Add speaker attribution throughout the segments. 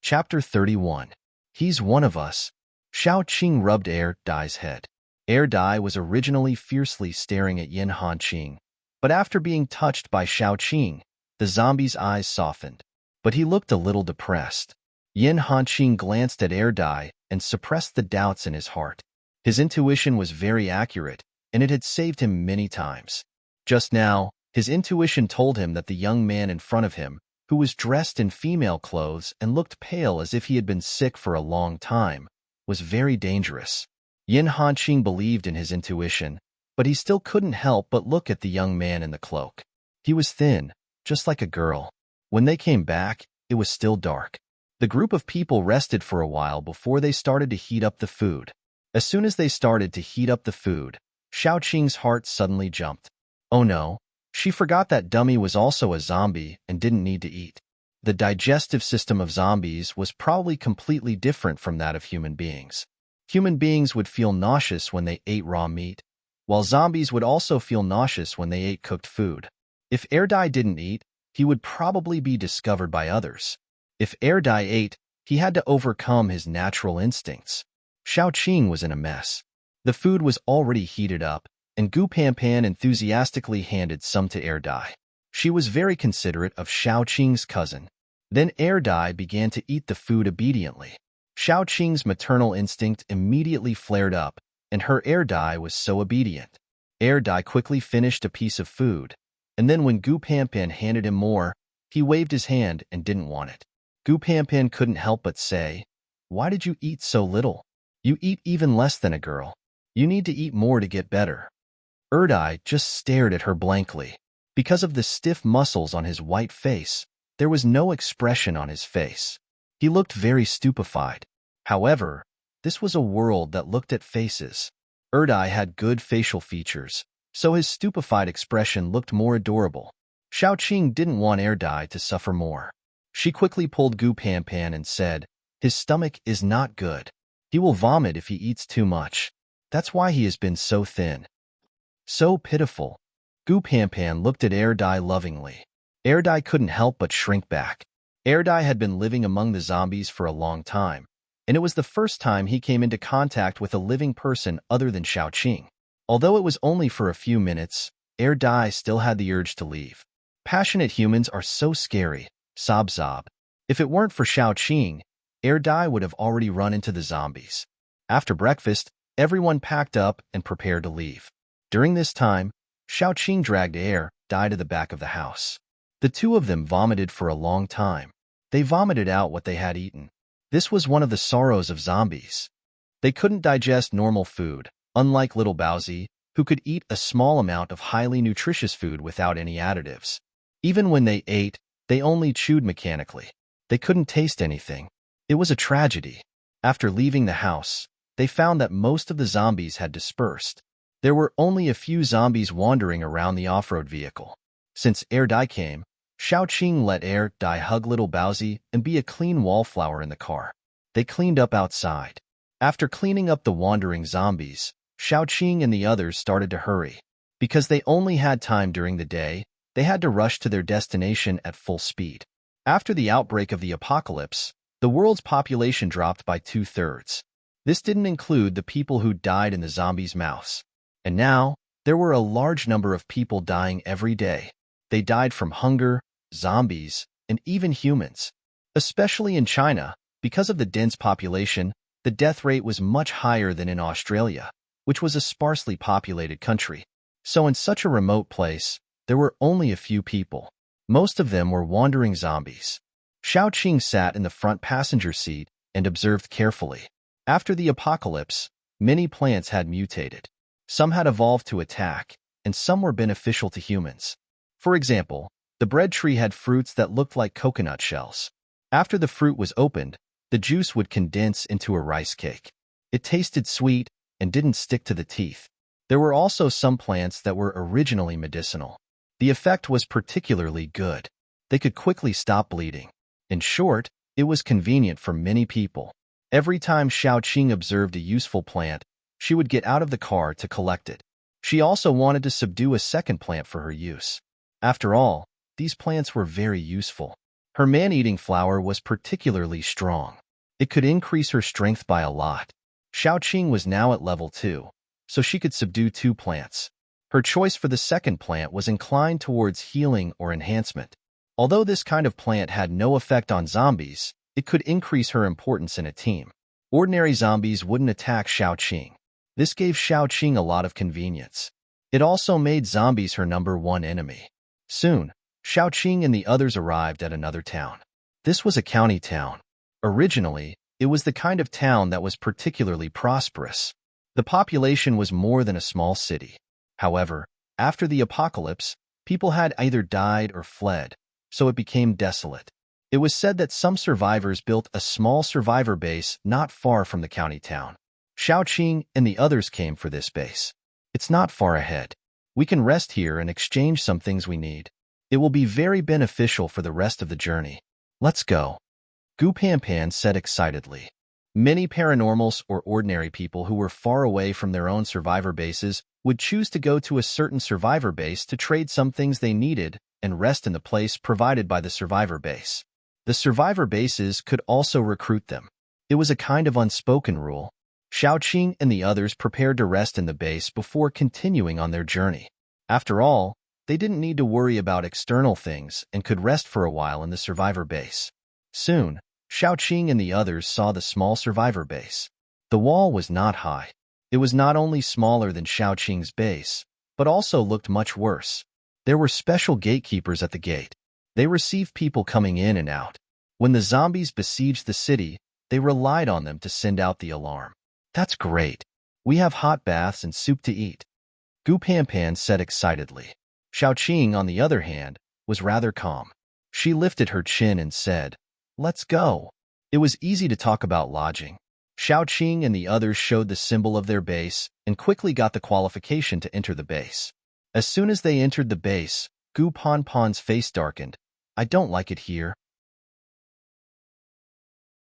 Speaker 1: Chapter 31. He's one of us. Xiao Qing rubbed Dai's head. Dai was originally fiercely staring at Yin Hanqing, but after being touched by Xiao Qing, the zombie's eyes softened. But he looked a little depressed. Yin Hanqing glanced at Dai and suppressed the doubts in his heart. His intuition was very accurate, and it had saved him many times. Just now, his intuition told him that the young man in front of him, who was dressed in female clothes and looked pale as if he had been sick for a long time, was very dangerous. Yin Hanqing believed in his intuition, but he still couldn't help but look at the young man in the cloak. He was thin, just like a girl. When they came back, it was still dark. The group of people rested for a while before they started to heat up the food. As soon as they started to heat up the food, Xiao Qing's heart suddenly jumped. Oh no, she forgot that dummy was also a zombie and didn't need to eat. The digestive system of zombies was probably completely different from that of human beings. Human beings would feel nauseous when they ate raw meat, while zombies would also feel nauseous when they ate cooked food. If Dai didn't eat, he would probably be discovered by others. If Dai ate, he had to overcome his natural instincts. Xiao Qing was in a mess. The food was already heated up, and Gu Panpan enthusiastically handed some to Dai. She was very considerate of Xiao Qing's cousin. Then Dai began to eat the food obediently. Xiao Qing's maternal instinct immediately flared up, and her Dai was so obedient. Dai quickly finished a piece of food, and then when Gu Panpan handed him more, he waved his hand and didn't want it. Gu Panpan couldn't help but say, "Why did you eat so little? You eat even less than a girl. You need to eat more to get better." Dai just stared at her blankly. Because of the stiff muscles on his white face, there was no expression on his face. He looked very stupefied. However, this was a world that looked at faces. Dai had good facial features, so his stupefied expression looked more adorable. Xiao Qing didn't want Dai to suffer more. She quickly pulled Gu Panpan and said, "His stomach is not good. He will vomit if he eats too much. That's why he has been so thin." So pitiful. Gu Panpan looked at Dai lovingly. Dai couldn't help but shrink back. Dai had been living among the zombies for a long time, and it was the first time he came into contact with a living person other than Xiao Qing. Although it was only for a few minutes, Dai still had the urge to leave. Passionate humans are so scary, sob sob. If it weren't for Xiao Qing, Dai would have already run into the zombies. After breakfast, everyone packed up and prepared to leave. During this time, Xiao Qing dragged Dai to the back of the house. The two of them vomited for a long time. They vomited out what they had eaten. This was one of the sorrows of zombies. They couldn't digest normal food, unlike little Baozi, who could eat a small amount of highly nutritious food without any additives. Even when they ate, they only chewed mechanically. They couldn't taste anything. It was a tragedy. After leaving the house, they found that most of the zombies had dispersed. There were only a few zombies wandering around the off-road vehicle. Since Dai came, Xiao Qing let Dai hug little Baozi and be a clean wallflower in the car. They cleaned up outside. After cleaning up the wandering zombies, Xiao Qing and the others started to hurry. Because they only had time during the day, they had to rush to their destination at full speed. After the outbreak of the apocalypse, the world's population dropped by 2/3. This didn't include the people who died in the zombies' mouths. And now, there were a large number of people dying every day. They died from hunger, zombies, and even humans. Especially in China, because of the dense population, the death rate was much higher than in Australia, which was a sparsely populated country. So in such a remote place, there were only a few people. Most of them were wandering zombies. Xiao Qing sat in the front passenger seat and observed carefully. After the apocalypse, many plants had mutated. Some had evolved to attack, and some were beneficial to humans. For example, the bread tree had fruits that looked like coconut shells. After the fruit was opened, the juice would condense into a rice cake. It tasted sweet and didn't stick to the teeth. There were also some plants that were originally medicinal. The effect was particularly good. They could quickly stop bleeding. In short, it was convenient for many people. Every time Xiao Qing observed a useful plant, she would get out of the car to collect it. She also wanted to subdue a second plant for her use. After all, these plants were very useful. Her man-eating flower was particularly strong. It could increase her strength by a lot. Xiaoqing was now at level 2, so she could subdue 2 plants. Her choice for the second plant was inclined towards healing or enhancement. Although this kind of plant had no effect on zombies, it could increase her importance in a team. Ordinary zombies wouldn't attack Xiaoqing. This gave Xiaoqing a lot of convenience. It also made zombies her #1 enemy. Soon, Xiaoqing and the others arrived at another town. This was a county town. Originally, it was the kind of town that was particularly prosperous. The population was more than a small city. However, after the apocalypse, people had either died or fled, so it became desolate. It was said that some survivors built a small survivor base not far from the county town. Xiaoqing and the others came for this base. It's not far ahead. We can rest here and exchange some things we need. It will be very beneficial for the rest of the journey. Let's go, Gu Panpan said excitedly. Many paranormals or ordinary people who were far away from their own survivor bases would choose to go to a certain survivor base to trade some things they needed and rest in the place provided by the survivor base. The survivor bases could also recruit them. It was a kind of unspoken rule. Xiaoqing and the others prepared to rest in the base before continuing on their journey. After all, they didn't need to worry about external things and could rest for a while in the survivor base. Soon, Xiaoqing and the others saw the small survivor base. The wall was not high. It was not only smaller than Xiaoqing's base, but also looked much worse. There were special gatekeepers at the gate. They received people coming in and out. When the zombies besieged the city, they relied on them to send out the alarm. That's great. We have hot baths and soup to eat, Gu Panpan said excitedly. Xiaoqing, on the other hand, was rather calm. She lifted her chin and said, "Let's go." It was easy to talk about lodging. Xiaoqing and the others showed the symbol of their base and quickly got the qualification to enter the base. As soon as they entered the base, Gu Panpan's face darkened. "I don't like it here."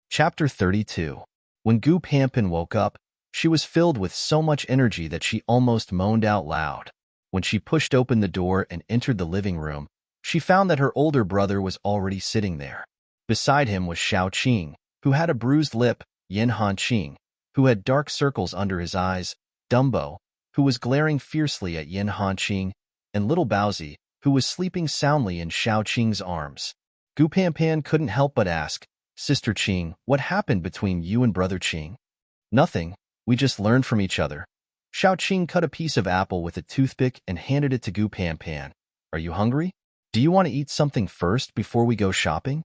Speaker 1: Chapter 32. When Gu Panpan woke up, she was filled with so much energy that she almost moaned out loud. When she pushed open the door and entered the living room, she found that her older brother was already sitting there. Beside him was Xiaoqing, who had a bruised lip, Yanhanqing, who had dark circles under his eyes, Dumbo, who was glaring fiercely at Yanhanqing, and little Baozi, who was sleeping soundly in Xiaoqing's arms. Gu Panpan couldn't help but ask, "Sister Qing, what happened between you and Brother Qing?" "Nothing. We just learned from each other." Xiaoqing cut a piece of apple with a toothpick and handed it to Gu Panpan. "Are you hungry? Do you want to eat something first before we go shopping?"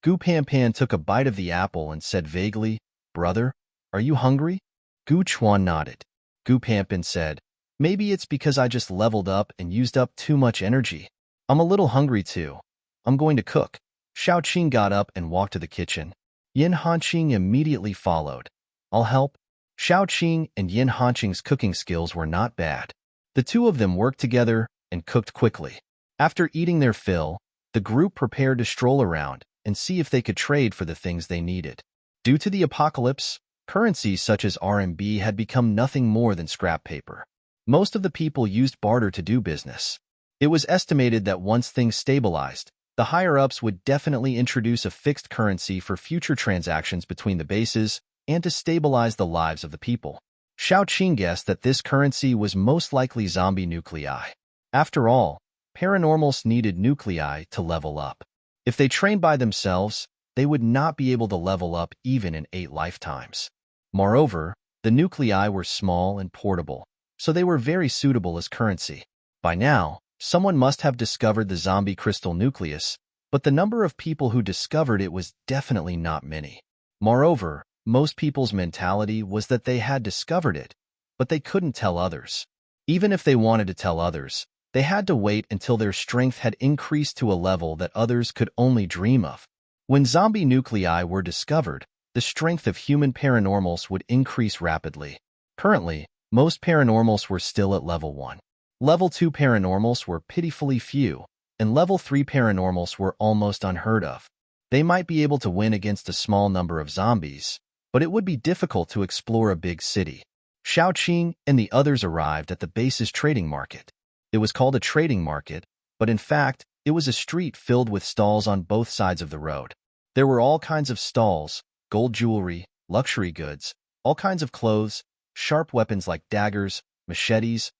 Speaker 1: Gu Panpan took a bite of the apple and said vaguely, "Brother, are you hungry?" Gu Chuan nodded. Gu Panpan said, "Maybe it's because I just leveled up and used up too much energy. I'm a little hungry too. I'm going to cook." Xiaoqing got up and walked to the kitchen. Yanhanqing immediately followed. "I'll help." Xiaoqing and Yanhanqing's cooking skills were not bad. The two of them worked together and cooked quickly. After eating their fill, the group prepared to stroll around and see if they could trade for the things they needed. Due to the apocalypse, currencies such as RMB had become nothing more than scrap paper. Most of the people used barter to do business. It was estimated that once things stabilized, the higher-ups would definitely introduce a fixed currency for future transactions between the bases and to stabilize the lives of the people. Xiaoqing guessed that this currency was most likely zombie nuclei. After all, paranormals needed nuclei to level up. If they trained by themselves, they would not be able to level up even in 8 lifetimes. Moreover, the nuclei were small and portable, so they were very suitable as currency. By now, someone must have discovered the zombie crystal nucleus, but the number of people who discovered it was definitely not many. Moreover, most people's mentality was that they had discovered it, but they couldn't tell others. Even if they wanted to tell others, they had to wait until their strength had increased to a level that others could only dream of. When zombie nuclei were discovered, the strength of human paranormals would increase rapidly. Currently, most paranormals were still at level 1. Level 2 paranormals were pitifully few, and level 3 paranormals were almost unheard of. They might be able to win against a small number of zombies, but it would be difficult to explore a big city. Xiaoqing and the others arrived at the base's trading market. It was called a trading market, but in fact, It was a street filled with stalls on both sides of the road. There were all kinds of stalls, gold jewelry, luxury goods, all kinds of clothes, sharp weapons like daggers, machetes,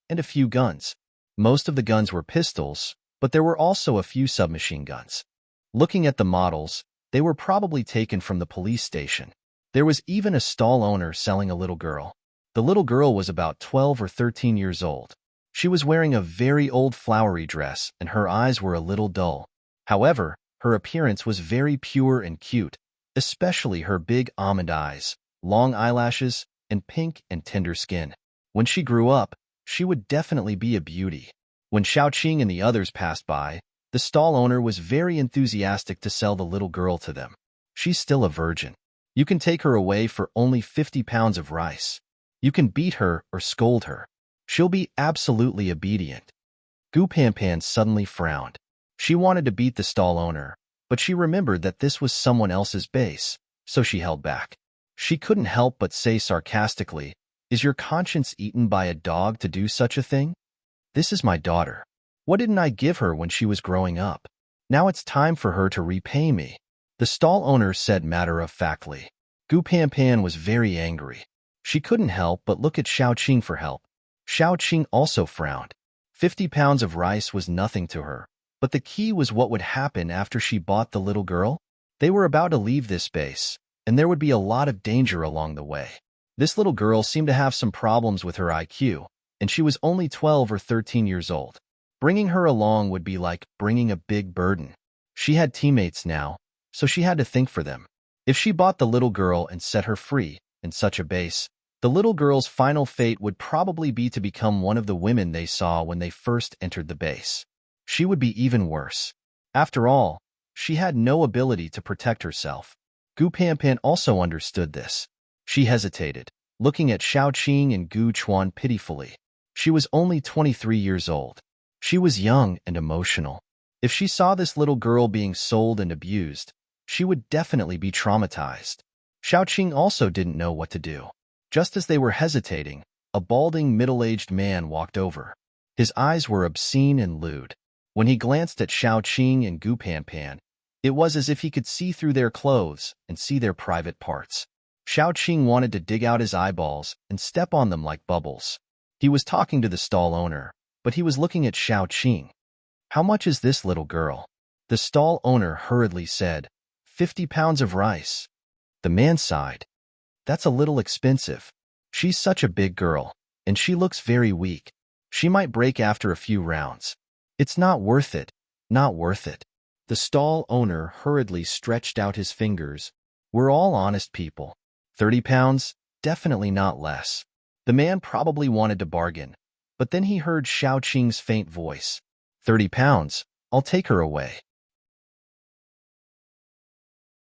Speaker 1: and a few guns. Most of the guns were pistols, but there were also a few submachine guns. Looking at the models, they were probably taken from the police station. There was even a stall owner selling a little girl. The little girl was about 12 or 13 years old. She was wearing a very old flowery dress, and her eyes were a little dull. However, her appearance was very pure and cute, especially her big almond eyes, long eyelashes, and pink and tender skin. When she grew up, she would definitely be a beauty. When Xiaoqing and the others passed by, the stall owner was very enthusiastic to sell the little girl to them. She's still a virgin. You can take her away for only 50 pounds of rice. You can beat her or scold her. She'll be absolutely obedient. Gu Panpan suddenly frowned. She wanted to beat the stall owner, but she remembered that this was someone else's base, so she held back. She couldn't help but say sarcastically, "Is your conscience eaten by a dog to do such a thing? This is my daughter. What didn't I give her when she was growing up? Now it's time for her to repay me," the stall owner said matter-of-factly. Gu Panpan was very angry. She couldn't help but look at Xiaoqing for help. Xiaoqing also frowned. 50 pounds of rice was nothing to her, but the key was what would happen after she bought the little girl. They were about to leave this base, and there would be a lot of danger along the way. This little girl seemed to have some problems with her IQ, and she was only 12 or 13 years old. Bringing her along would be like bringing a big burden. She had teammates now, so she had to think for them. If she bought the little girl and set her free in such a base, the little girl's final fate would probably be to become one of the women they saw when they first entered the base. She would be even worse. After all, she had no ability to protect herself. Gu Panpan also understood this. She hesitated, looking at Xiaoqing and Gu Chuan pitifully. She was only 23 years old. She was young and emotional. If she saw this little girl being sold and abused, she would definitely be traumatized. Xiaoqing also didn't know what to do. Just as they were hesitating, a balding middle-aged man walked over. His eyes were obscene and lewd. When he glanced at Xiaoqing and Gu Panpan, it was as if he could see through their clothes and see their private parts. Xiaoqing wanted to dig out his eyeballs and step on them like bubbles. He was talking to the stall owner, but he was looking at Xiaoqing. "How much is this little girl?" The stall owner hurriedly said, 50 pounds of rice. The man sighed. "That's a little expensive. She's such a big girl, and she looks very weak. She might break after a few rounds. It's not worth it, not worth it." The stall owner hurriedly stretched out his fingers. "We're all honest people. 30 pounds, definitely not less." The man probably wanted to bargain, but then he heard Xiaoqing's faint voice. 30 pounds, I'll take her away.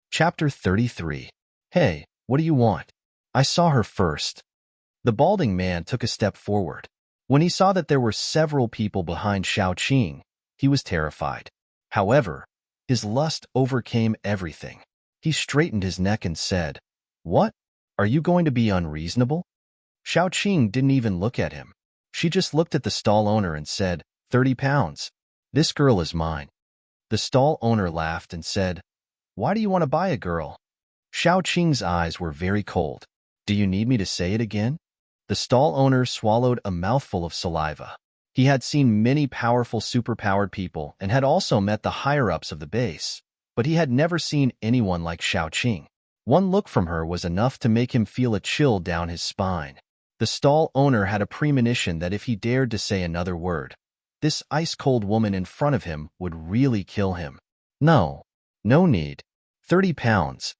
Speaker 1: Chapter 33. Hey, what do you want? I saw her first. The balding man took a step forward. When he saw that there were several people behind Xiaoqing, he was terrified. However, his lust overcame everything. He straightened his neck and said, "What? Are you going to be unreasonable?" Xiaoqing didn't even look at him. She just looked at the stall owner and said, 30 pounds. This girl is mine. The stall owner laughed and said, "Why do you want to buy a girl?" Xiaoqing's eyes were very cold. "Do you need me to say it again?" The stall owner swallowed a mouthful of saliva. He had seen many powerful superpowered people and had also met the higher-ups of the base, but he had never seen anyone like Xiaoqing. One look from her was enough to make him feel a chill down his spine. The stall owner had a premonition that if he dared to say another word, this ice-cold woman in front of him would really kill him. No need. 30 pounds.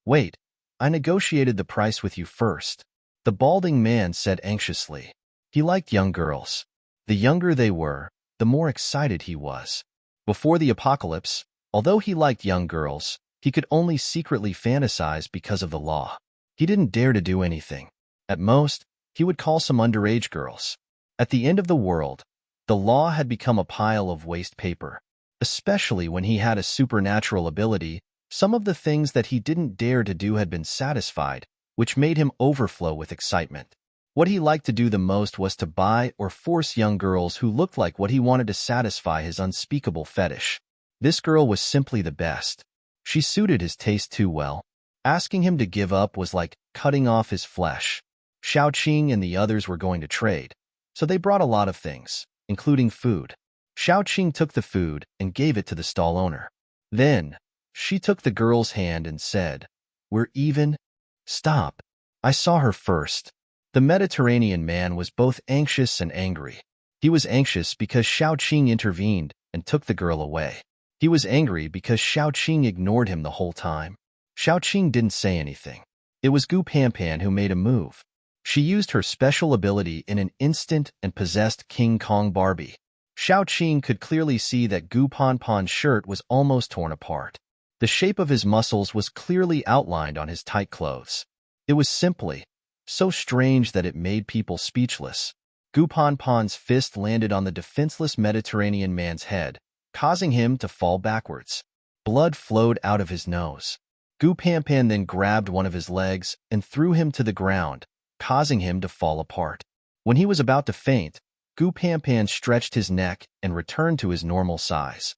Speaker 1: Wait, I negotiated the price with you first. The balding man said anxiously. He liked young girls. The younger they were, the more excited he was. Before the apocalypse, although he liked young girls, he could only secretly fantasize because of the law. He didn't dare to do anything. At most, he would call some underage girls. At the end of the world, the law had become a pile of waste paper. Especially when he had a supernatural ability, some of the things that he didn't dare to do had been satisfied, which made him overflow with excitement. What he liked to do the most was to buy or force young girls who looked like what he wanted to satisfy his unspeakable fetish. This girl was simply the best. She suited his taste too well. Asking him to give up was like cutting off his flesh. Xiaoqing and the others were going to trade, so they brought a lot of things, including food. Xiaoqing took the food and gave it to the stall owner. Then, she took the girl's hand and said, "We're even?" "Stop. I saw her first." The Mediterranean man was both anxious and angry. He was anxious because Xiaoqing intervened and took the girl away. He was angry because Xiaoqing ignored him the whole time. Xiaoqing didn't say anything. It was Gu Panpan who made a move. She used her special ability in an instant and possessed King Kong Barbie. Xiaoqing could clearly see that Gu Panpan's shirt was almost torn apart. The shape of his muscles was clearly outlined on his tight clothes. It was simply so strange that it made people speechless. Gu Panpan's fist landed on the defenseless Mediterranean man's head, causing him to fall backwards. Blood flowed out of his nose. Gu Panpan then grabbed one of his legs and threw him to the ground, causing him to fall apart. When he was about to faint, Gu Panpan stretched his neck and returned to his normal size.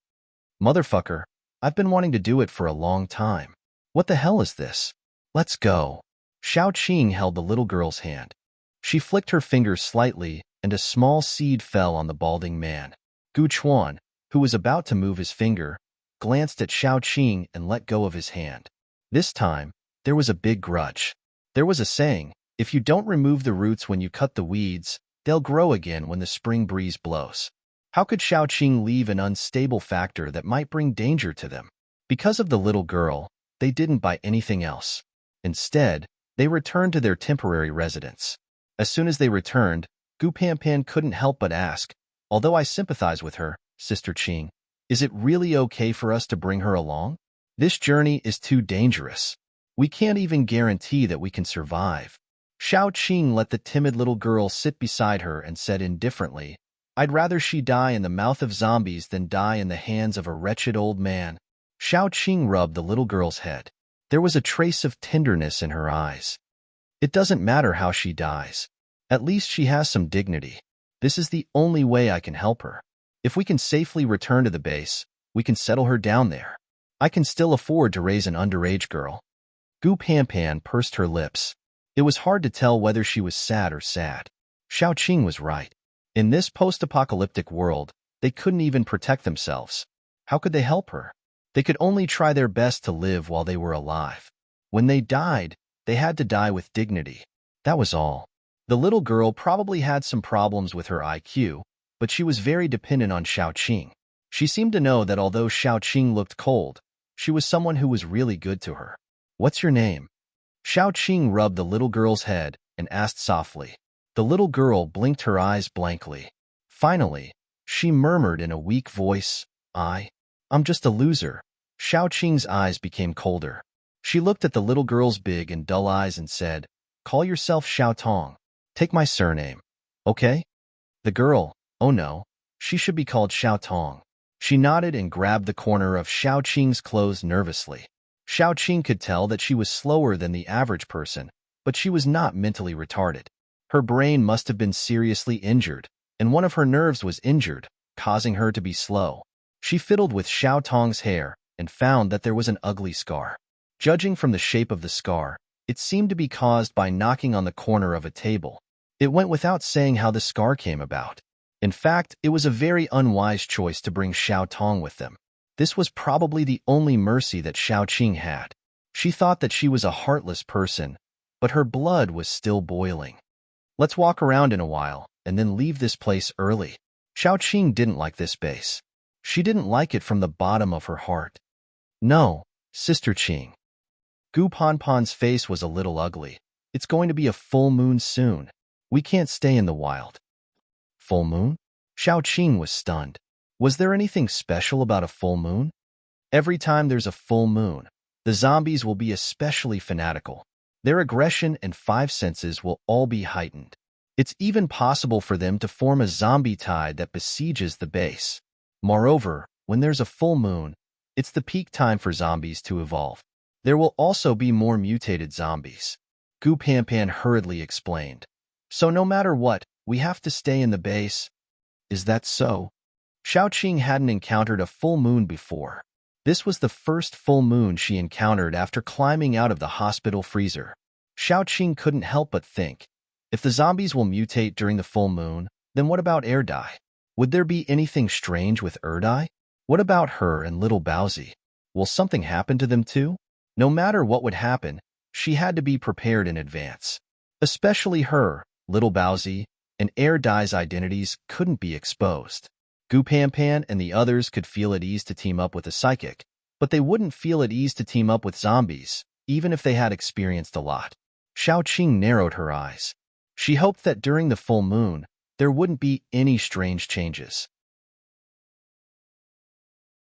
Speaker 1: "Motherfucker, I've been wanting to do it for a long time. What the hell is this? Let's go." Xiaoqing held the little girl's hand. She flicked her fingers slightly, and a small seed fell on the balding man. Gu Chuan, who was about to move his finger, glanced at Xiaoqing and let go of his hand. This time, there was a big grudge. There was a saying, if you don't remove the roots when you cut the weeds, they'll grow again when the spring breeze blows. How could Xiaoqing leave an unstable factor that might bring danger to them? Because of the little girl, they didn't buy anything else. Instead, they returned to their temporary residence. As soon as they returned, Gu Panpan couldn't help but ask, "Although I sympathize with her, Sister Qing, is it really okay for us to bring her along? This journey is too dangerous. We can't even guarantee that we can survive." Xiaoqing let the timid little girl sit beside her and said indifferently, "I'd rather she die in the mouth of zombies than die in the hands of a wretched old man." Xiaoqing rubbed the little girl's head. There was a trace of tenderness in her eyes. "It doesn't matter how she dies. At least she has some dignity. This is the only way I can help her. If we can safely return to the base, we can settle her down there. I can still afford to raise an underage girl." Gu Panpan pursed her lips. It was hard to tell whether she was sad or sad. Xiaoqing was right. In this post-apocalyptic world, they couldn't even protect themselves. How could they help her? They could only try their best to live while they were alive. When they died, they had to die with dignity. That was all. The little girl probably had some problems with her IQ, but she was very dependent on Xiaoqing. She seemed to know that although Xiaoqing looked cold, she was someone who was really good to her. "What's your name?" Xiaoqing rubbed the little girl's head and asked softly. The little girl blinked her eyes blankly. Finally, she murmured in a weak voice, I'm just a loser." Xiaoqing's eyes became colder. She looked at the little girl's big and dull eyes and said, "Call yourself Xiao Tong. Take my surname. Okay?" The girl, "Oh no, she should be called Xiao Tong." She nodded and grabbed the corner of Xiaoqing's clothes nervously. Xiaoqing could tell that she was slower than the average person, but she was not mentally retarded. Her brain must have been seriously injured, and one of her nerves was injured, causing her to be slow. She fiddled with Xiao Tong's hair and found that there was an ugly scar. Judging from the shape of the scar, it seemed to be caused by knocking on the corner of a table. It went without saying how the scar came about. In fact, it was a very unwise choice to bring Xiao Tong with them. This was probably the only mercy that Xiaoqing had. She thought that she was a heartless person, but her blood was still boiling. "Let's walk around in a while, and then leave this place early." Xiaoqing didn't like this base. She didn't like it from the bottom of her heart. "No, Sister Qing." Gu Panpan's face was a little ugly. "It's going to be a full moon soon. We can't stay in the wild." "Full moon?" Xiaoqing was stunned. Was there anything special about a full moon? Every time there's a full moon, the zombies will be especially fanatical. Their aggression and five senses will all be heightened. It's even possible for them to form a zombie tide that besieges the base. Moreover, when there's a full moon, it's the peak time for zombies to evolve. There will also be more mutated zombies. Gu Panpan hurriedly explained. So no matter what, we have to stay in the base. Is that so? Xiaoqing hadn't encountered a full moon before. This was the first full moon she encountered after climbing out of the hospital freezer. Xiaoqing couldn't help but think, if the zombies will mutate during the full moon, then what about Erdai? Would there be anything strange with Erdai? What about her and little Bowsy? Will something happen to them too? No matter what would happen, she had to be prepared in advance. Especially her, little Bowsy, and Erdai's identities couldn't be exposed. Gupanpan and the others could feel at ease to team up with a psychic, but they wouldn't feel at ease to team up with zombies, even if they had experienced a lot. Xiaoqing narrowed her eyes. She hoped that during the full moon, there wouldn't be any strange changes.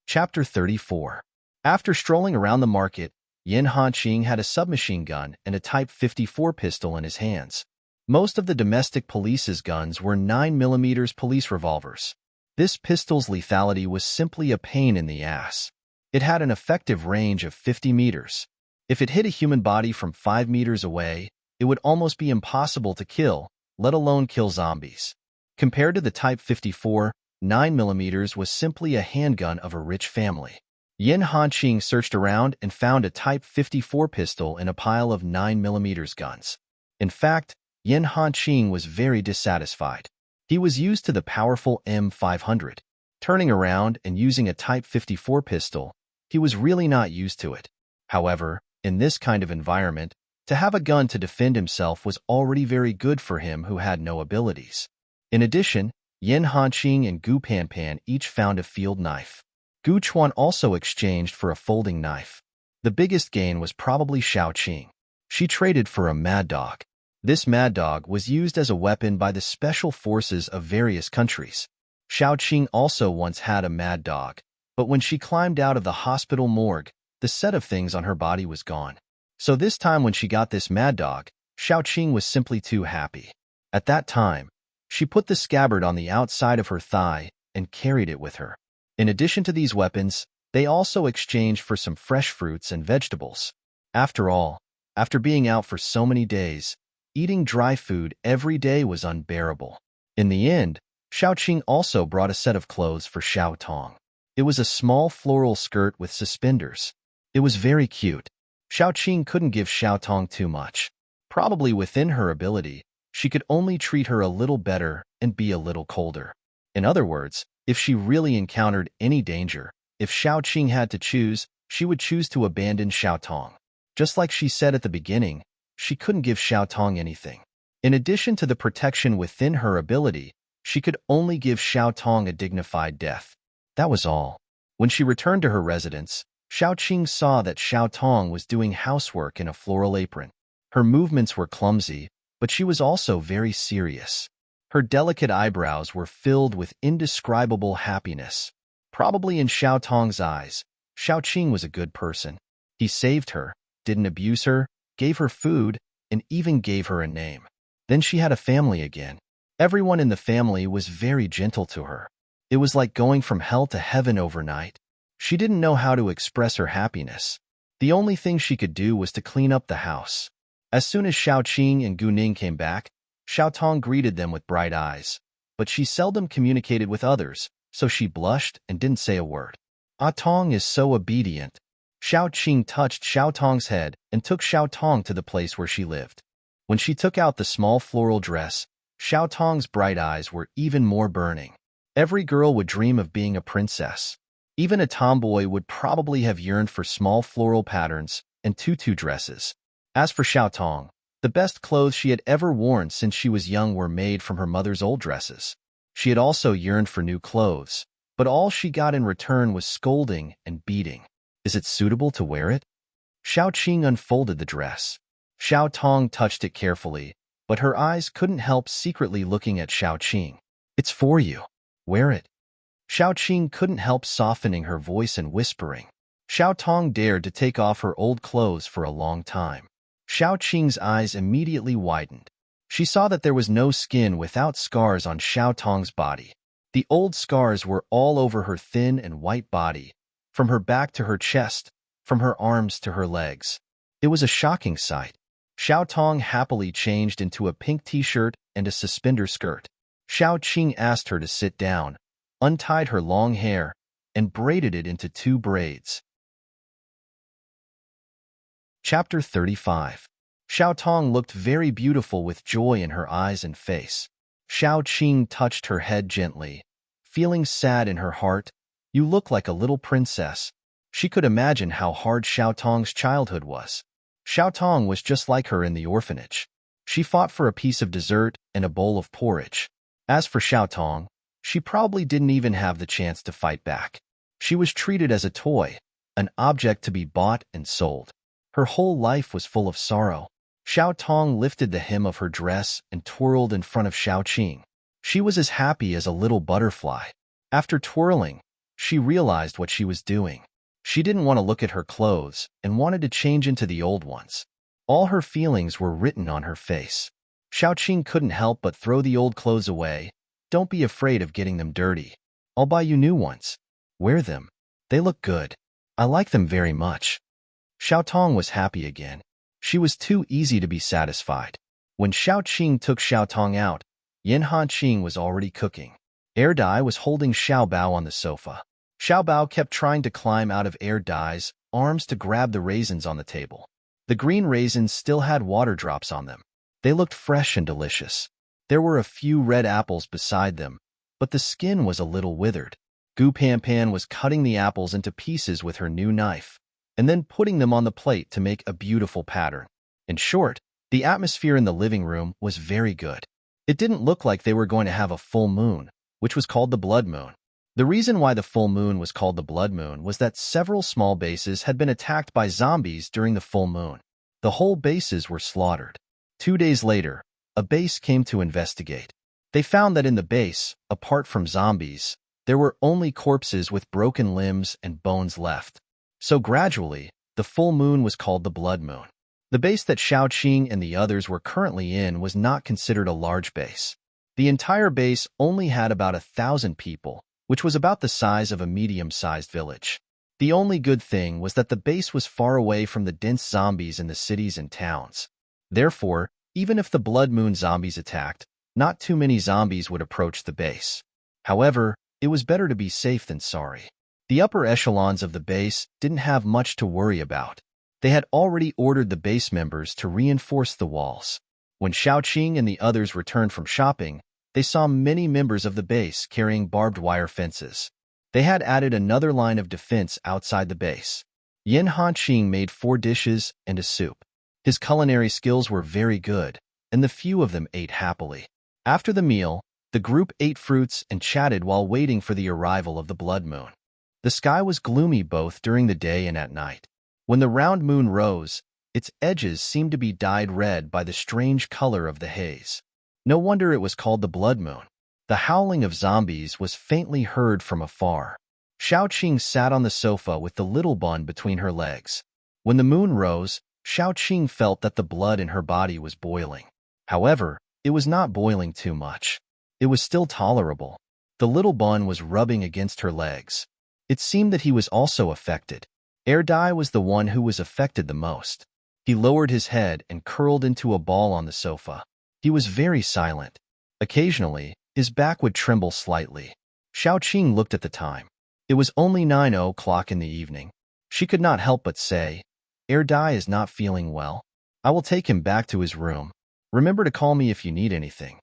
Speaker 1: Chapter 34. After strolling around the market, Yin Hanqing had a submachine gun and a Type 54 pistol in his hands. Most of the domestic police's guns were 9mm police revolvers. This pistol's lethality was simply a pain in the ass. It had an effective range of 50 meters. If it hit a human body from 5 meters away, it would almost be impossible to kill, let alone kill zombies. Compared to the Type 54, 9mm was simply a handgun of a rich family. Yin Hanqing searched around and found a Type 54 pistol in a pile of 9mm guns. In fact, Yin Hanqing was very dissatisfied. He was used to the powerful M500. Turning around and using a Type 54 pistol, he was really not used to it. However, in this kind of environment, to have a gun to defend himself was already very good for him who had no abilities. In addition, Yin Hanqing and Gu Panpan each found a field knife. Gu Chuan also exchanged for a folding knife. The biggest gain was probably Xiaoqing. She traded for a mad dog. This mad dog was used as a weapon by the special forces of various countries. Xiaoqing also once had a mad dog, but when she climbed out of the hospital morgue, the set of things on her body was gone. So this time when she got this mad dog, Xiaoqing was simply too happy. At that time, she put the scabbard on the outside of her thigh and carried it with her. In addition to these weapons, they also exchanged for some fresh fruits and vegetables. After all, after being out for so many days, eating dry food every day was unbearable. In the end, Xiaoqing also brought a set of clothes for Xiao Tong. It was a small floral skirt with suspenders. It was very cute. Xiaoqing couldn't give Xiao Tong too much. Probably within her ability, she could only treat her a little better and be a little colder. In other words, if she really encountered any danger, if Xiaoqing had to choose, she would choose to abandon Xiao Tong. Just like she said at the beginning, she couldn't give Xiao Tong anything. In addition to the protection within her ability, she could only give Xiao Tong a dignified death. That was all. When she returned to her residence, Xiaoqing saw that Xiao Tong was doing housework in a floral apron. Her movements were clumsy, but she was also very serious. Her delicate eyebrows were filled with indescribable happiness. Probably in Xiao Tong's eyes, Xiaoqing was a good person. He saved her, didn't abuse her, gave her food, and even gave her a name. Then she had a family again. Everyone in the family was very gentle to her. It was like going from hell to heaven overnight. She didn't know how to express her happiness. The only thing she could do was to clean up the house. As soon as Xiaoqing and Gu Ning came back, Xiao Tong greeted them with bright eyes. But she seldom communicated with others, so she blushed and didn't say a word. Ah Tong is so obedient. Xiaoqing touched Xiao Tong's head and took Xiao Tong to the place where she lived. When she took out the small floral dress, Xiao Tong's bright eyes were even more burning. Every girl would dream of being a princess. Even a tomboy would probably have yearned for small floral patterns and tutu dresses. As for Xiao Tong, the best clothes she had ever worn since she was young were made from her mother's old dresses. She had also yearned for new clothes, but all she got in return was scolding and beating. Is it suitable to wear it? Xiaoqing unfolded the dress. Xiao Tong touched it carefully, but her eyes couldn't help secretly looking at Xiaoqing. It's for you. Wear it. Xiaoqing couldn't help softening her voice and whispering. Xiao Tong dared to take off her old clothes for a long time. Xiaoqing's eyes immediately widened. She saw that there was no skin without scars on Xiao Tong's body. The old scars were all over her thin and white body, from her back to her chest, from her arms to her legs. It was a shocking sight. Xiao Tong happily changed into a pink t-shirt and a suspender skirt. Xiao Qing asked her to sit down, untied her long hair, and braided it into 2 braids. Chapter 35. Xiao Tong looked very beautiful with joy in her eyes and face. Xiao Qing touched her head gently, feeling sad in her heart. You look like a little princess. She could imagine how hard Xiao Tong's childhood was. Xiao Tong was just like her in the orphanage. She fought for a piece of dessert and a bowl of porridge. As for Xiao Tong, she probably didn't even have the chance to fight back. She was treated as a toy, an object to be bought and sold. Her whole life was full of sorrow. Xiao Tong lifted the hem of her dress and twirled in front of Xiao Qing. She was as happy as a little butterfly. After twirling, she realized what she was doing. She didn't want to look at her clothes and wanted to change into the old ones. All her feelings were written on her face. Xiao Qing couldn't help but throw the old clothes away. Don't be afraid of getting them dirty. I'll buy you new ones. Wear them. They look good. I like them very much. Xiao Tong was happy again. She was too easy to be satisfied. When Xiao Qing took Xiao Tong out, Yin Hanqing was already cooking. Air Dai was holding Xiao Bao on the sofa. Xiao Bao kept trying to climb out of Air Dai's arms to grab the raisins on the table. The green raisins still had water drops on them. They looked fresh and delicious. There were a few red apples beside them, but the skin was a little withered. Gu Pan was cutting the apples into pieces with her new knife, and then putting them on the plate to make a beautiful pattern. In short, the atmosphere in the living room was very good. It didn't look like they were going to have a full moon, which was called the blood moon. The reason why the full moon was called the blood moon was that several small bases had been attacked by zombies during the full moon. The whole bases were slaughtered. 2 days later, a base came to investigate. They found that in the base, apart from zombies, there were only corpses with broken limbs and bones left. So gradually, the full moon was called the blood moon. The base that Xiao Qing and the others were currently in was not considered a large base. The entire base only had about 1,000 people, which was about the size of a medium-sized village. The only good thing was that the base was far away from the dense zombies in the cities and towns. Therefore, even if the blood moon zombies attacked, not too many zombies would approach the base. However, it was better to be safe than sorry. The upper echelons of the base didn't have much to worry about. They had already ordered the base members to reinforce the walls. When Xiao Qing and the others returned from shopping, they saw many members of the base carrying barbed wire fences. They had added another line of defense outside the base. Yin Hanqing made 4 dishes and a soup. His culinary skills were very good, and the few of them ate happily. After the meal, the group ate fruits and chatted while waiting for the arrival of the blood moon. The sky was gloomy both during the day and at night. When the round moon rose, its edges seemed to be dyed red by the strange color of the haze. No wonder it was called the blood moon. The howling of zombies was faintly heard from afar. Xiao Qing sat on the sofa with the little bun between her legs. When the moon rose, Xiao Qing felt that the blood in her body was boiling. However, it was not boiling too much. It was still tolerable. The little bun was rubbing against her legs. It seemed that he was also affected. Air Dai was the one who was affected the most. He lowered his head and curled into a ball on the sofa. He was very silent. Occasionally, his back would tremble slightly. Xiao Qing looked at the time. It was only 9 o'clock in the evening. She could not help but say, Air Dai is not feeling well. I will take him back to his room. Remember to call me if you need anything.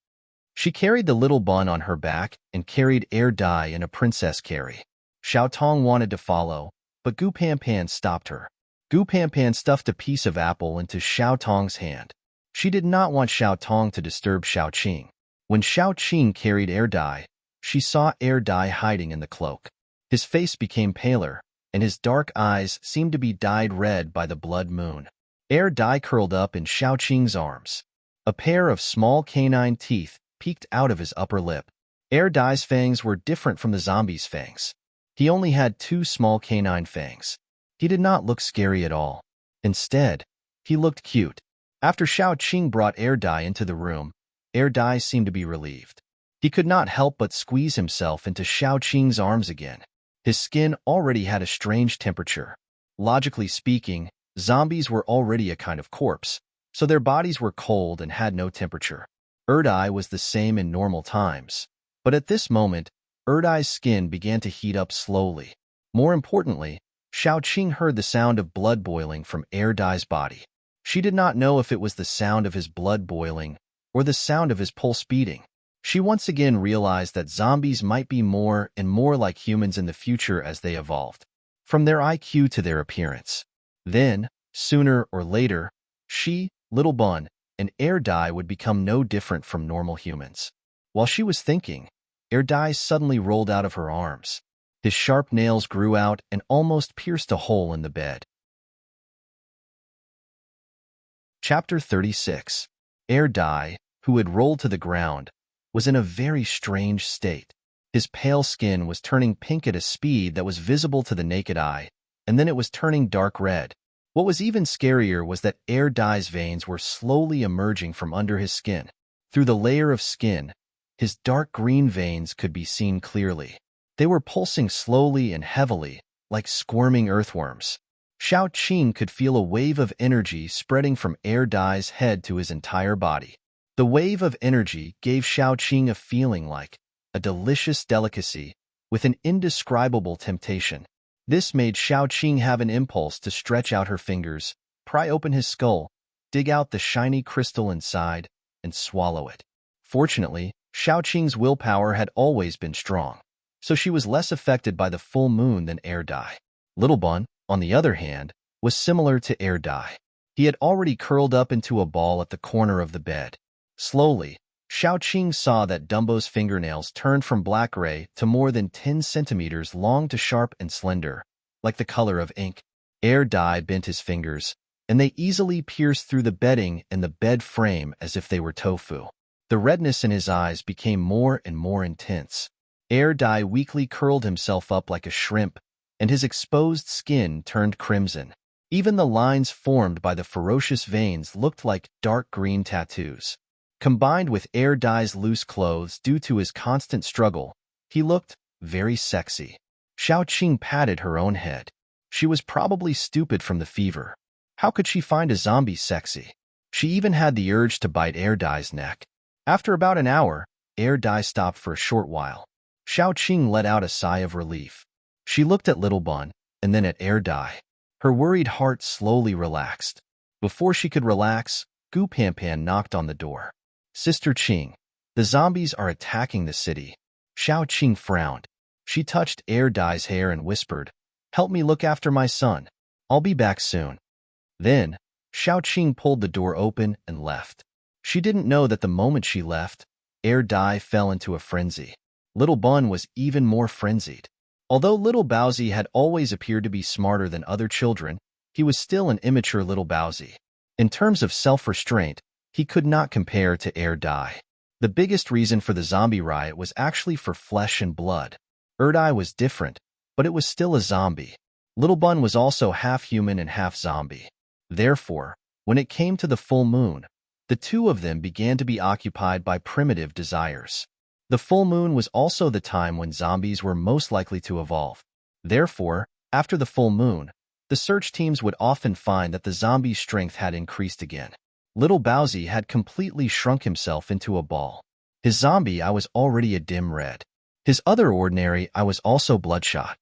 Speaker 1: She carried the little bun on her back and carried Air Dai in a princess carry. Xiao Tong wanted to follow, but Gu Pan stopped her. Gu Pan stuffed a piece of apple into Xiao Tong's hand. She did not want Xiao Tong to disturb Xiao Qing. When Xiao Qing carried Air Dai, she saw Air Dai hiding in the cloak. His face became paler, and his dark eyes seemed to be dyed red by the blood moon. Air Dai curled up in Xiao Qing's arms. A pair of small canine teeth peeked out of his upper lip. Air Dai's fangs were different from the zombie's fangs. He only had 2 small canine fangs. He did not look scary at all. Instead, he looked cute. After Xiao Qing brought Air Dai into the room, Air Dai seemed to be relieved. He could not help but squeeze himself into Xiao Qing's arms again. His skin already had a strange temperature. Logically speaking, zombies were already a kind of corpse, so their bodies were cold and had no temperature. Erdai was the same in normal times, but at this moment, Erdai's skin began to heat up slowly. More importantly, Xiaoqing heard the sound of blood boiling from Erdai's body. She did not know if it was the sound of his blood boiling or the sound of his pulse beating. She once again realized that zombies might be more and more like humans in the future as they evolved, from their IQ to their appearance. Then, sooner or later, she, Little Bun, and Erdai would become no different from normal humans. While she was thinking, Erdai suddenly rolled out of her arms. His sharp nails grew out and almost pierced a hole in the bed. Chapter 36. Erdai, who had rolled to the ground, was in a very strange state. His pale skin was turning pink at a speed that was visible to the naked eye, and then it was turning dark red. What was even scarier was that Erdai's veins were slowly emerging from under his skin. Through the layer of skin, his dark green veins could be seen clearly. They were pulsing slowly and heavily, like squirming earthworms. Xiaoqing could feel a wave of energy spreading from Erdai's head to his entire body. The wave of energy gave Xiaoqing a feeling like a delicious delicacy with an indescribable temptation. This made Xiaoqing have an impulse to stretch out her fingers, pry open his skull, dig out the shiny crystal inside, and swallow it. Fortunately, Xiaoqing's willpower had always been strong, so she was less affected by the full moon than Erdai. Little Bun, on the other hand, was similar to Erdai. He had already curled up into a ball at the corner of the bed. Slowly, Xiaoqing saw that Dumbo's fingernails turned from black-gray to more than 10 centimeters long to sharp and slender, like the color of ink. Erdai bent his fingers, and they easily pierced through the bedding and the bed frame as if they were tofu. The redness in his eyes became more and more intense. Erdai weakly curled himself up like a shrimp, and his exposed skin turned crimson. Even the lines formed by the ferocious veins looked like dark green tattoos. Combined with Erdai's loose clothes due to his constant struggle, he looked very sexy. Xiaoqing patted her own head. She was probably stupid from the fever. How could she find a zombie sexy? She even had the urge to bite Erdai's neck. After about an hour, Erdai stopped for a short while. Xiaoqing let out a sigh of relief. She looked at Little Bun, and then at Erdai. Her worried heart slowly relaxed. Before she could relax, Gu Panpan knocked on the door. Sister Qing, the zombies are attacking the city. Xiaoqing frowned. She touched Erdai's hair and whispered, "Help me look after my son. I'll be back soon." Then, Xiaoqing pulled the door open and left. She didn't know that the moment she left, Erdai fell into a frenzy. Little Bun was even more frenzied. Although Little Baozi had always appeared to be smarter than other children, he was still an immature Little Baozi. In terms of self-restraint, he could not compare to Erdai. The biggest reason for the zombie riot was actually for flesh and blood. Erdai was different, but it was still a zombie. Little Bun was also half human and half zombie. Therefore, when it came to the full moon, the two of them began to be occupied by primitive desires. The full moon was also the time when zombies were most likely to evolve. Therefore, after the full moon, the search teams would often find that the zombie's strength had increased again. Little Baozi had completely shrunk himself into a ball. His zombie eye was already a dim red. His other ordinary eye was also bloodshot.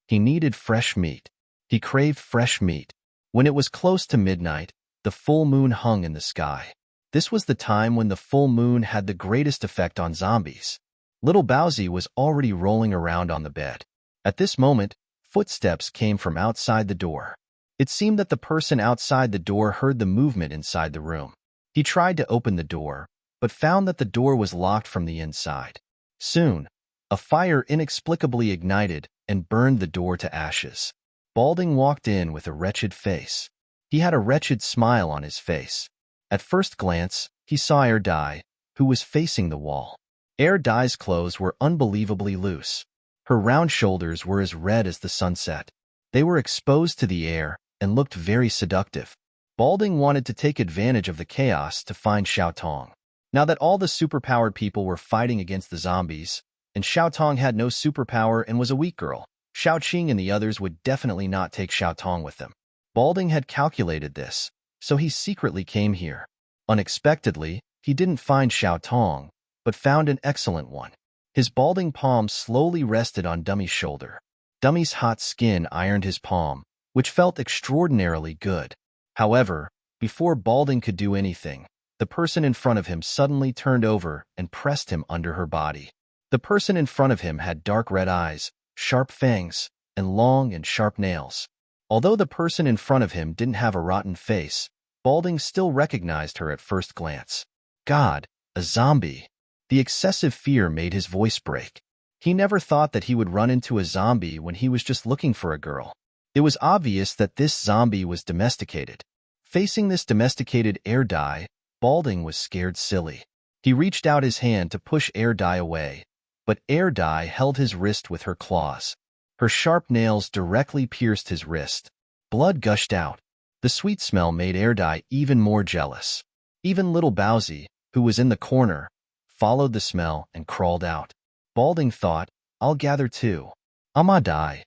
Speaker 1: He needed fresh meat. He craved fresh meat. When it was close to midnight, the full moon hung in the sky. This was the time when the full moon had the greatest effect on zombies. Little Baozi was already rolling around on the bed. At this moment, footsteps came from outside the door. It seemed that the person outside the door heard the movement inside the room. He tried to open the door, but found that the door was locked from the inside. Soon, a fire inexplicably ignited and burned the door to ashes. Balding walked in with a wretched face. He had a wretched smile on his face. At first glance, he saw Erdai, who was facing the wall. Erdai's clothes were unbelievably loose. Her round shoulders were as red as the sunset. They were exposed to the air and looked very seductive. Balding wanted to take advantage of the chaos to find Xiaotong. Now that all the superpowered people were fighting against the zombies, and Xiaotong had no superpower and was a weak girl, Xiaoqing and the others would definitely not take Xiaotong with them. Balding had calculated this, so he secretly came here. Unexpectedly, he didn't find Xiao Tong, but found an excellent one. His balding palm slowly rested on Dummy's shoulder. Dummy's hot skin ironed his palm, which felt extraordinarily good. However, before Balding could do anything, the person in front of him suddenly turned over and pressed him under her body. The person in front of him had dark red eyes, sharp fangs, and long and sharp nails. Although the person in front of him didn't have a rotten face, Balding still recognized her at first glance. God, a zombie! The excessive fear made his voice break. He never thought that he would run into a zombie when he was just looking for a girl. It was obvious that this zombie was domesticated. Facing this domesticated air dye, Balding was scared silly. He reached out his hand to push air dye away, but air dye held his wrist with her claws. Her sharp nails directly pierced his wrist. Blood gushed out. The sweet smell made air dye even more jealous. Even little Bowsy, who was in the corner, followed the smell and crawled out. Balding thought, I'll gather too. I'ma die.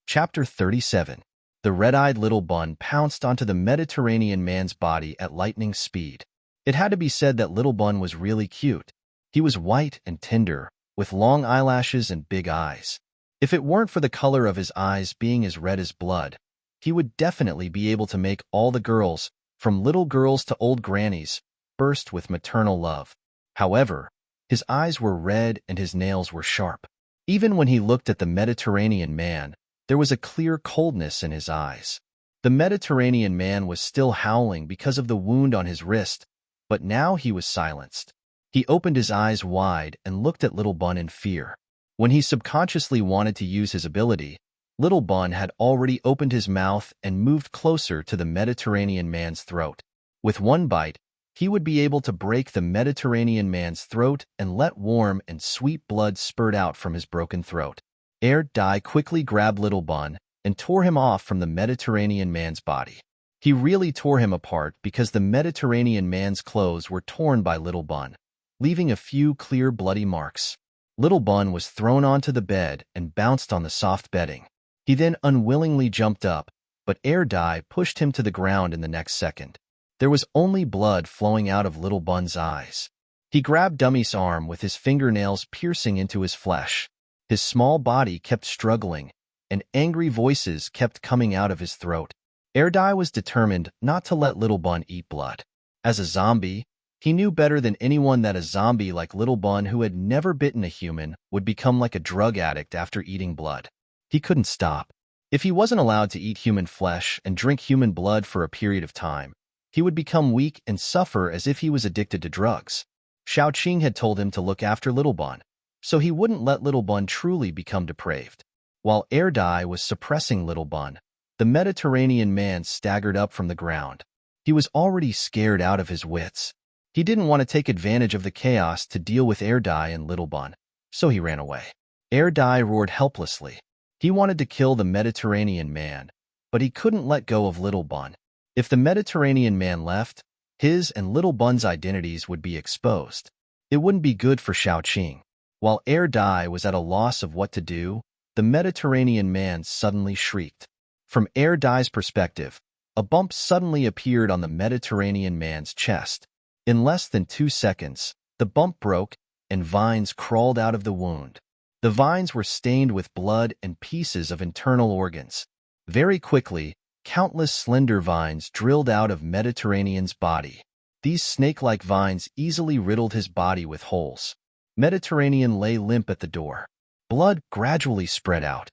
Speaker 1: Chapter 37. The red-eyed little bun pounced onto the Mediterranean man's body at lightning speed. It had to be said that little bun was really cute. He was white and tender, with long eyelashes and big eyes. If it weren't for the color of his eyes being as red as blood, he would definitely be able to make all the girls, from little girls to old grannies, burst with maternal love. However, his eyes were red and his nails were sharp. Even when he looked at the Mediterranean man, there was a clear coldness in his eyes. The Mediterranean man was still howling because of the wound on his wrist, but now he was silenced. He opened his eyes wide and looked at Little Bun in fear. When he subconsciously wanted to use his ability, Little Bun had already opened his mouth and moved closer to the Mediterranean man's throat. With one bite, he would be able to break the Mediterranean man's throat and let warm and sweet blood spurt out from his broken throat. Air Dye quickly grabbed Little Bun and tore him off from the Mediterranean man's body. He really tore him apart because the Mediterranean man's clothes were torn by Little Bun, leaving a few clear bloody marks. Little Bun was thrown onto the bed and bounced on the soft bedding. He then unwillingly jumped up, but Air Dye pushed him to the ground in the next second. There was only blood flowing out of Little Bun's eyes. He grabbed Dummy's arm with his fingernails piercing into his flesh. His small body kept struggling, and angry voices kept coming out of his throat. Air Dye was determined not to let Little Bun eat blood. As a zombie, he knew better than anyone that a zombie like Little Bun who had never bitten a human would become like a drug addict after eating blood. He couldn't stop. If he wasn't allowed to eat human flesh and drink human blood for a period of time, he would become weak and suffer as if he was addicted to drugs. Xiao Qing had told him to look after Little Bun, so he wouldn't let Little Bun truly become depraved. While Air Dye was suppressing Little Bun, the Mediterranean man staggered up from the ground. He was already scared out of his wits. He didn't want to take advantage of the chaos to deal with Air Dye and Little Bun, so he ran away. Air Dye roared helplessly. He wanted to kill the Mediterranean man, but he couldn't let go of Little Bun. If the Mediterranean man left, his and Little Bun's identities would be exposed. It wouldn't be good for Xiao Qing. While Air Dye was at a loss of what to do, the Mediterranean man suddenly shrieked. From Air Dye's perspective, a bump suddenly appeared on the Mediterranean man's chest. In less than 2 seconds, the bump broke and vines crawled out of the wound. The vines were stained with blood and pieces of internal organs. Very quickly, countless slender vines drilled out of Mediterranean's body. These snake-like vines easily riddled his body with holes. Mediterranean lay limp at the door. Blood gradually spread out.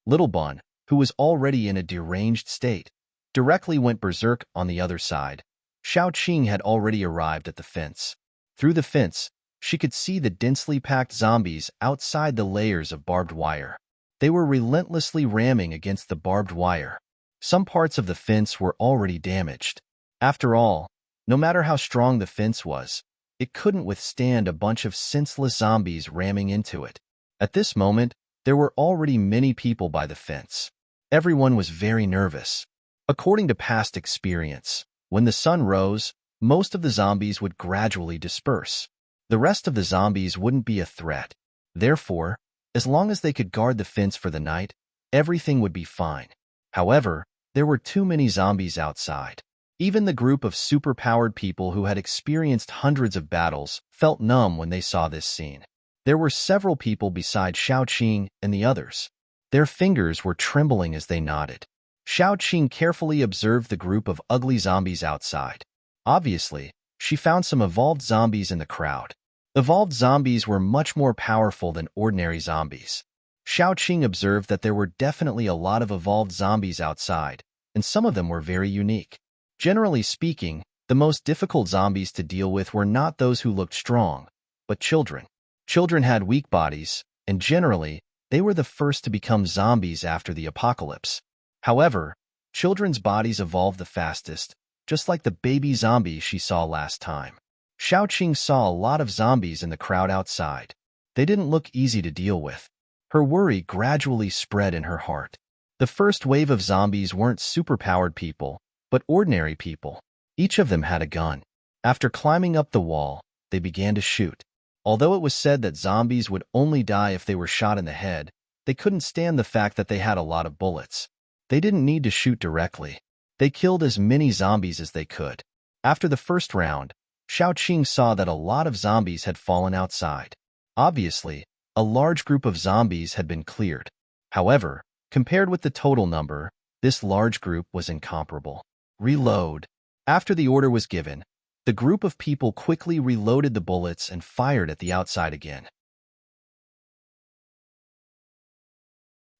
Speaker 1: Little Bun, who was already in a deranged state, directly went berserk on the other side. Xiao Qing had already arrived at the fence. Through the fence, she could see the densely packed zombies outside the layers of barbed wire. They were relentlessly ramming against the barbed wire. Some parts of the fence were already damaged. After all, no matter how strong the fence was, it couldn't withstand a bunch of senseless zombies ramming into it. At this moment, there were already many people by the fence. Everyone was very nervous. According to past experience, when the sun rose, most of the zombies would gradually disperse. The rest of the zombies wouldn't be a threat. Therefore, as long as they could guard the fence for the night, everything would be fine. However, there were too many zombies outside. Even the group of superpowered people who had experienced hundreds of battles felt numb when they saw this scene. There were several people beside Xiaoqing and the others. Their fingers were trembling as they nodded. Xiaoqing carefully observed the group of ugly zombies outside. Obviously, she found some evolved zombies in the crowd. Evolved zombies were much more powerful than ordinary zombies. Xiaoqing observed that there were definitely a lot of evolved zombies outside, and some of them were very unique. Generally speaking, the most difficult zombies to deal with were not those who looked strong, but children. Children had weak bodies, and generally, they were the first to become zombies after the apocalypse. However, children's bodies evolved the fastest, just like the baby zombie she saw last time. Xiaoqing saw a lot of zombies in the crowd outside. They didn't look easy to deal with. Her worry gradually spread in her heart. The first wave of zombies weren't superpowered people, but ordinary people. Each of them had a gun. After climbing up the wall, they began to shoot. Although it was said that zombies would only die if they were shot in the head, they couldn't stand the fact that they had a lot of bullets. They didn't need to shoot directly. They killed as many zombies as they could. After the first round, Xiaoqing saw that a lot of zombies had fallen outside. Obviously, a large group of zombies had been cleared. However, compared with the total number, this large group was incomparable. Reload. After the order was given, the group of people quickly reloaded the bullets and fired at the outside again.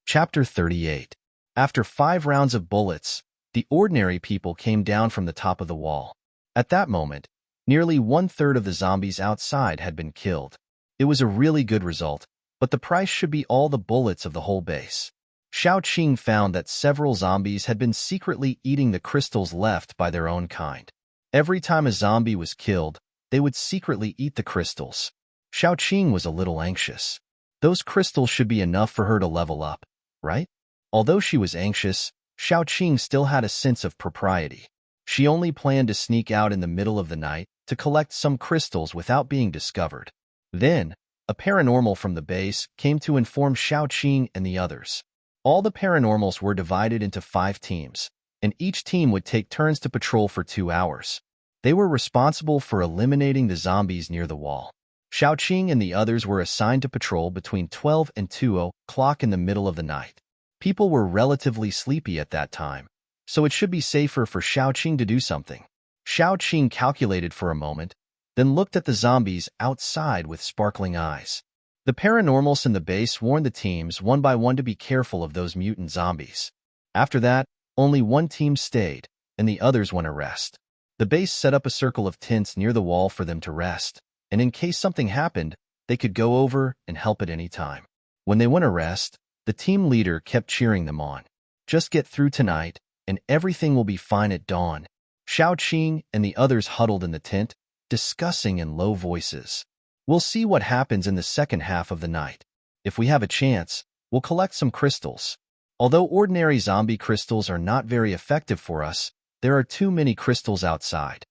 Speaker 1: Chapter 38. After 5 rounds of bullets, the ordinary people came down from the top of the wall. At that moment, nearly 1/3 of the zombies outside had been killed. It was a really good result, but the price should be all the bullets of the whole base. Xiaoqing found that several zombies had been secretly eating the crystals left by their own kind. Every time a zombie was killed, they would secretly eat the crystals. Xiaoqing was a little anxious. Those crystals should be enough for her to level up, right? Although she was anxious, Xiaoqing still had a sense of propriety. She only planned to sneak out in the middle of the night to collect some crystals without being discovered. Then, a paranormal from the base came to inform Xiaoqing and the others. All the paranormals were divided into 5 teams, and each team would take turns to patrol for 2 hours. They were responsible for eliminating the zombies near the wall. Xiaoqing and the others were assigned to patrol between 12 and 2 o'clock in the middle of the night. People were relatively sleepy at that time, so it should be safer for Xiaoqing to do something. Xiaoqing calculated for a moment, then looked at the zombies outside with sparkling eyes. The paranormals in the base warned the teams one by one to be careful of those mutant zombies. After that, only one team stayed, and the others went to rest. The base set up a circle of tents near the wall for them to rest, and in case something happened, they could go over and help at any time. When they went to rest, the team leader kept cheering them on. Just get through tonight, and everything will be fine at dawn. Xiaoqing and the others huddled in the tent, discussing in low voices. We'll see what happens in the second half of the night. If we have a chance, we'll collect some crystals. Although ordinary zombie crystals are not very effective for us, there are too many crystals outside.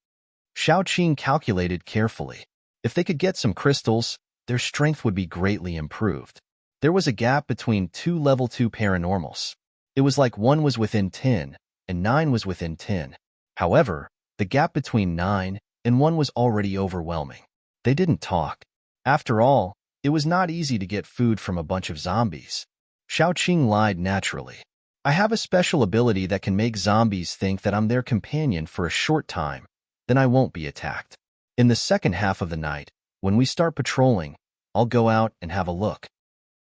Speaker 1: Xiaoqing calculated carefully. If they could get some crystals, their strength would be greatly improved. There was a gap between 2 level 2 paranormals. It was like 1 was within 10, and 9 was within 10. However, the gap between 9 and 1 was already overwhelming. They didn't talk. After all, it was not easy to get food from a bunch of zombies. Xiaoqing lied naturally. I have a special ability that can make zombies think that I'm their companion for a short time, then I won't be attacked. In the second half of the night, when we start patrolling, I'll go out and have a look.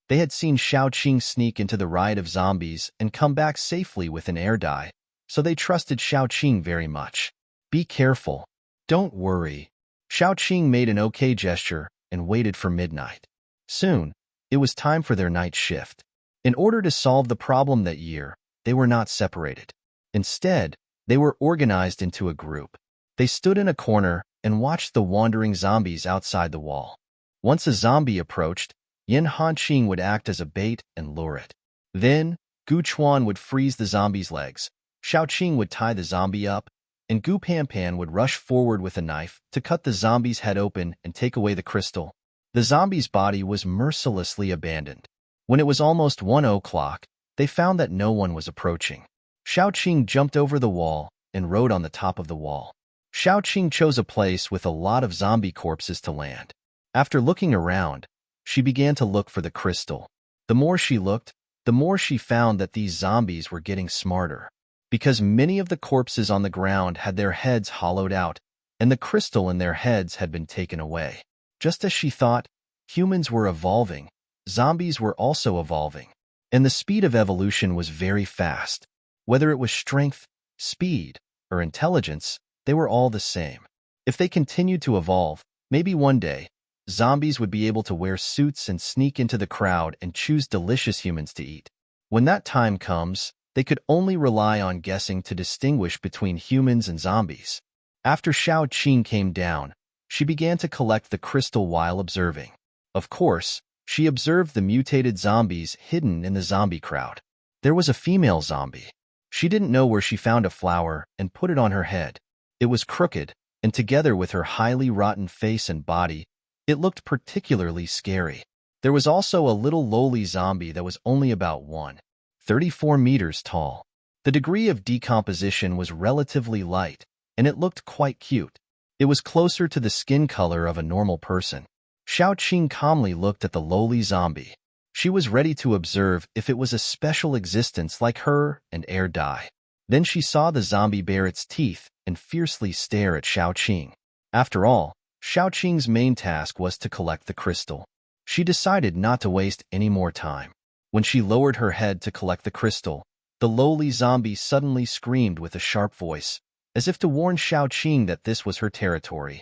Speaker 1: They had seen Xiaoqing sneak into the riot of zombies and come back safely with an air dye, so they trusted Xiaoqing very much. Be careful. Don't worry. Xiaoqing made an okay gesture and waited for midnight. Soon, it was time for their night shift. In order to solve the problem that year, they were not separated. Instead, they were organized into a group. They stood in a corner and watched the wandering zombies outside the wall. Once a zombie approached, Yin Hanqing would act as a bait and lure it. Then, Gu Chuan would freeze the zombie's legs, Xiaoqing would tie the zombie up, and Gu Panpan would rush forward with a knife to cut the zombie's head open and take away the crystal. The zombie's body was mercilessly abandoned. When it was almost 1 o'clock, they found that no one was approaching. Xiaoqing jumped over the wall and rode on the top of the wall. Xiaoqing chose a place with a lot of zombie corpses to land. After looking around, she began to look for the crystal. The more she looked, the more she found that these zombies were getting smarter. Because many of the corpses on the ground had their heads hollowed out, and the crystal in their heads had been taken away. Just as she thought, humans were evolving, zombies were also evolving, and the speed of evolution was very fast. Whether it was strength, speed, or intelligence, they were all the same. If they continued to evolve, maybe one day, zombies would be able to wear suits and sneak into the crowd and choose delicious humans to eat. When that time comes, they could only rely on guessing to distinguish between humans and zombies. After Xiaoqing came down, she began to collect the crystal while observing. Of course, she observed the mutated zombies hidden in the zombie crowd. There was a female zombie. She didn't know where she found a flower and put it on her head. It was crooked, and together with her highly rotten face and body, it looked particularly scary. There was also a little lowly zombie that was only about 1.34 meters tall. The degree of decomposition was relatively light, and it looked quite cute. It was closer to the skin color of a normal person. Xiaoqing calmly looked at the lowly zombie. She was ready to observe if it was a special existence like her and die. Then she saw the zombie bare its teeth and fiercely stare at Xiaoqing. After all, Xiaoqing's main task was to collect the crystal. She decided not to waste any more time. When she lowered her head to collect the crystal, the lowly zombie suddenly screamed with a sharp voice, as if to warn Xiaoqing that this was her territory.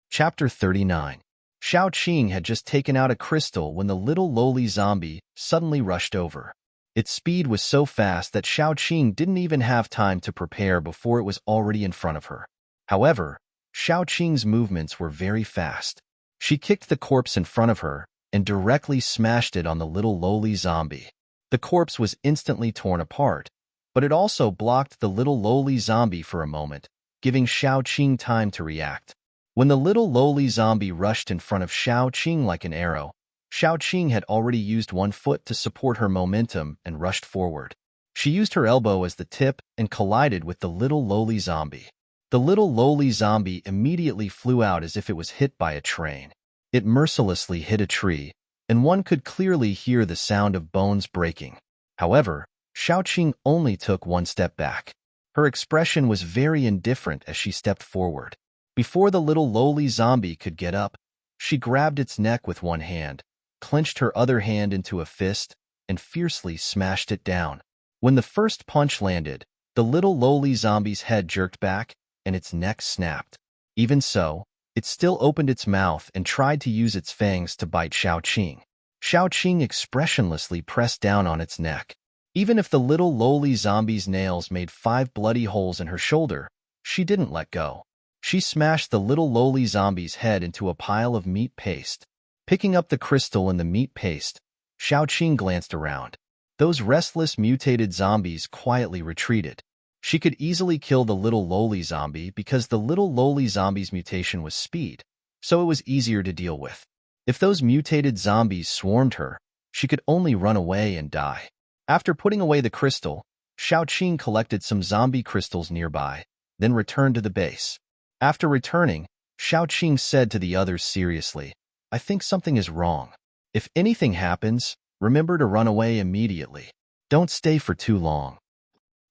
Speaker 1: Chapter 39. Xiaoqing had just taken out a crystal when the little lowly zombie suddenly rushed over. Its speed was so fast that Xiaoqing didn't even have time to prepare before it was already in front of her. However, Xiaoqing's movements were very fast. She kicked the corpse in front of her and directly smashed it on the little lowly zombie. The corpse was instantly torn apart, but it also blocked the little lowly zombie for a moment, giving Xiaoqing time to react. When the little lowly zombie rushed in front of Xiaoqing like an arrow, Xiaoqing had already used one foot to support her momentum and rushed forward. She used her elbow as the tip and collided with the little lowly zombie. The little lowly zombie immediately flew out as if it was hit by a train. It mercilessly hit a tree, and one could clearly hear the sound of bones breaking. However, Xiaoqing only took one step back. Her expression was very indifferent as she stepped forward. Before the little lowly zombie could get up, she grabbed its neck with one hand, clenched her other hand into a fist, and fiercely smashed it down. When the first punch landed, the little lowly zombie's head jerked back, and its neck snapped. Even so, it still opened its mouth and tried to use its fangs to bite Xiaoqing. Xiaoqing expressionlessly pressed down on its neck. Even if the little lowly zombie's nails made 5 bloody holes in her shoulder, she didn't let go. She smashed the little lowly zombie's head into a pile of meat paste. Picking up the crystal in the meat paste, Xiaoqing glanced around. Those restless mutated zombies quietly retreated. She could easily kill the little lowly zombie because the little lowly zombie's mutation was speed, so it was easier to deal with. If those mutated zombies swarmed her, she could only run away and die. After putting away the crystal, Xiaoqing collected some zombie crystals nearby, then returned to the base. After returning, Xiaoqing said to the others seriously, "I think something is wrong. If anything happens, remember to run away immediately. Don't stay for too long."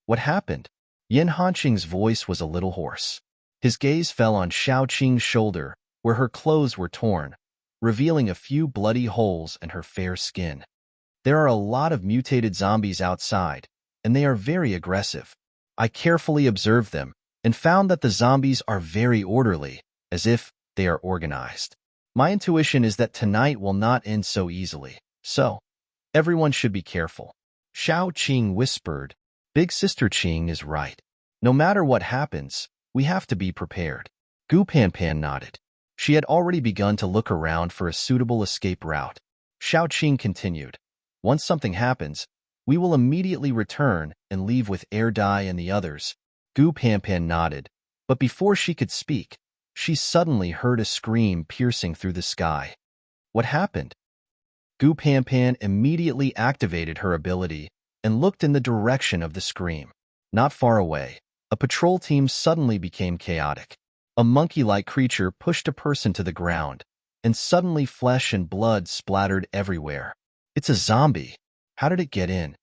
Speaker 1: What happened? Yin Hanqing's voice was a little hoarse. His gaze fell on Xiaoqing's shoulder, where her clothes were torn, revealing a few bloody holes in her fair skin. There are a lot of mutated zombies outside, and they are very aggressive. I carefully observed them and found that the zombies are very orderly, as if they are organized. My intuition is that tonight will not end so easily, so everyone should be careful. Xiaoqing whispered, "Big Sister Qing is right. No matter what happens, we have to be prepared." Gu Panpan nodded. She had already begun to look around for a suitable escape route. Xiaoqing continued, "Once something happens, we will immediately return and leave with Dai and the others." Gu Panpan nodded, but before she could speak, she suddenly heard a scream piercing through the sky. What happened? Gu Panpan immediately activated her ability and looked in the direction of the scream. Not far away, a patrol team suddenly became chaotic. A monkey-like creature pushed a person to the ground, and suddenly flesh and blood splattered everywhere. It's a zombie. How did it get in?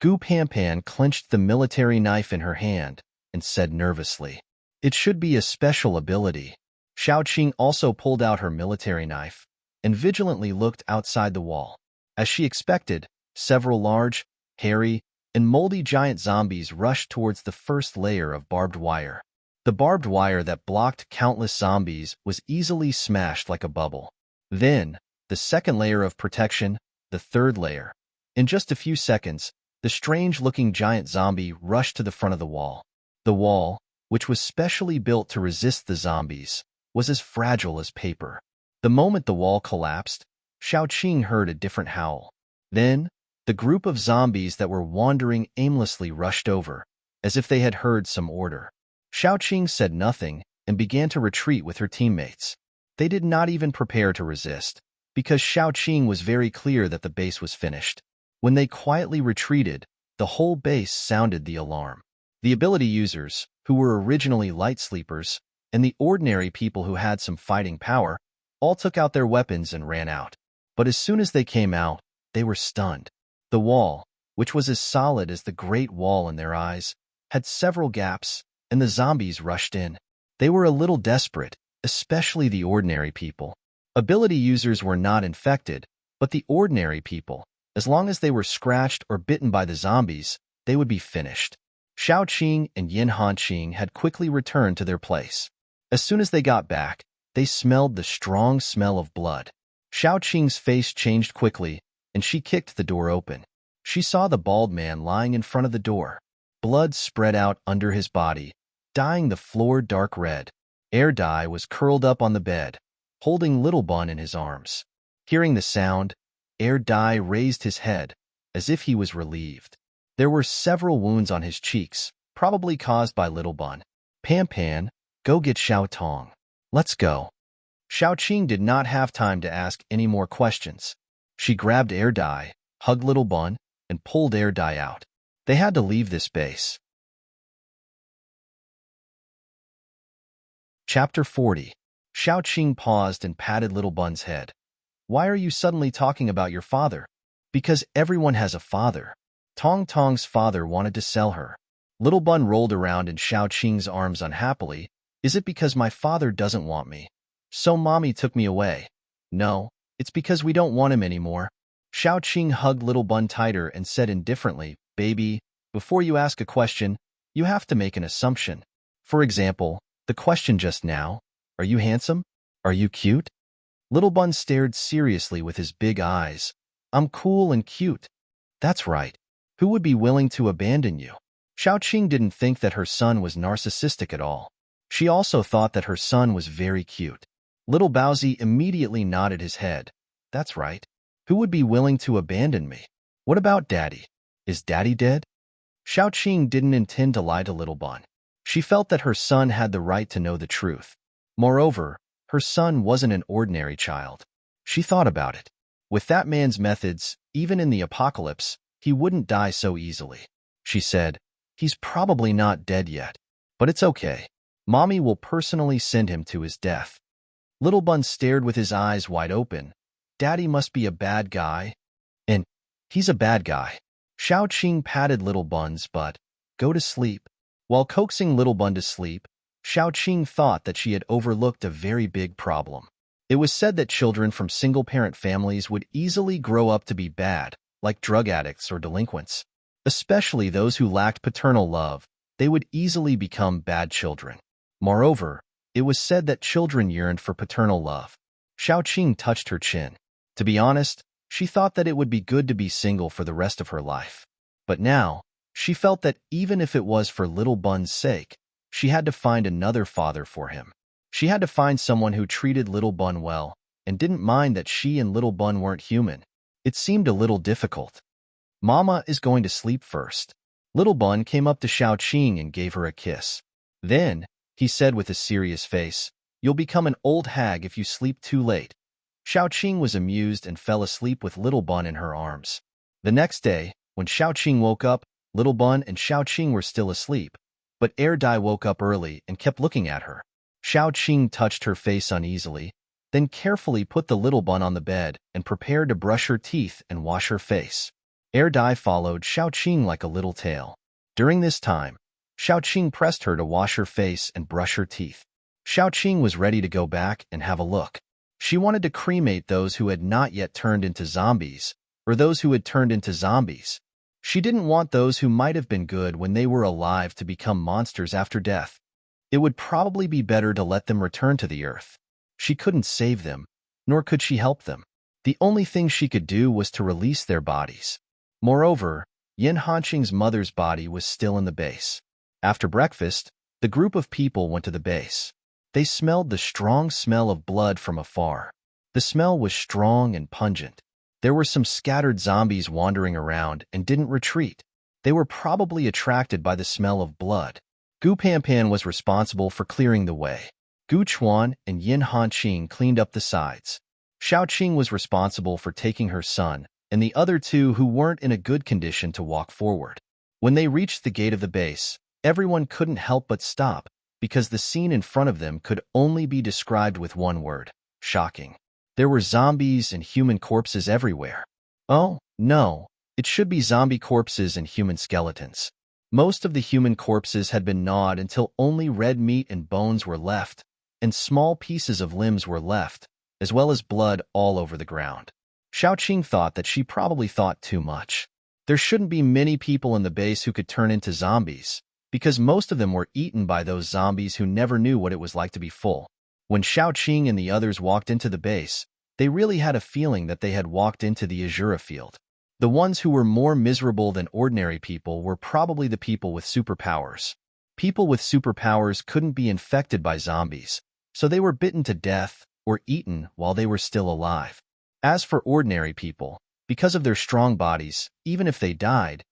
Speaker 1: Gu Panpan clenched the military knife in her hand and said nervously, "It should be a special ability." Xiaoqing also pulled out her military knife and vigilantly looked outside the wall. As she expected, several large, hairy, and moldy giant zombies rushed towards the first layer of barbed wire. The barbed wire that blocked countless zombies was easily smashed like a bubble. Then, the second layer of protection, the third layer. In just a few seconds, the strange-looking giant zombie rushed to the front of the wall. The wall, which was specially built to resist the zombies, was as fragile as paper. The moment the wall collapsed, Xiaoqing heard a different howl. Then, the group of zombies that were wandering aimlessly rushed over, as if they had heard some order. Xiaoqing said nothing and began to retreat with her teammates. They did not even prepare to resist, because Xiaoqing was very clear that the base was finished. When they quietly retreated, the whole base sounded the alarm. The ability users, who were originally light sleepers, and the ordinary people who had some fighting power, all took out their weapons and ran out. But as soon as they came out, they were stunned. The wall, which was as solid as the Great Wall in their eyes, had several gaps, and the zombies rushed in. They were a little desperate, especially the ordinary people. Ability users were not infected, but the ordinary people, as long as they were scratched or bitten by the zombies, they would be finished. Xiaoqing and Yin Hanqing had quickly returned to their place. As soon as they got back, they smelled the strong smell of blood. Xiaoqing's face changed quickly, and she kicked the door open. She saw the bald man lying in front of the door. Blood spread out under his body, dyeing the floor dark red. Air Dai was curled up on the bed, holding Little Bun in his arms. Hearing the sound, Air Dai raised his head, as if he was relieved. There were several wounds on his cheeks, probably caused by Little Bun. Pan, go get Xiao Tong. Let's go. Xiaoqing did not have time to ask any more questions. She grabbed Air Dai, hugged Little Bun, and pulled Air Dai out. They had to leave this base. Chapter 40. Xiaoqing paused and patted Little Bun's head. Why are you suddenly talking about your father? Because everyone has a father. Tong Tong's father wanted to sell her. Little Bun rolled around in Xiaoqing's arms unhappily. Is it because my father doesn't want me? So mommy took me away. No, it's because we don't want him anymore. Xiaoqing hugged Little Bun tighter and said indifferently, Baby, before you ask a question, you have to make an assumption. For example, the question just now, are you handsome? Are you cute? Little Bun stared seriously with his big eyes. I'm cool and cute. That's right. Who would be willing to abandon you? Xiaoqing didn't think that her son was narcissistic at all. She also thought that her son was very cute. Little Baozi immediately nodded his head. That's right. Who would be willing to abandon me? What about Daddy? Is Daddy dead? Xiaoqing didn't intend to lie to Little Bun. She felt that her son had the right to know the truth. Moreover, her son wasn't an ordinary child. She thought about it. With that man's methods, even in the apocalypse, he wouldn't die so easily. She said, he's probably not dead yet. But it's okay. Mommy will personally send him to his death. Little Bun stared with his eyes wide open. Daddy must be a bad guy. And he's a bad guy. Xiaoqing patted Little Bun's butt. Go to sleep. While coaxing Little Bun to sleep, Xiaoqing thought that she had overlooked a very big problem. It was said that children from single-parent families would easily grow up to be bad, like drug addicts or delinquents. Especially those who lacked paternal love, they would easily become bad children. Moreover, it was said that children yearned for paternal love. Xiaoqing touched her chin. To be honest, she thought that it would be good to be single for the rest of her life. But now, she felt that even if it was for Little Bun's sake, she had to find another father for him. She had to find someone who treated Little Bun well and didn't mind that she and Little Bun weren't human. It seemed a little difficult. Mama is going to sleep first. Little Bun came up to Xiaoqing and gave her a kiss. Then, he said with a serious face, you'll become an old hag if you sleep too late. Xiaoqing was amused and fell asleep with Little Bun in her arms. The next day, when Xiaoqing woke up, Little Bun and Xiaoqing were still asleep, but Air Dai woke up early and kept looking at her. Xiaoqing touched her face uneasily, then carefully put the Little Bun on the bed and prepared to brush her teeth and wash her face. Air Dai followed Xiaoqing like a little tail. During this time, Xiaoqing pressed her to wash her face and brush her teeth. Xiaoqing was ready to go back and have a look. She wanted to cremate those who had not yet turned into zombies, or those who had turned into zombies. She didn't want those who might have been good when they were alive to become monsters after death. It would probably be better to let them return to the earth. She couldn't save them, nor could she help them. The only thing she could do was to release their bodies. Moreover, Yin Hanqing's mother's body was still in the base. After breakfast, the group of people went to the base. They smelled the strong smell of blood from afar. The smell was strong and pungent. There were some scattered zombies wandering around and didn't retreat. They were probably attracted by the smell of blood. Gu Panpan was responsible for clearing the way. Gu Chuan and Yin Hanqing cleaned up the sides. Xiaoqing was responsible for taking her son, and the other two who weren't in a good condition to walk forward. When they reached the gate of the base, everyone couldn't help but stop, because the scene in front of them could only be described with one word: shocking. There were zombies and human corpses everywhere. Oh, no, it should be zombie corpses and human skeletons. Most of the human corpses had been gnawed until only red meat and bones were left, and small pieces of limbs were left, as well as blood all over the ground. Xiaoqing thought that she probably thought too much. There shouldn't be many people in the base who could turn into zombies, because most of them were eaten by those zombies who never knew what it was like to be full. When Xiaoqing and the others walked into the base, they really had a feeling that they had walked into the Azura field. The ones who were more miserable than ordinary people were probably the people with superpowers. People with superpowers couldn't be infected by zombies, so they were bitten to death or eaten while they were still alive. As for ordinary people, because of their strong bodies, even if they died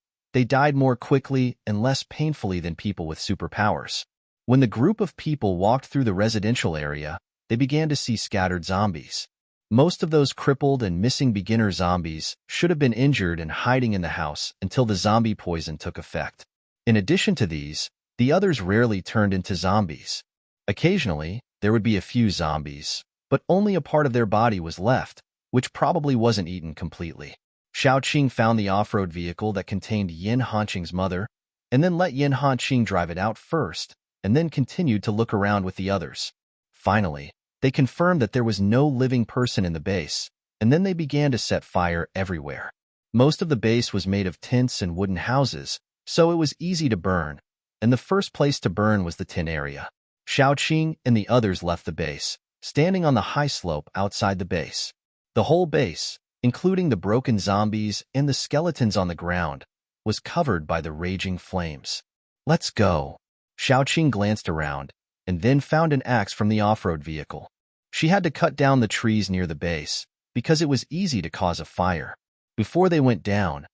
Speaker 1: more quickly and less painfully than people with superpowers. When the group of people walked through the residential area, they began to see scattered zombies. Most of those crippled and missing beginner zombies should have been injured and hiding in the house until the zombie poison took effect. In addition to these, the others rarely turned into zombies. Occasionally, there would be a few zombies, but only a part of their body was left, which probably wasn't eaten completely. Xiaoqing found the off-road vehicle that contained Yin Hanqing's mother, and then let Yin Hanqing drive it out first, and then continued to look around with the others. Finally, they confirmed that there was no living person in the base, and then they began to set fire everywhere. Most of the base was made of tents and wooden houses, so it was easy to burn, and the first place to burn was the tin area. Xiaoqing and the others left the base, standing on the high slope outside the base. The whole base, including the broken zombies and the skeletons on the ground, was covered by the raging flames. "Let's go." Xiaoqing glanced around, and then found an axe from the off-road vehicle. She had to cut down the trees near the base, because it was easy to cause a fire. Before they went down,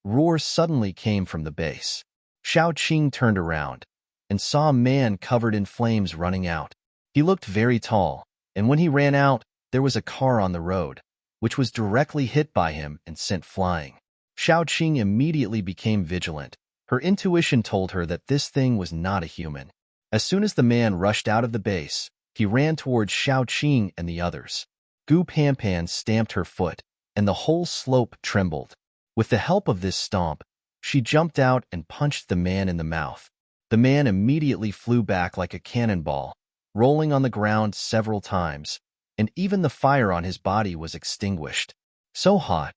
Speaker 1: roars suddenly came from the base. Xiaoqing turned around, and saw a man covered in flames running out. He looked very tall, and when he ran out, there was a car on the road, which was directly hit by him and sent flying. Xiaoqing immediately became vigilant. Her intuition told her that this thing was not a human. As soon as the man rushed out of the base, he ran towards Xiaoqing and the others. Gu Panpan stamped her foot, and the whole slope trembled. With the help of this stomp, she jumped out and punched the man in the mouth. The man immediately flew back like a cannonball, rolling on the ground several times, and even the fire on his body was extinguished. So hot,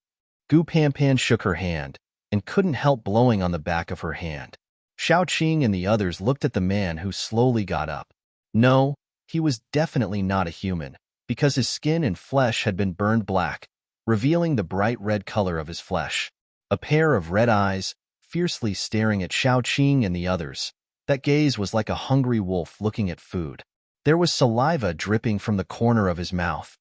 Speaker 1: Gu Panpan shook her hand and couldn't help blowing on the back of her hand. Xiaoqing and the others looked at the man who slowly got up. No, he was definitely not a human, because his skin and flesh had been burned black, revealing the bright red color of his flesh. A pair of red eyes, fiercely staring at Xiaoqing and the others. That gaze was like a hungry wolf looking at food. There was saliva dripping from the corner of his mouth.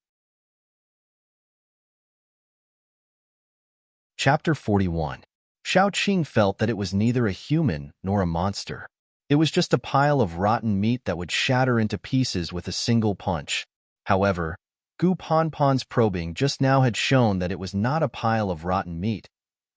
Speaker 1: Chapter 41. Xiaoqing felt that it was neither a human nor a monster. It was just a pile of rotten meat that would shatter into pieces with a single punch. However, Gu Ponpon's probing just now had shown that it was not a pile of rotten meat,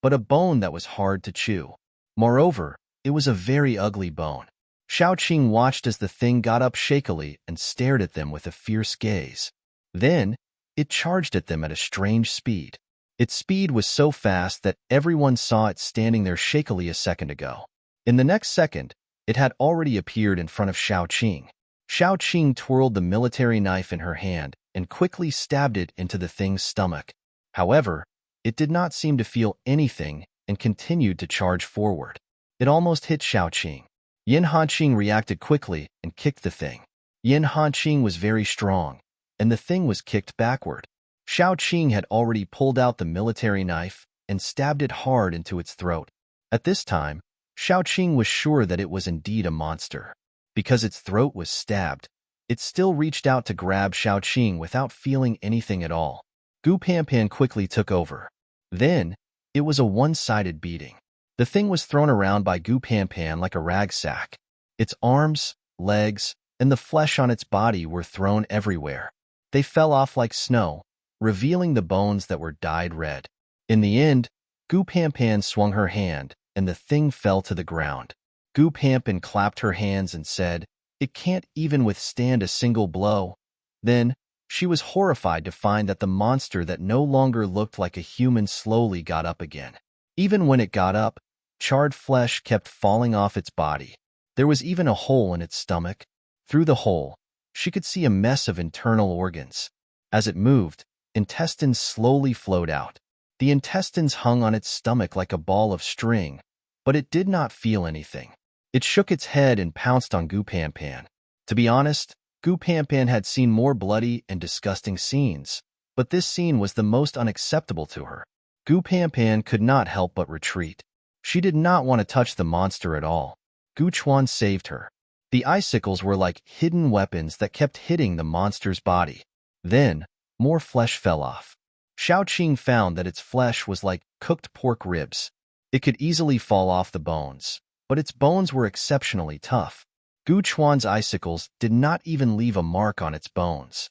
Speaker 1: but a bone that was hard to chew. Moreover, it was a very ugly bone. Xiaoqing watched as the thing got up shakily and stared at them with a fierce gaze. Then, it charged at them at a strange speed. Its speed was so fast that everyone saw it standing there shakily a second ago. In the next second, it had already appeared in front of Xiaoqing. Xiaoqing twirled the military knife in her hand and quickly stabbed it into the thing's stomach. However, it did not seem to feel anything and continued to charge forward. It almost hit Xiaoqing. Yin Hanqing reacted quickly and kicked the thing. Yin Hanqing was very strong, and the thing was kicked backward. Xiaoqing had already pulled out the military knife and stabbed it hard into its throat. At this time, Xiaoqing was sure that it was indeed a monster. Because its throat was stabbed, it still reached out to grab Xiaoqing without feeling anything at all. Gu Panpan quickly took over. Then, it was a one-sided beating. The thing was thrown around by Gu Panpan like a rag sack. Its arms, legs, and the flesh on its body were thrown everywhere. They fell off like snow, revealing the bones that were dyed red. In the end, Gu Panpan swung her hand, and the thing fell to the ground. Gu Panpan clapped her hands and said, "It can't even withstand a single blow." Then, she was horrified to find that the monster that no longer looked like a human slowly got up again. Even when it got up, charred flesh kept falling off its body. There was even a hole in its stomach. Through the hole, she could see a mess of internal organs. As it moved, intestines slowly flowed out. The intestines hung on its stomach like a ball of string, but it did not feel anything. It shook its head and pounced on Gu Panpan. To be honest, Gu Panpan had seen more bloody and disgusting scenes, but this scene was the most unacceptable to her. Gu Panpan could not help but retreat. She did not want to touch the monster at all. Gu Chuan saved her. The icicles were like hidden weapons that kept hitting the monster's body. Then, more flesh fell off. Xiaoqing found that its flesh was like cooked pork ribs. It could easily fall off the bones, but its bones were exceptionally tough. Gu Chuan's icicles did not even leave a mark on its bones.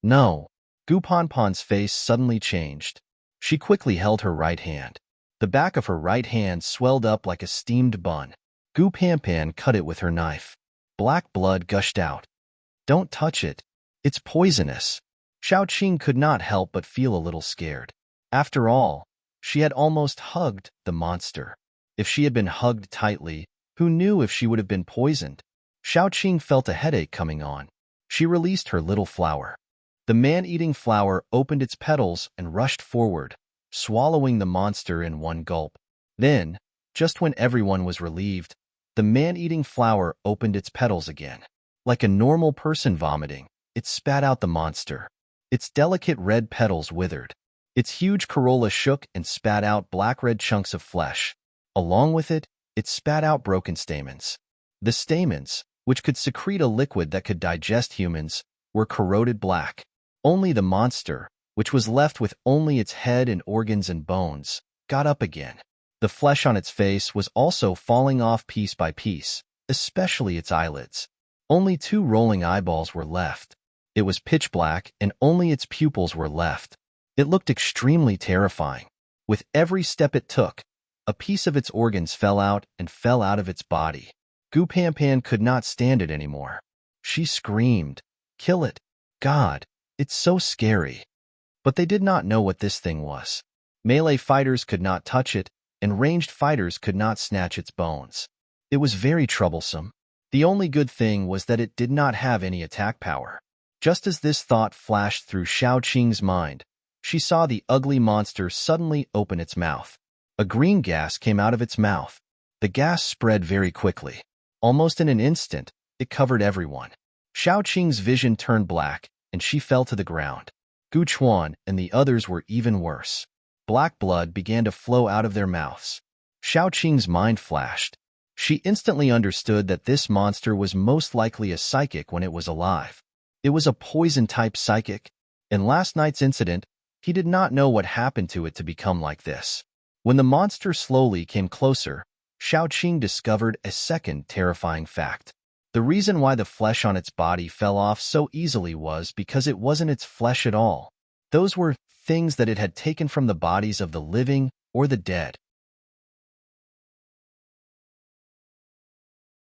Speaker 1: No. Gu Panpan's face suddenly changed. She quickly held her right hand. The back of her right hand swelled up like a steamed bun. Gu Panpan cut it with her knife. Black blood gushed out. "Don't touch it. It's poisonous." Xiaoqing could not help but feel a little scared. After all, she had almost hugged the monster. If she had been hugged tightly, who knew if she would have been poisoned? Xiaoqing felt a headache coming on. She released her little flower. The man-eating flower opened its petals and rushed forward, swallowing the monster in one gulp. Then, just when everyone was relieved, the man-eating flower opened its petals again. Like a normal person vomiting, it spat out the monster. Its delicate red petals withered. Its huge corolla shook and spat out black-red chunks of flesh. Along with it, it spat out broken stamens. The stamens, which could secrete a liquid that could digest humans, were corroded black. Only the monster, which was left with only its head and organs and bones, got up again. The flesh on its face was also falling off piece by piece, especially its eyelids. Only 2 rolling eyeballs were left. It was pitch black and only its pupils were left. It looked extremely terrifying. With every step it took, a piece of its organs fell out and fell out of its body. Gu Panpan could not stand it anymore. She screamed, "Kill it! God, it's so scary." But they did not know what this thing was. Melee fighters could not touch it, and ranged fighters could not snatch its bones. It was very troublesome. The only good thing was that it did not have any attack power. Just as this thought flashed through Xiaoqing's mind, she saw the ugly monster suddenly open its mouth. A green gas came out of its mouth. The gas spread very quickly. Almost in an instant, it covered everyone. Xiaoqing's vision turned black, and she fell to the ground. Gu Chuan and the others were even worse. Black blood began to flow out of their mouths. Xiaoqing's mind flashed. She instantly understood that this monster was most likely a psychic when it was alive. It was a poison-type psychic. In last night's incident, he did not know what happened to it to become like this. When the monster slowly came closer, Xiaoqing discovered a second terrifying fact. The reason why the flesh on its body fell off so easily was because it wasn't its flesh at all. Those were things that it had taken from the bodies of the living or the dead.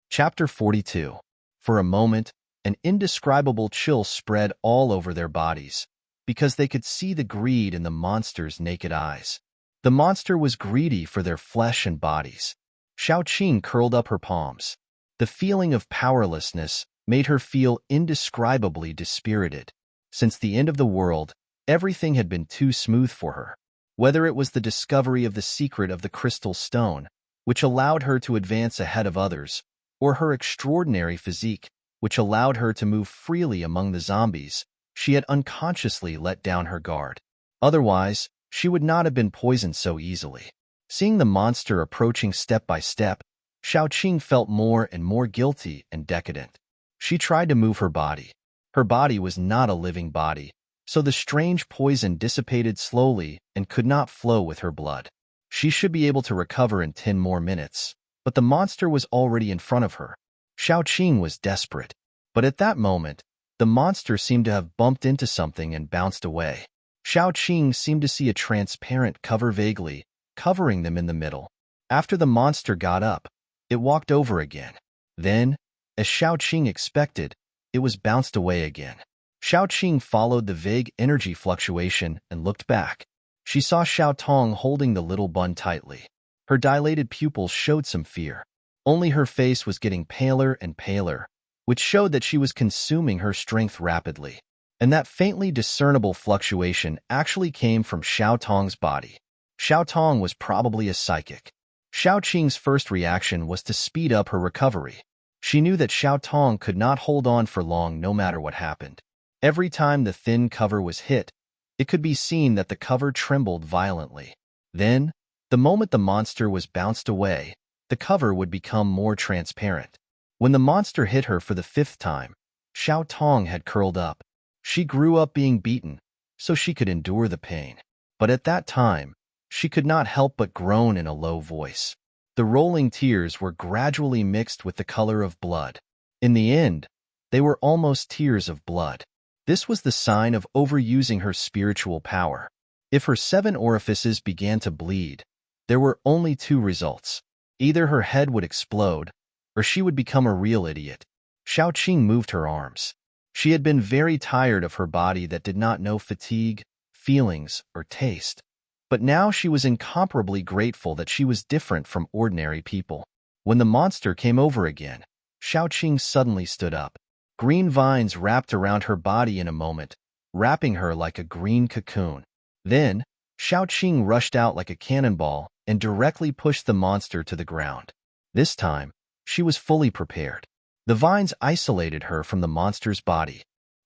Speaker 1: Chapter 42. For a moment, an indescribable chill spread all over their bodies, because they could see the greed in the monster's naked eyes. The monster was greedy for their flesh and bodies. Xiaoqing curled up her palms. The feeling of powerlessness made her feel indescribably dispirited. Since the end of the world, everything had been too smooth for her. Whether it was the discovery of the secret of the crystal stone, which allowed her to advance ahead of others, or her extraordinary physique, which allowed her to move freely among the zombies, she had unconsciously let down her guard. Otherwise, she would not have been poisoned so easily. Seeing the monster approaching step by step, Xiaoqing felt more and more guilty and decadent. She tried to move her body. Her body was not a living body, so the strange poison dissipated slowly and could not flow with her blood. She should be able to recover in 10 more minutes, but the monster was already in front of her. Xiaoqing was desperate, but at that moment, the monster seemed to have bumped into something and bounced away. Xiaoqing seemed to see a transparent cover vaguely, covering them in the middle. After the monster got up, it walked over again. Then, as Xiaoqing expected, it was bounced away again. Xiaoqing followed the vague energy fluctuation and looked back. She saw Xiaotong holding the little bun tightly. Her dilated pupils showed some fear. Only her face was getting paler and paler, which showed that she was consuming her strength rapidly. And that faintly discernible fluctuation actually came from Xiaotong's body. Xiaotong was probably a psychic. Xiaoqing's first reaction was to speed up her recovery. She knew that Xiaotong could not hold on for long no matter what happened. Every time the thin cover was hit, it could be seen that the cover trembled violently. Then, the moment the monster was bounced away, the cover would become more transparent. When the monster hit her for the 5th time, Xiaotong had curled up. She grew up being beaten, so she could endure the pain. But at that time, she could not help but groan in a low voice. The rolling tears were gradually mixed with the color of blood. In the end, they were almost tears of blood. This was the sign of overusing her spiritual power. If her 7 orifices began to bleed, there were only 2 results. Either her head would explode, or she would become a real idiot. Xiaoqing moved her arms. She had been very tired of her body that did not know fatigue, feelings, or taste. But now she was incomparably grateful that she was different from ordinary people. When the monster came over again, Xiaoqing suddenly stood up. Green vines wrapped around her body in a moment, wrapping her like a green cocoon. Then, Xiaoqing rushed out like a cannonball and directly pushed the monster to the ground. This time, she was fully prepared. The vines isolated her from the monster's body.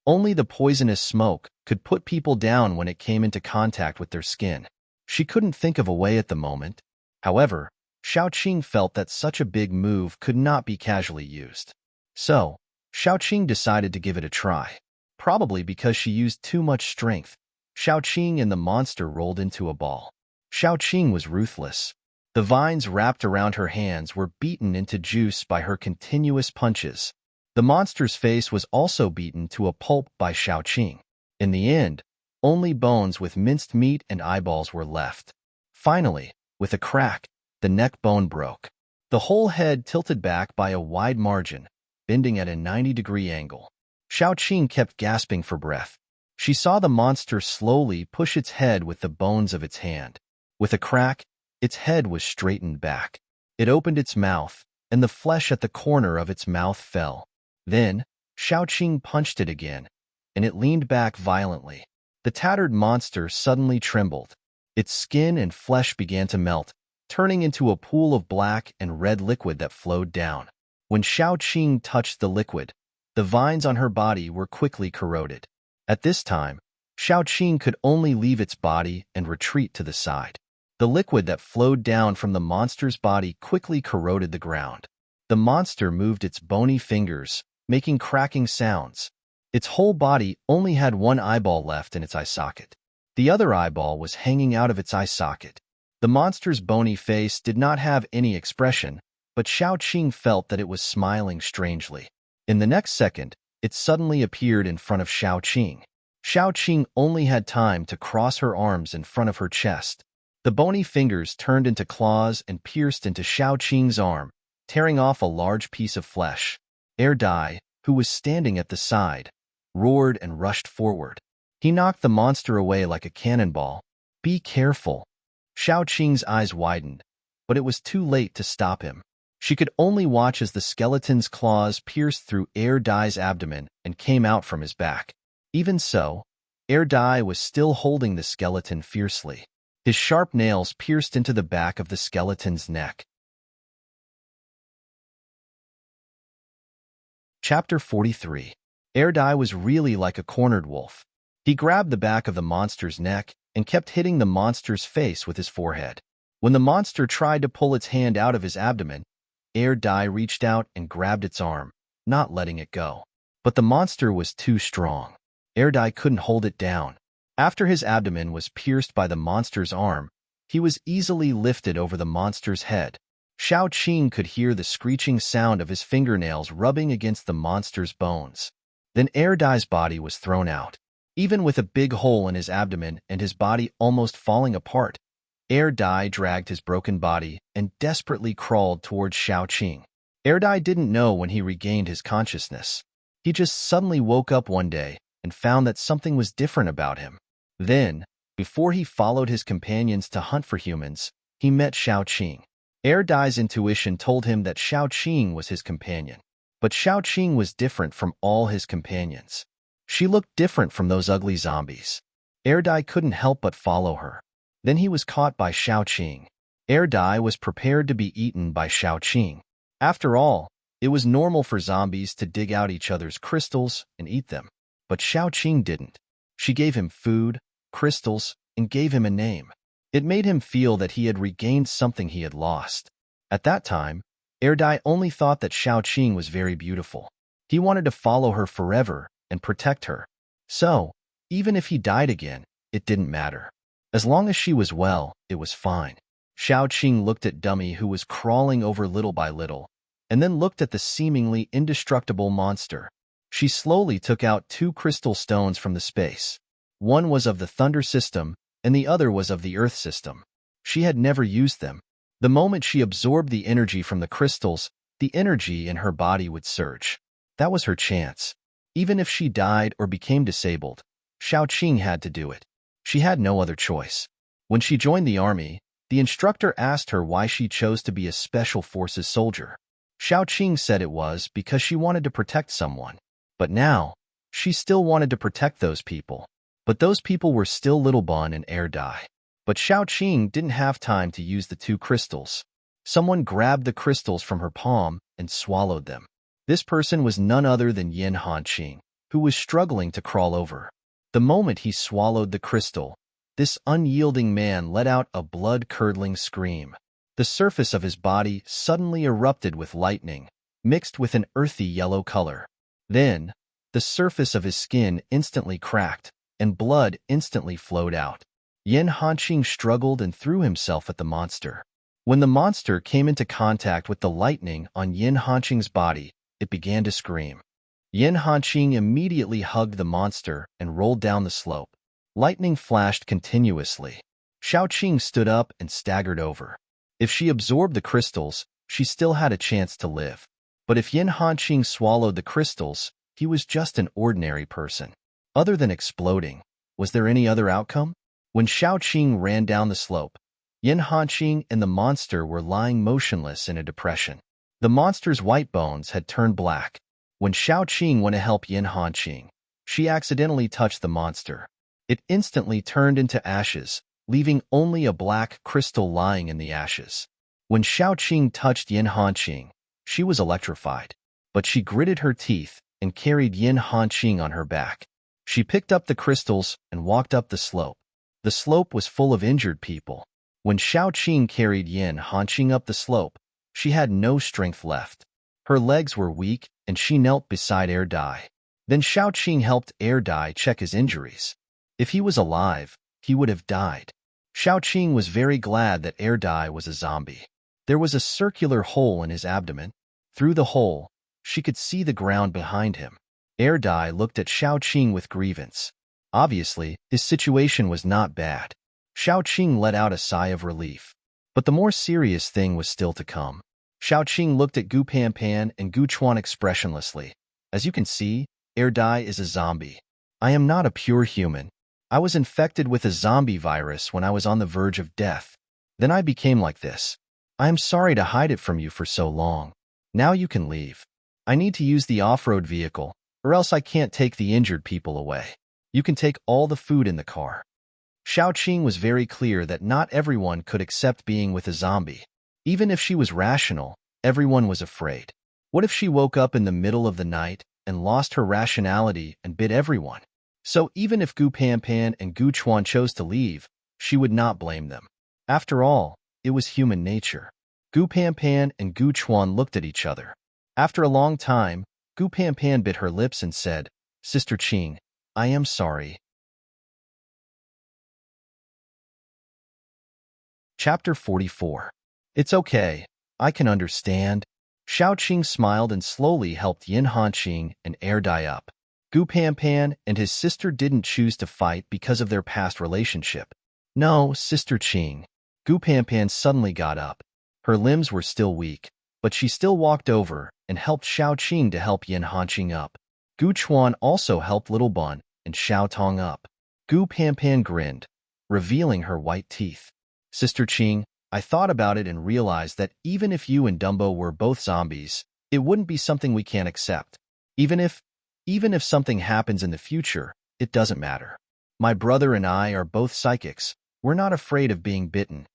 Speaker 1: Only the poisonous smoke could put people down when it came into contact with their skin. She couldn't think of a way at the moment. However, Xiaoqing felt that such a big move could not be casually used. So, Xiaoqing decided to give it a try. Probably because she used too much strength, Xiaoqing and the monster rolled into a ball. Xiaoqing was ruthless. The vines wrapped around her hands were beaten into juice by her continuous punches. The monster's face was also beaten to a pulp by Xiaoqing. In the end, only bones with minced meat and eyeballs were left. Finally, with a crack, the neck bone broke. The whole head tilted back by a wide margin, bending at a 90-degree angle. Xiaoqing kept gasping for breath. She saw the monster slowly push its head with the bones of its hand. With a crack, its head was straightened back. It opened its mouth, and the flesh at the corner of its mouth fell. Then, Xiaoqing punched it again, and it leaned back violently. The tattered monster suddenly trembled. Its skin and flesh began to melt, turning into a pool of black and red liquid that flowed down. When Xiaoqing touched the liquid, the vines on her body were quickly corroded. At this time, Xiaoqing could only leave its body and retreat to the side. The liquid that flowed down from the monster's body quickly corroded the ground. The monster moved its bony fingers, making cracking sounds. Its whole body only had 1 eyeball left in its eye socket. The other eyeball was hanging out of its eye socket. The monster's bony face did not have any expression, but Xiaoqing felt that it was smiling strangely. In the next second, it suddenly appeared in front of Xiaoqing. Xiaoqing only had time to cross her arms in front of her chest. The bony fingers turned into claws and pierced into Xiaoqing's arm, tearing off a large piece of flesh. Dai, who was standing at the side, roared and rushed forward. He knocked the monster away like a cannonball. "Be careful." Xiaoqing's eyes widened, but it was too late to stop him. She could only watch as the skeleton's claws pierced through Dai's abdomen and came out from his back. Even so, Dai was still holding the skeleton fiercely. His sharp nails pierced into the back of the skeleton's neck. Chapter 43. Dai was really like a cornered wolf. He grabbed the back of the monster's neck and kept hitting the monster's face with his forehead. When the monster tried to pull its hand out of his abdomen, Dai reached out and grabbed its arm, not letting it go. But the monster was too strong. Dai couldn't hold it down. After his abdomen was pierced by the monster's arm, he was easily lifted over the monster's head. Xiaoqing could hear the screeching sound of his fingernails rubbing against the monster's bones. Then Dai's body was thrown out. Even with a big hole in his abdomen and his body almost falling apart, Dai dragged his broken body and desperately crawled towards Xiaoqing. Dai didn't know when he regained his consciousness. He just suddenly woke up one day and found that something was different about him. Then, before he followed his companions to hunt for humans, he met Xiaoqing. Dai's intuition told him that Xiaoqing was his companion. But Xiaoqing was different from all his companions. She looked different from those ugly zombies. Dai couldn't help but follow her. Then he was caught by Xiaoqing. Dai was prepared to be eaten by Xiaoqing. After all, it was normal for zombies to dig out each other's crystals and eat them. But Xiaoqing didn't. She gave him food, crystals, and gave him a name. It made him feel that he had regained something he had lost. At that time, Dai only thought that Xiaoqing was very beautiful. He wanted to follow her forever and protect her. So, even if he died again, it didn't matter. As long as she was well, it was fine. Xiaoqing looked at Dummy, who was crawling over little by little, and then looked at the seemingly indestructible monster. She slowly took out 2 crystal stones from the space. One was of the Thunder system, and the other was of the Earth system. She had never used them. The moment she absorbed the energy from the crystals, the energy in her body would surge. That was her chance. Even if she died or became disabled, Xiaoqing had to do it. She had no other choice. When she joined the army, the instructor asked her why she chose to be a Special Forces soldier. Xiaoqing said it was because she wanted to protect someone. But now, she still wanted to protect those people. But those people were still Little Bun and Dai. But Xiaoqing didn't have time to use the 2 crystals. Someone grabbed the crystals from her palm and swallowed them. This person was none other than Hanqing, who was struggling to crawl over. The moment he swallowed the crystal, this unyielding man let out a blood-curdling scream. The surface of his body suddenly erupted with lightning, mixed with an earthy yellow color. Then, the surface of his skin instantly cracked, and blood instantly flowed out. Hanqing struggled and threw himself at the monster. When the monster came into contact with the lightning on Hanqing's body, it began to scream. Hanqing immediately hugged the monster and rolled down the slope. Lightning flashed continuously. Xiaoqing stood up and staggered over. If she absorbed the crystals, she still had a chance to live. But if Hanqing swallowed the crystals, he was just an ordinary person. Other than exploding, was there any other outcome? When Xiaoqing ran down the slope, Hanqing and the monster were lying motionless in a depression. The monster's white bones had turned black. When Xiaoqing went to help Hanqing, she accidentally touched the monster. It instantly turned into ashes, leaving only a black crystal lying in the ashes. When Xiaoqing touched Hanqing, she was electrified. But she gritted her teeth and carried Hanqing on her back. She picked up the crystals and walked up the slope. The slope was full of injured people. When Xiaoqing carried Hanqing up the slope, she had no strength left. Her legs were weak, and she knelt beside Dai. Then Xiaoqing helped Dai check his injuries. If he was alive, he would have died. Xiaoqing was very glad that Dai was a zombie. There was a circular hole in his abdomen. Through the hole, She could see the ground behind him. Air Dai looked at Xiaoqing with grievance. Obviously, his situation was not bad. Xiaoqing let out a sigh of relief. But the more serious thing was still to come. Xiaoqing looked at Gu Panpan and Gu Chuan expressionlessly. As you can see, Air Dai is a zombie. I am not a pure human. I was infected with a zombie virus when I was on the verge of death. Then I became like this. I am sorry to hide it from you for so long. Now you can leave. I need to use the off-road vehicle, or else I can't take the injured people away. You can take all the food in the car. Xiaoqing was very clear that not everyone could accept being with a zombie. Even if she was rational, everyone was afraid. What if she woke up in the middle of the night and lost her rationality and bit everyone? So even if Gu Panpan and Gu Chuan chose to leave, she would not blame them. After all, it was human nature. Gu Panpan and Gu Chuan looked at each other. After a long time, Gu Panpan bit her lips and said, Sister Qing, I am sorry. Chapter 44. It's okay. I can understand. Xiaoqing smiled and slowly helped Yin Hanqing and Air Dai up. Gu Panpan and his sister didn't choose to fight because of their past relationship. No, Sister Qing. Gu Panpan suddenly got up. Her limbs were still weak, but she still walked over and helped Xiaoqing to help Yin Hanqing up. Gu Chuan also helped Little Bun and Xiao Tong up. Gu Panpan grinned, revealing her white teeth. Sister Qing, I thought about it and realized that even if you and Dumbo were both zombies, it wouldn't be something we can't accept. Even if something happens in the future, it doesn't matter. My brother and I are both psychics. We're not afraid of being bitten.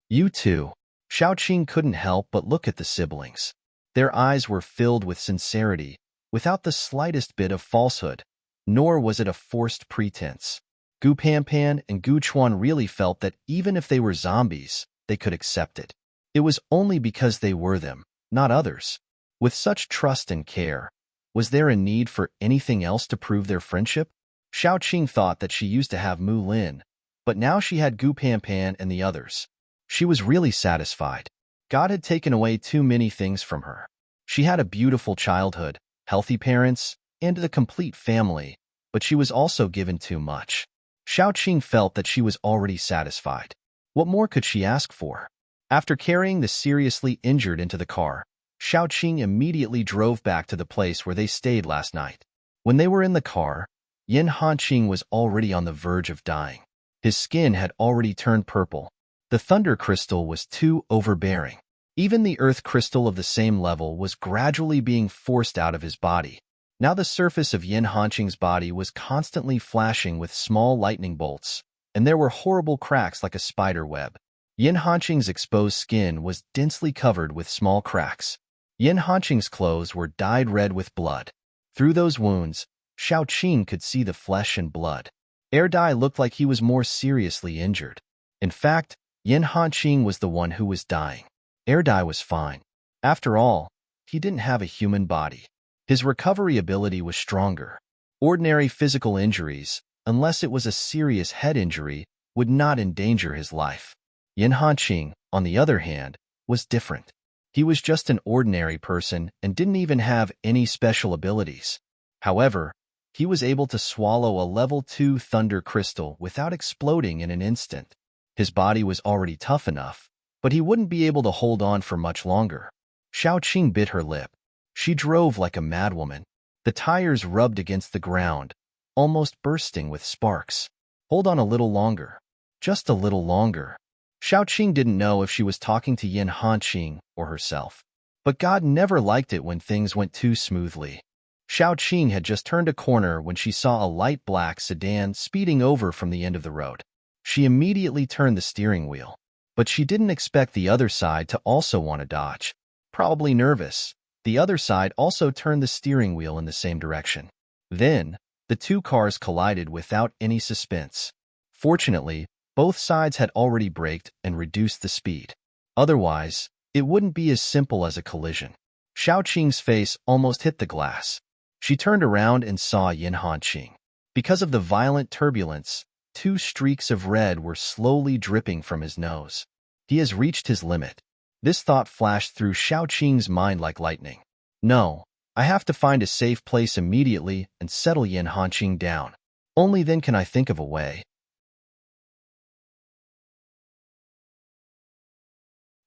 Speaker 1: You too. Xiaoqing couldn't help but look at the siblings. Their eyes were filled with sincerity, without the slightest bit of falsehood, nor was it a forced pretense. Gu Panpan and Gu Chuan really felt that even if they were zombies, they could accept it. It was only because they were them, not others. With such trust and care, was there a need for anything else to prove their friendship? Xiaoqing thought that she used to have Mu Lin, but now she had Gu Panpan and the others. She was really satisfied. God had taken away too many things from her. She had a beautiful childhood, healthy parents, and the complete family, but she was also given too much. Xiaoqing felt that she was already satisfied. What more could she ask for? After carrying the seriously injured into the car, Xiaoqing immediately drove back to the place where they stayed last night. When they were in the car, Yin Hanqing was already on the verge of dying. His skin had already turned purple. The thunder crystal was too overbearing. Even the earth crystal of the same level was gradually being forced out of his body. Now the surface of Yin Hanqing's body was constantly flashing with small lightning bolts, and there were horrible cracks like a spider web. Yin Hanqing's exposed skin was densely covered with small cracks. Yin Hanqing's clothes were dyed red with blood. Through those wounds, Xiaoqing could see the flesh and blood. Air Dai looked like he was more seriously injured. In fact, Yin Hanqing was the one who was dying. Air Dai was fine. After all, he didn't have a human body. His recovery ability was stronger. Ordinary physical injuries, unless it was a serious head injury, would not endanger his life. Yin Hanqing, on the other hand, was different. He was just an ordinary person and didn't even have any special abilities. However, he was able to swallow a level 2 thunder crystal without exploding in an instant. His body was already tough enough, but he wouldn't be able to hold on for much longer. Xiaoqing bit her lip. She drove like a madwoman. The tires rubbed against the ground, almost bursting with sparks. Hold on a little longer. Just a little longer. Xiaoqing didn't know if she was talking to Yin Hanqing or herself. But God never liked it when things went too smoothly. Xiaoqing had just turned a corner when she saw a light black sedan speeding over from the end of the road. She immediately turned the steering wheel. But she didn't expect the other side to also want to dodge. Probably nervous, the other side also turned the steering wheel in the same direction. Then, the two cars collided without any suspense. Fortunately, both sides had already braked and reduced the speed. Otherwise, it wouldn't be as simple as a collision. Xiaoqing's face almost hit the glass. She turned around and saw Yin Hanqing. Because of the violent turbulence, 2 streaks of red were slowly dripping from his nose. He has reached his limit. This thought flashed through Xiaoqing's mind like lightning. No, I have to find a safe place immediately and settle Yin Hanqing down. Only then can I think of a way.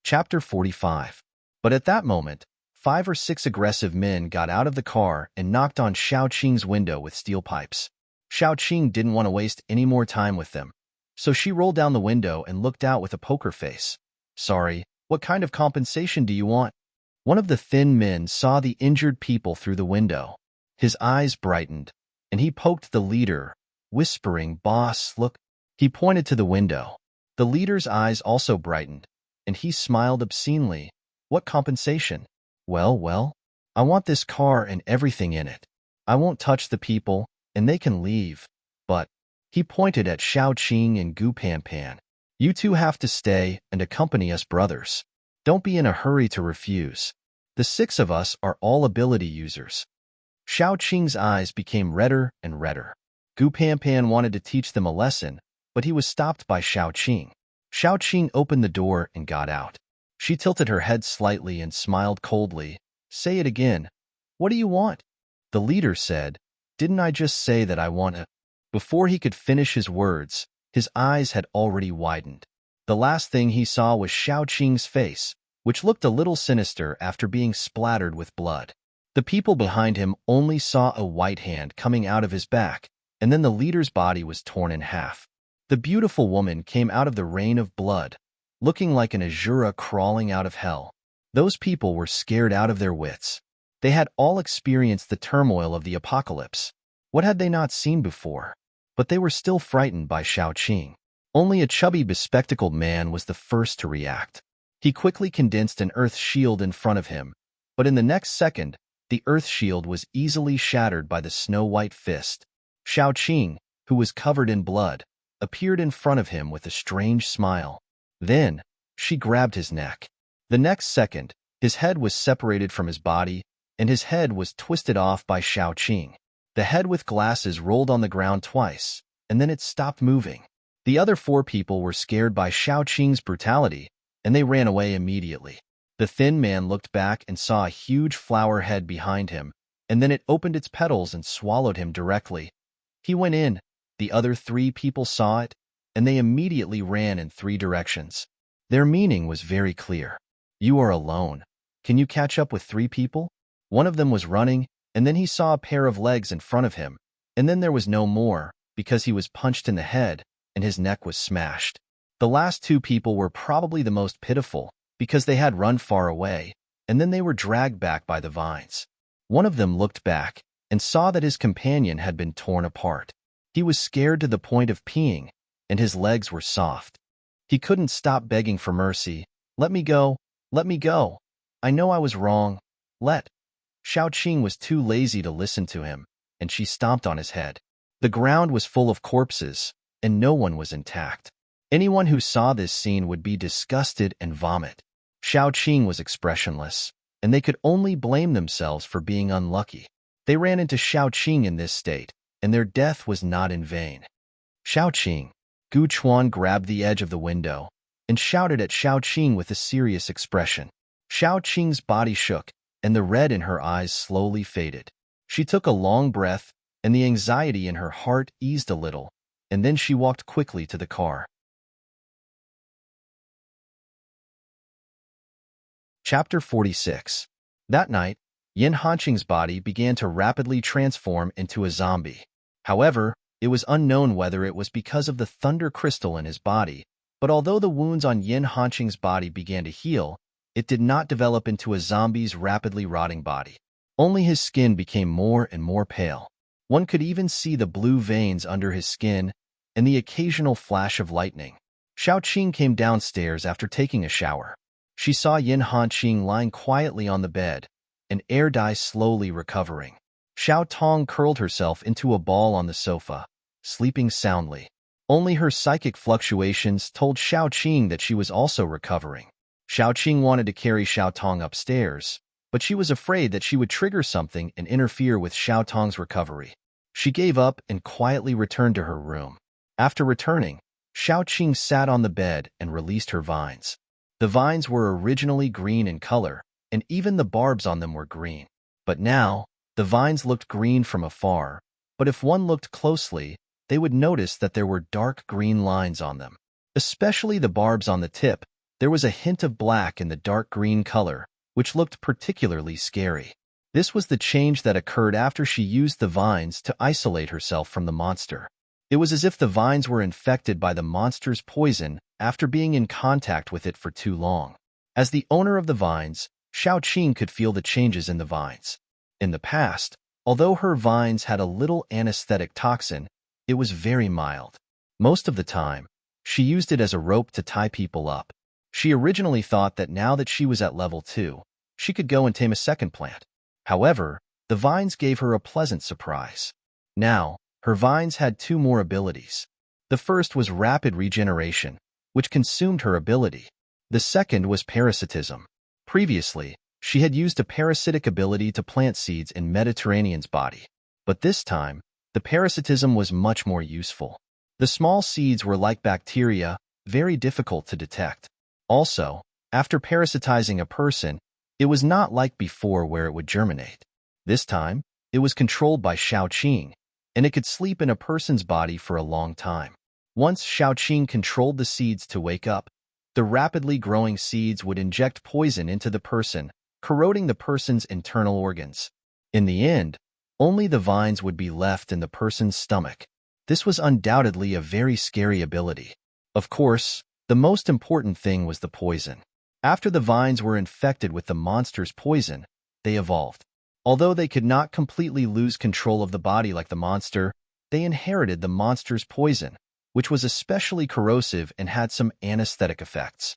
Speaker 1: Chapter 45. But at that moment, 5 or 6 aggressive men got out of the car and knocked on Xiaoqing's window with steel pipes. Xiaoqing didn't want to waste any more time with them, so she rolled down the window and looked out with a poker face. Sorry, what kind of compensation do you want? One of the thin men saw the injured people through the window. His eyes brightened, and he poked the leader, whispering, "Boss, look." He pointed to the window. The leader's eyes also brightened, and he smiled obscenely. What compensation? Well, I want this car and everything in it. I won't touch the people, and they can leave. But he pointed at Xiaoqing and Gu Panpan. You two have to stay and accompany us brothers. Don't be in a hurry to refuse. The 6 of us are all ability users. Xiaoqing's eyes became redder and redder. Gu Panpan wanted to teach them a lesson, but he was stopped by Xiaoqing. Xiaoqing opened the door and got out. She tilted her head slightly and smiled coldly. Say it again. What do you want? The leader said, Didn't I just say that I want a... Before he could finish his words, his eyes had already widened. The last thing he saw was Xiaoqing's face, which looked a little sinister after being splattered with blood. The people behind him only saw a white hand coming out of his back, and then the leader's body was torn in half. The beautiful woman came out of the rain of blood, looking like an Azura crawling out of hell. Those people were scared out of their wits. They had all experienced the turmoil of the apocalypse. What had they not seen before? But they were still frightened by Xiaoqing. Only a chubby, bespectacled man was the first to react. He quickly condensed an earth shield in front of him, but in the next second, the earth shield was easily shattered by the snow-white fist. Xiaoqing, who was covered in blood, appeared in front of him with a strange smile. Then, she grabbed his neck. The next second, his head was separated from his body, and his head was twisted off by Xiaoqing. The head with glasses rolled on the ground twice, and then it stopped moving. The other 4 people were scared by Xiaoqing's brutality, and they ran away immediately. The thin man looked back and saw a huge flower head behind him, and then it opened its petals and swallowed him directly. He went in. The other 3 people saw it, and they immediately ran in 3 directions. Their meaning was very clear. You are alone. Can you catch up with 3 people? One of them was running, and then he saw a pair of legs in front of him, and then there was no more, because he was punched in the head, and his neck was smashed. The last 2 people were probably the most pitiful, because they had run far away, and then they were dragged back by the vines. One of them looked back, and saw that his companion had been torn apart. He was scared to the point of peeing, and his legs were soft. He couldn't stop begging for mercy. Let me go. Let me go. I know I was wrong. Xiaoqing was too lazy to listen to him, and she stomped on his head. The ground was full of corpses, and no one was intact. Anyone who saw this scene would be disgusted and vomit. Xiaoqing was expressionless, and they could only blame themselves for being unlucky. They ran into Xiaoqing in this state, and their death was not in vain. Xiaoqing. Gu Chuan grabbed the edge of the window and shouted at Xiaoqing with a serious expression. Xiaoqing's body shook, and the red in her eyes slowly faded. She took a long breath, and the anxiety in her heart eased a little, and then she walked quickly to the car. Chapter 46. That night, Yin Hanqing's body began to rapidly transform into a zombie. However, it was unknown whether it was because of the thunder crystal in his body, but although the wounds on Yin Hanqing's body began to heal, it did not develop into a zombie's rapidly rotting body. Only his skin became more and more pale. One could even see the blue veins under his skin and the occasional flash of lightning. Xiaoqing came downstairs after taking a shower. She saw Yin Hanqing lying quietly on the bed, and air dye slowly recovering. Xiao Tong curled herself into a ball on the sofa, sleeping soundly. Only her psychic fluctuations told Xiaoqing that she was also recovering. Xiaoqing wanted to carry Xiao Tong upstairs, but she was afraid that she would trigger something and interfere with Xiao Tong's recovery. She gave up and quietly returned to her room. After returning, Xiaoqing sat on the bed and released her vines. The vines were originally green in color, and even the barbs on them were green. But now, the vines looked green from afar, but if one looked closely, they would notice that there were dark green lines on them. Especially the barbs on the tip, there was a hint of black in the dark green color, which looked particularly scary. This was the change that occurred after she used the vines to isolate herself from the monster. It was as if the vines were infected by the monster's poison after being in contact with it for too long. As the owner of the vines, Xiaoqing could feel the changes in the vines. In the past, although her vines had a little anesthetic toxin, it was very mild. Most of the time, she used it as a rope to tie people up. She originally thought that now that she was at level 2, she could go and tame a second plant. However, the vines gave her a pleasant surprise. Now, her vines had 2 more abilities. The first was rapid regeneration, which consumed her ability. The second was parasitism. Previously, she had used a parasitic ability to plant seeds in Mediterranean's body. But this time, the parasitism was much more useful. The small seeds were like bacteria, very difficult to detect. Also, after parasitizing a person, it was not like before where it would germinate. This time, it was controlled by Xiaoqing, and it could sleep in a person's body for a long time. Once Xiaoqing controlled the seeds to wake up, the rapidly growing seeds would inject poison into the person, corroding the person's internal organs. In the end, only the vines would be left in the person's stomach. This was undoubtedly a very scary ability. Of course, the most important thing was the poison. After the vines were infected with the monster's poison, they evolved. Although they could not completely lose control of the body like the monster, they inherited the monster's poison, which was especially corrosive and had some anesthetic effects.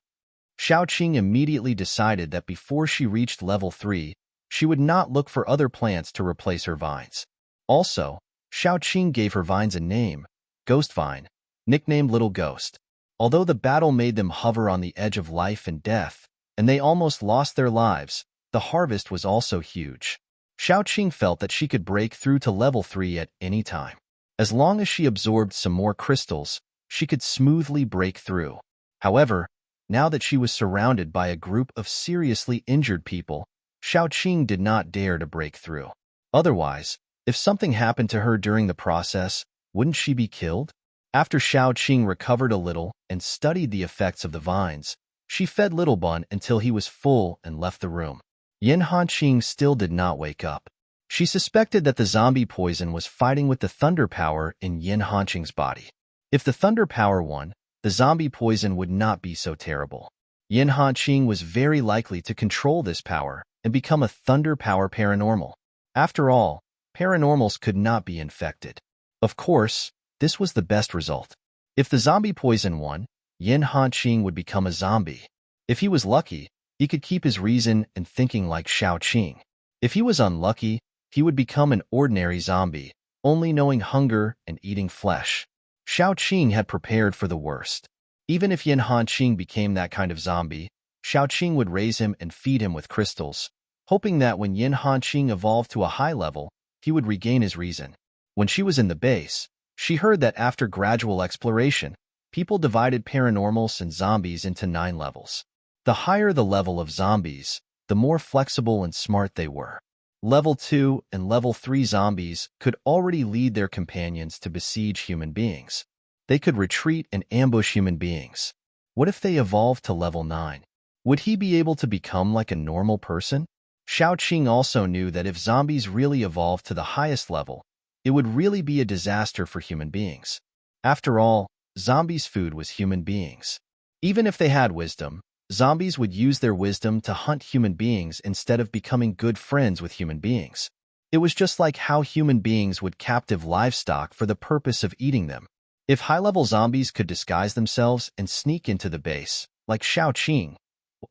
Speaker 1: Xiaoqing immediately decided that before she reached level 3, she would not look for other plants to replace her vines. Also, Xiaoqing gave her vines a name, Ghost Vine, nicknamed Little Ghost. Although the battle made them hover on the edge of life and death, and they almost lost their lives, the harvest was also huge. Xiaoqing felt that she could break through to level 3 at any time. As long as she absorbed some more crystals, she could smoothly break through. However, now that she was surrounded by a group of seriously injured people, Xiaoqing did not dare to break through. Otherwise, if something happened to her during the process, wouldn't she be killed? After Xiaoqing recovered a little and studied the effects of the vines, she fed Little Bun until he was full and left the room. Yin Hanqing still did not wake up. She suspected that the zombie poison was fighting with the thunder power in Yin Hanqing's body. If the thunder power won, the zombie poison would not be so terrible. Yin Hanqing was very likely to control this power and become a thunder power paranormal. After all, paranormals could not be infected. Of course, this was the best result. If the zombie poison won, Yin Hanqing would become a zombie. If he was lucky, he could keep his reason and thinking like Xiaoqing. If he was unlucky, he would become an ordinary zombie, only knowing hunger and eating flesh. Xiaoqing had prepared for the worst. Even if Yin Hanqing became that kind of zombie, Xiaoqing would raise him and feed him with crystals, hoping that when Yin Hanqing evolved to a high level, he would regain his reason. When she was in the base, she heard that after gradual exploration, people divided paranormals and zombies into 9 levels. The higher the level of zombies, the more flexible and smart they were. Level 2 and Level 3 zombies could already lead their companions to besiege human beings. They could retreat and ambush human beings. What if they evolved to Level 9? Would he be able to become like a normal person? Xiaoqing also knew that if zombies really evolved to the highest level, it would really be a disaster for human beings. After all, zombies' food was human beings. Even if they had wisdom, zombies would use their wisdom to hunt human beings instead of becoming good friends with human beings. It was just like how human beings would captive livestock for the purpose of eating them. If high-level zombies could disguise themselves and sneak into the base, like Xiaoqing,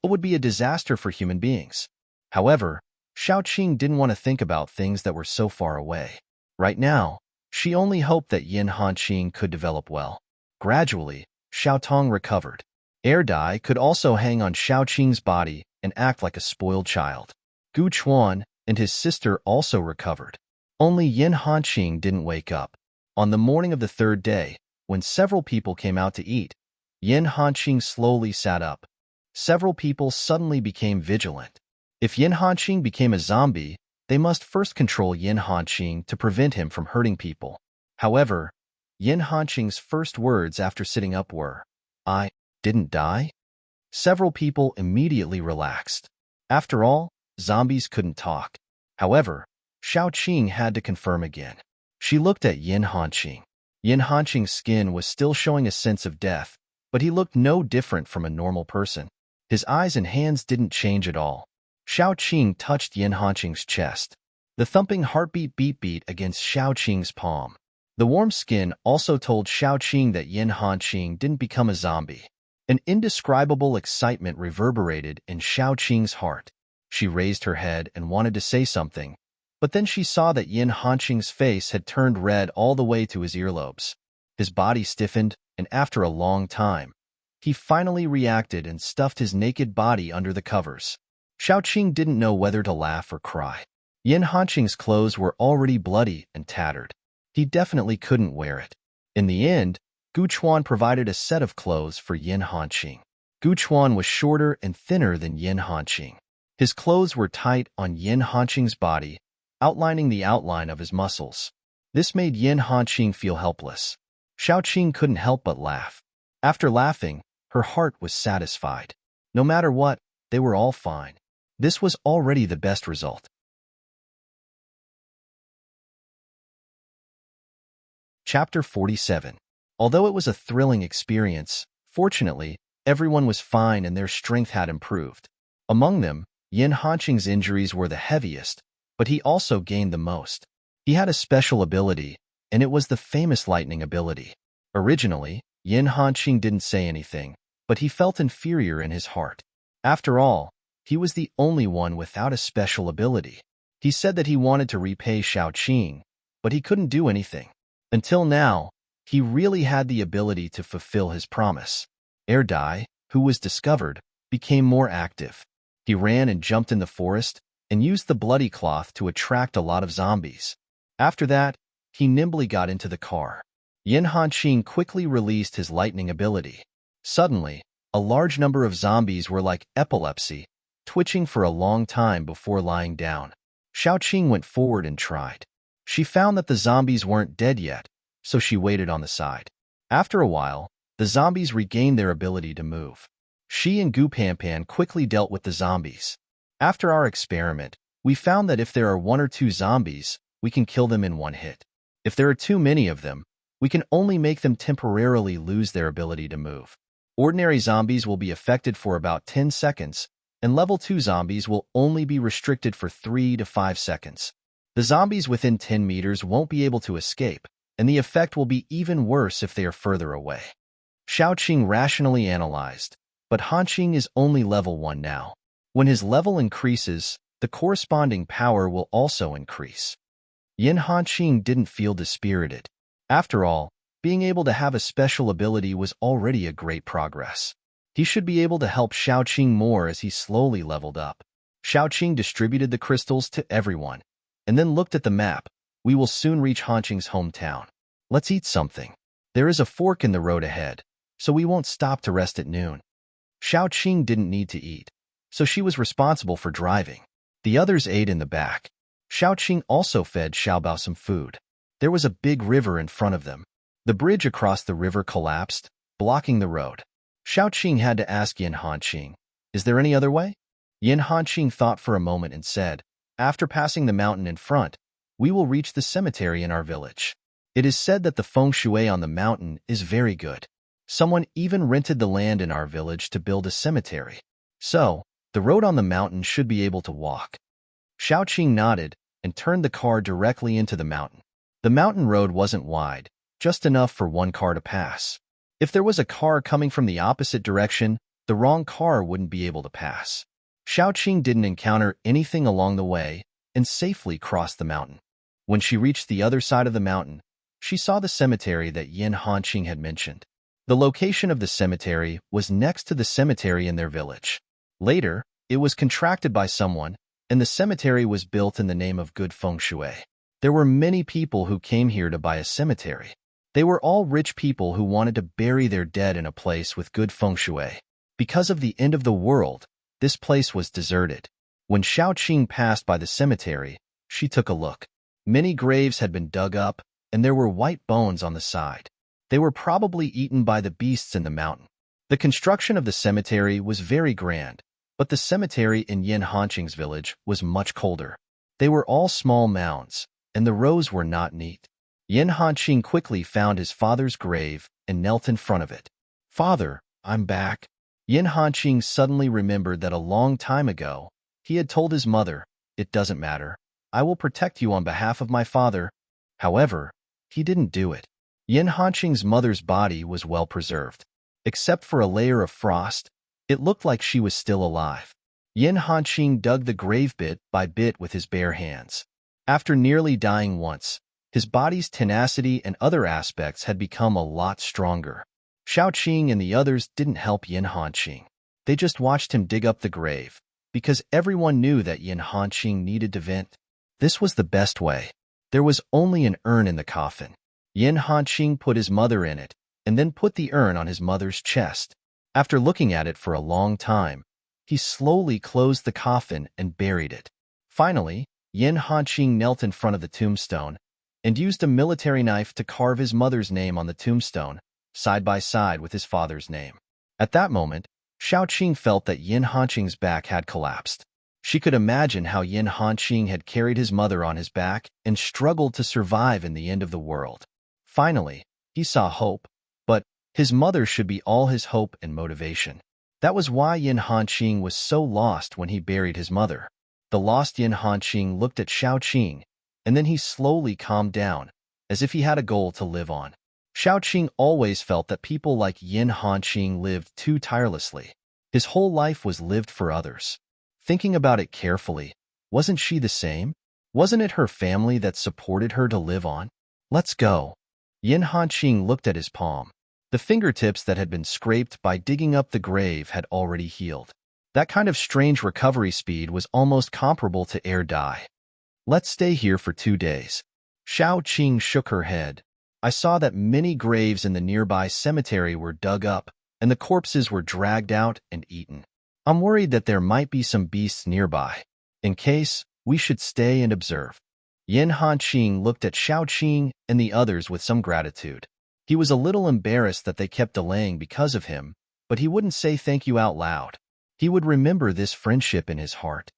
Speaker 1: it would be a disaster for human beings. However, Xiaoqing didn't want to think about things that were so far away. Right now, she only hoped that Yin Hanqing could develop well. Gradually, Xiaotong recovered. Air dye could also hang on Xiaoqing's body and act like a spoiled child. Gu Chuan and his sister also recovered. Only Yin Hanqing didn't wake up. On the morning of the 3rd day, when several people came out to eat, Yin Hanqing slowly sat up. Several people suddenly became vigilant. If Yin Hanqing became a zombie, they must first control Yin Hanqing to prevent him from hurting people. However, Yin Hanqing's first words after sitting up were, "I didn't die?" Several people immediately relaxed. After all, zombies couldn't talk. However, Xiaoqing had to confirm again. She looked at Yin Hanqing. Yin Hanqing's skin was still showing a sense of death, but he looked no different from a normal person. His eyes and hands didn't change at all. Xiaoqing touched Yin Hanqing's chest. The thumping heartbeat beat against Xiaoqing's palm. The warm skin also told Xiaoqing that Yin Hanqing didn't become a zombie. An indescribable excitement reverberated in Xiaoqing's heart. She raised her head and wanted to say something, but then she saw that Yin Hanqing's face had turned red all the way to his earlobes. His body stiffened, and after a long time, he finally reacted and stuffed his naked body under the covers. Xiaoqing didn't know whether to laugh or cry. Yin Hanqing's clothes were already bloody and tattered. He definitely couldn't wear it. In the end, Gu Chuan provided a set of clothes for Yin Hanqing. Gu Chuan was shorter and thinner than Yin Hanqing. His clothes were tight on Yin Hanqing's body, outlining the outline of his muscles. This made Yin Hanqing feel helpless. Xiaoqing couldn't help but laugh. After laughing, her heart was satisfied. No matter what, they were all fine. This was already the best result. Chapter 47. Although it was a thrilling experience, fortunately, everyone was fine and their strength had improved. Among them, Yin Hanqing's injuries were the heaviest, but he also gained the most. He had a special ability, and it was the famous lightning ability. Originally, Yin Hanqing didn't say anything, but he felt inferior in his heart. After all, he was the only one without a special ability. He said that he wanted to repay Xiaoqing, but he couldn't do anything. Until now, he really had the ability to fulfill his promise. Air Dai, who was discovered, became more active. He ran and jumped in the forest and used the bloody cloth to attract a lot of zombies. After that, he nimbly got into the car. Yin Hanqing quickly released his lightning ability. Suddenly, a large number of zombies were like epilepsy, twitching for a long time before lying down. Xiaoqing went forward and tried. She found that the zombies weren't dead yet, so she waited on the side. After a while, the zombies regained their ability to move. She and Gu Panpan quickly dealt with the zombies. After our experiment, we found that if there are 1 or 2 zombies, we can kill them in one hit. If there are too many of them, we can only make them temporarily lose their ability to move. Ordinary zombies will be affected for about 10 seconds, and level 2 zombies will only be restricted for 3 to 5 seconds. The zombies within 10 meters won't be able to escape, and the effect will be even worse if they are further away. Xiaoqing rationally analyzed, but Hanqing is only level 1 now. When his level increases, the corresponding power will also increase. Yin Hanqing didn't feel dispirited. After all, being able to have a special ability was already a great progress. He should be able to help Xiaoqing more as he slowly leveled up. Xiaoqing distributed the crystals to everyone, and then looked at the map. We will soon reach Hanqing's hometown. Let's eat something. There is a fork in the road ahead, so we won't stop to rest at noon. Xiaoqing didn't need to eat, so she was responsible for driving. The others ate in the back. Xiaoqing also fed Xiaobao some food. There was a big river in front of them. The bridge across the river collapsed, blocking the road. Xiaoqing had to ask Yin Hanqing, "Is there any other way?" Yin Hanqing thought for a moment and said, "After passing the mountain in front, we will reach the cemetery in our village. It is said that the feng shui on the mountain is very good. Someone even rented the land in our village to build a cemetery. So, the road on the mountain should be able to walk." Xiaoqing nodded and turned the car directly into the mountain. The mountain road wasn't wide, just enough for one car to pass. If there was a car coming from the opposite direction, the wrong car wouldn't be able to pass. Xiaoqing didn't encounter anything along the way and safely crossed the mountain. When she reached the other side of the mountain, she saw the cemetery that Yin Hanqing had mentioned. The location of the cemetery was next to the cemetery in their village. Later, it was contracted by someone, and the cemetery was built in the name of good feng shui. There were many people who came here to buy a cemetery. They were all rich people who wanted to bury their dead in a place with good feng shui. Because of the end of the world, this place was deserted. When Xiaoqing passed by the cemetery, She took a look. Many graves had been dug up, and there were white bones on the side. They were probably eaten by the beasts in the mountain. The construction of the cemetery was very grand, but the cemetery in Yin Hanqing's village was much colder. They were all small mounds, and the rows were not neat. Yin Hanqing quickly found his father's grave and knelt in front of it. "Father, I'm back." Yin Hanqing suddenly remembered that a long time ago, he had told his mother, "It doesn't matter. I will protect you on behalf of my father." However, he didn't do it. Yin Hanqing's mother's body was well preserved. Except for a layer of frost, it looked like she was still alive. Yin Hanqing dug the grave bit by bit with his bare hands. After nearly dying once, his body's tenacity and other aspects had become a lot stronger. Xiaoqing and the others didn't help Yin Hanqing. They just watched him dig up the grave, because everyone knew that Yin Hanqing needed to vent. This was the best way. There was only an urn in the coffin. Yin Hanqing put his mother in it, and then put the urn on his mother's chest. After looking at it for a long time, he slowly closed the coffin and buried it. Finally, Yin Hanqing knelt in front of the tombstone and used a military knife to carve his mother's name on the tombstone, side by side with his father's name. At that moment, Xiaoqing felt that Yin Hanqing's back had collapsed. She could imagine how Yin Hanqing had carried his mother on his back and struggled to survive in the end of the world. Finally, he saw hope, but his mother should be all his hope and motivation. That was why Yin Hanqing was so lost when he buried his mother. The lost Yin Hanqing looked at Xiaoqing, and then he slowly calmed down, as if he had a goal to live on. Xiaoqing always felt that people like Yin Hanqing lived too tirelessly. His whole life was lived for others. Thinking about it carefully, wasn't she the same? Wasn't it her family that supported her to live on? "Let's go." Yin Hanqing looked at his palm. The fingertips that had been scraped by digging up the grave had already healed. That kind of strange recovery speed was almost comparable to air dye. "Let's stay here for 2 days." Xiaoqing shook her head. "I saw that many graves in the nearby cemetery were dug up, and the corpses were dragged out and eaten. I'm worried that there might be some beasts nearby. In case, we should stay and observe." Yin Hanqing looked at Xiaoqing and the others with some gratitude. He was a little embarrassed that they kept delaying because of him, but he wouldn't say thank you out loud. He would remember this friendship in his heart.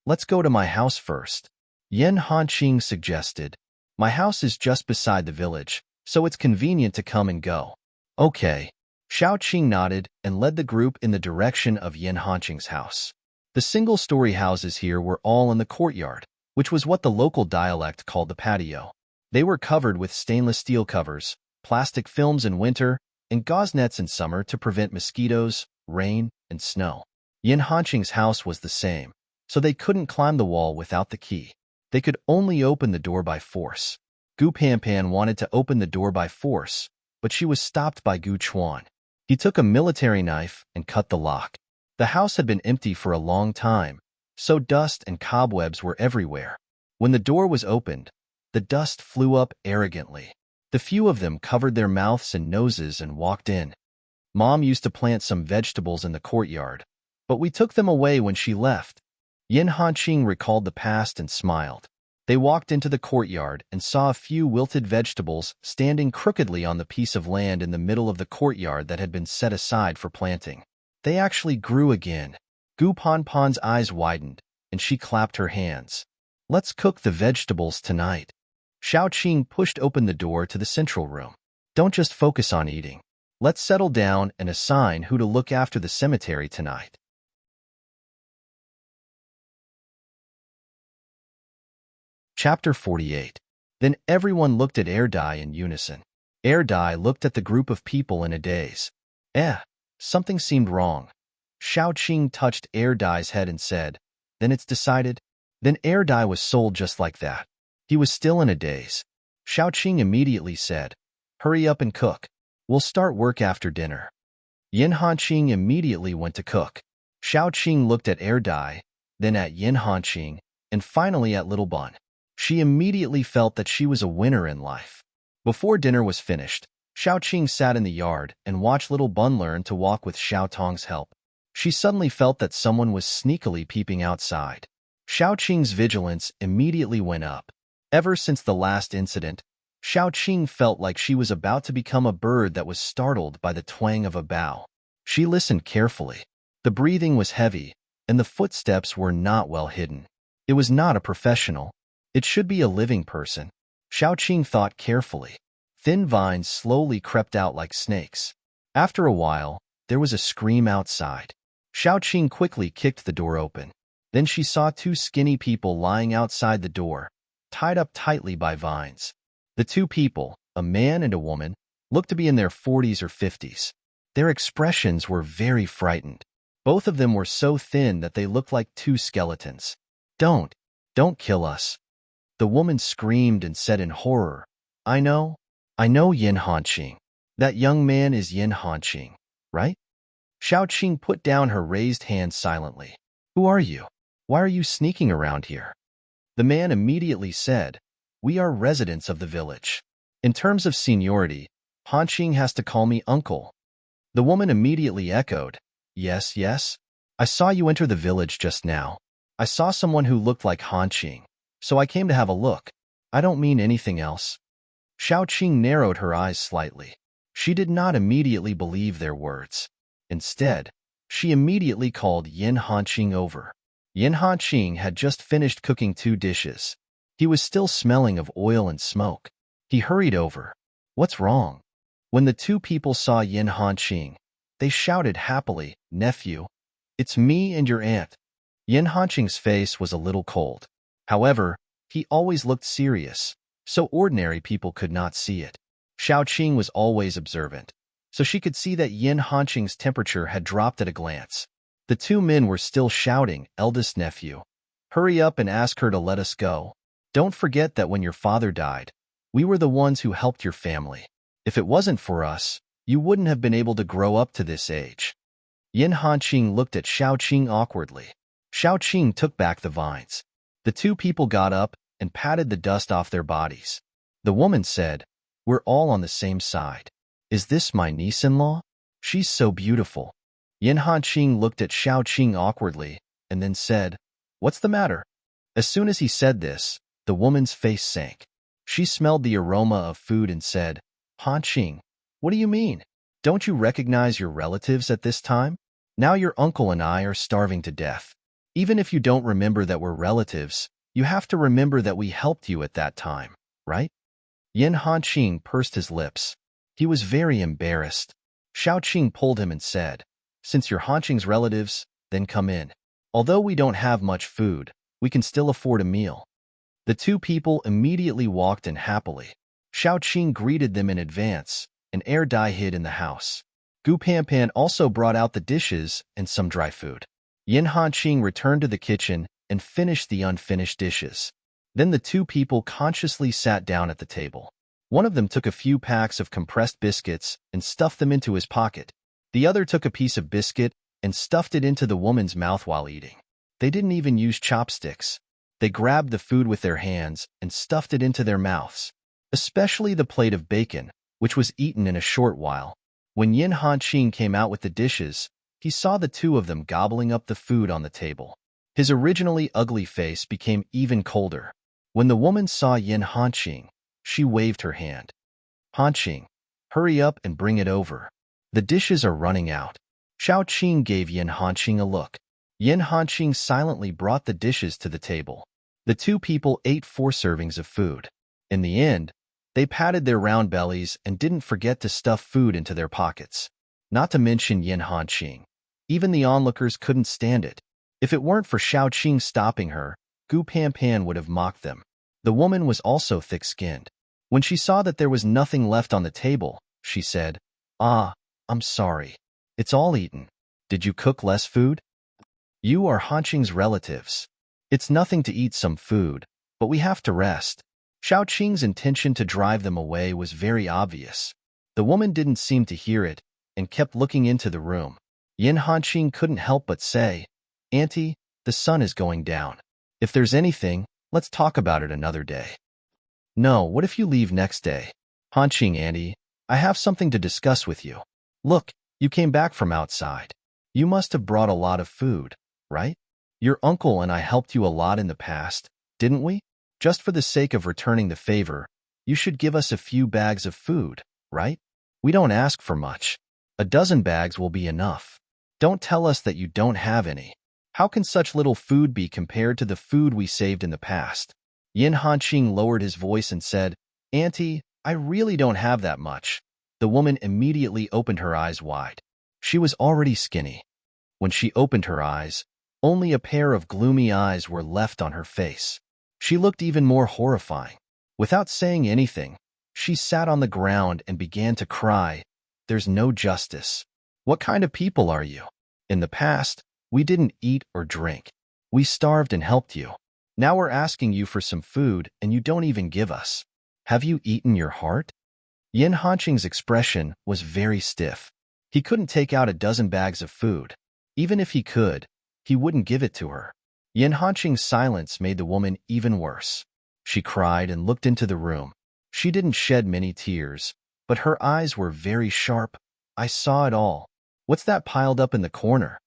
Speaker 1: "Let's go to my house first," Yin Hanqing suggested. "My house is just beside the village, so it's convenient to come and go." "Okay." Xiaoqing nodded and led the group in the direction of Yin Hanqing's house. The single-story houses here were all in the courtyard, which was what the local dialect called the patio. They were covered with stainless steel covers, plastic films in winter, and gauze nets in summer to prevent mosquitoes, rain, and snow. Yin Hanqing's house was the same, so they couldn't climb the wall without the key. They could only open the door by force. Gu Panpan wanted to open the door by force, but she was stopped by Gu Chuan. He took a military knife and cut the lock. The house had been empty for a long time, so dust and cobwebs were everywhere. When the door was opened, the dust flew up arrogantly. The few of them covered their mouths and noses and walked in. "Mom used to plant some vegetables in the courtyard, but we took them away when she left." Yin Hanqing recalled the past and smiled. They walked into the courtyard and saw a few wilted vegetables standing crookedly on the piece of land in the middle of the courtyard that had been set aside for planting. They actually grew again. Gu Panpan's eyes widened, and she clapped her hands. "Let's cook the vegetables tonight." Xiaoqing pushed open the door to the central room. "Don't just focus on eating. Let's settle down and assign who to look after the cemetery tonight." Chapter 48. Then everyone looked at Erdai in unison. Erdai looked at the group of people in a daze. Something seemed wrong. Xiaoqing touched Erdai's head and said, "Then it's decided?" Then Erdai was sold just like that. He was still in a daze. Xiaoqing immediately said, "Hurry up and cook. We'll start work after dinner." Yin Hanqing immediately went to cook. Xiaoqing looked at Erdai, then at Yin Hanqing, and finally at Little Bun. She immediately felt that she was a winner in life. Before dinner was finished, Xiaoqing sat in the yard and watched Little Bun learn to walk with Xiao Tong's help. She suddenly felt that someone was sneakily peeping outside. Xiaoqing's vigilance immediately went up. Ever since the last incident, Xiaoqing felt like she was about to become a bird that was startled by the twang of a bough. She listened carefully. The breathing was heavy, and the footsteps were not well hidden. It was not a professional. It should be a living person. Xiaoqing thought carefully. Thin vines slowly crept out like snakes. After a while, there was a scream outside. Xiaoqing quickly kicked the door open. Then she saw two skinny people lying outside the door, tied up tightly by vines. The two people, a man and a woman, looked to be in their 40s or 50s. Their expressions were very frightened. Both of them were so thin that they looked like two skeletons. Don't kill us." The woman screamed and said in horror, I know Yin Hanqing. That young man is Yin Hanqing, right?" Xiaoqing put down her raised hand silently. "Who are you? Why are you sneaking around here?" The man immediately said, "We are residents of the village. In terms of seniority, Hanqing has to call me uncle." The woman immediately echoed, Yes. I saw you enter the village just now. I saw someone who looked like Hanqing, so I came to have a look. I don't mean anything else." Xiaoqing narrowed her eyes slightly. She did not immediately believe their words. Instead, she immediately called Yin Hanqing over. Yin Hanqing had just finished cooking 2 dishes. He was still smelling of oil and smoke. He hurried over. "What's wrong?" When the 2 people saw Yin Hanqing, they shouted happily, "Nephew, it's me and your aunt." Yin Hanqing's face was a little cold. However, he always looked serious, so ordinary people could not see it. Xiaoqing was always observant, so she could see that Yin Hanqing's temperature had dropped at a glance. The 2 men were still shouting, "Eldest nephew, hurry up and ask her to let us go. Don't forget that when your father died, we were the ones who helped your family. If it wasn't for us, you wouldn't have been able to grow up to this age." Yin Hanqing looked at Xiaoqing awkwardly. Xiaoqing took back the vines. The 2 people got up and patted the dust off their bodies. The woman said, "We're all on the same side. Is this my niece-in-law? She's so beautiful." Yin Hanqing looked at Xiaoqing awkwardly and then said, "What's the matter?" As soon as he said this, the woman's face sank. She smelled the aroma of food and said, "Hanqing, what do you mean? Don't you recognize your relatives at this time? Now your uncle and I are starving to death. Even if you don't remember that we're relatives, you have to remember that we helped you at that time, right?" Yin Hanqing pursed his lips. He was very embarrassed. Xiaoqing pulled him and said, "Since you're Hanqing's relatives, then come in. Although we don't have much food, we can still afford a meal." The 2 people immediately walked in happily. Xiaoqing greeted them in advance, and Air Dai hid in the house. Gu Panpan also brought out the dishes and some dry food. Yin Hanqing returned to the kitchen and finished the unfinished dishes. Then the 2 people consciously sat down at the table. One of them took a few packs of compressed biscuits and stuffed them into his pocket. The other took a piece of biscuit and stuffed it into the woman's mouth while eating. They didn't even use chopsticks. They grabbed the food with their hands and stuffed it into their mouths, especially the plate of bacon, which was eaten in a short while. When Yin Hanqing came out with the dishes, he saw the 2 of them gobbling up the food on the table. His originally ugly face became even colder. When the woman saw Yin Hanqing, she waved her hand. "Hanqing, hurry up and bring it over. The dishes are running out." Xiaoqing gave Yin Hanqing a look. Yin Hanqing silently brought the dishes to the table. The 2 people ate 4 servings of food. In the end, they patted their round bellies and didn't forget to stuff food into their pockets. Not to mention Yin Hanqing. Even the onlookers couldn't stand it. If it weren't for Xiaoqing stopping her, Gu Panpan would have mocked them. The woman was also thick-skinned. When she saw that there was nothing left on the table, she said, I'm sorry. It's all eaten. Did you cook less food? You are Hanqing's relatives. It's nothing to eat some food, but we have to rest." Xiaoqing's intention to drive them away was very obvious. The woman didn't seem to hear it and kept looking into the room. Yin Hanqing couldn't help but say, "Auntie, the sun is going down. If there's anything, let's talk about it another day." "No, what if you leave next day?" "Hanqing, Auntie, I have something to discuss with you. Look, you came back from outside. You must have brought a lot of food, right? Your uncle and I helped you a lot in the past, didn't we? Just for the sake of returning the favor, you should give us a few bags of food, right? We don't ask for much. A dozen bags will be enough. Don't tell us that you don't have any. How can such little food be compared to the food we saved in the past? Yin Hanqing lowered his voice and said, Auntie, I really don't have that much. The woman immediately opened her eyes wide. She was already skinny. When she opened her eyes, only a pair of gloomy eyes were left on her face. She looked even more horrifying. Without saying anything, she sat on the ground and began to cry. There's no justice. What kind of people are you? In the past, we didn't eat or drink. We starved and helped you. Now we're asking you for some food and you don't even give us. Have you eaten your heart? Yin Hanqing's expression was very stiff. He couldn't take out a dozen bags of food. Even if he could, he wouldn't give it to her. Yin Hanqing's silence made the woman even worse. She cried and looked into the room. She didn't shed many tears, but her eyes were very sharp. I saw it all. What's that piled up in the corner?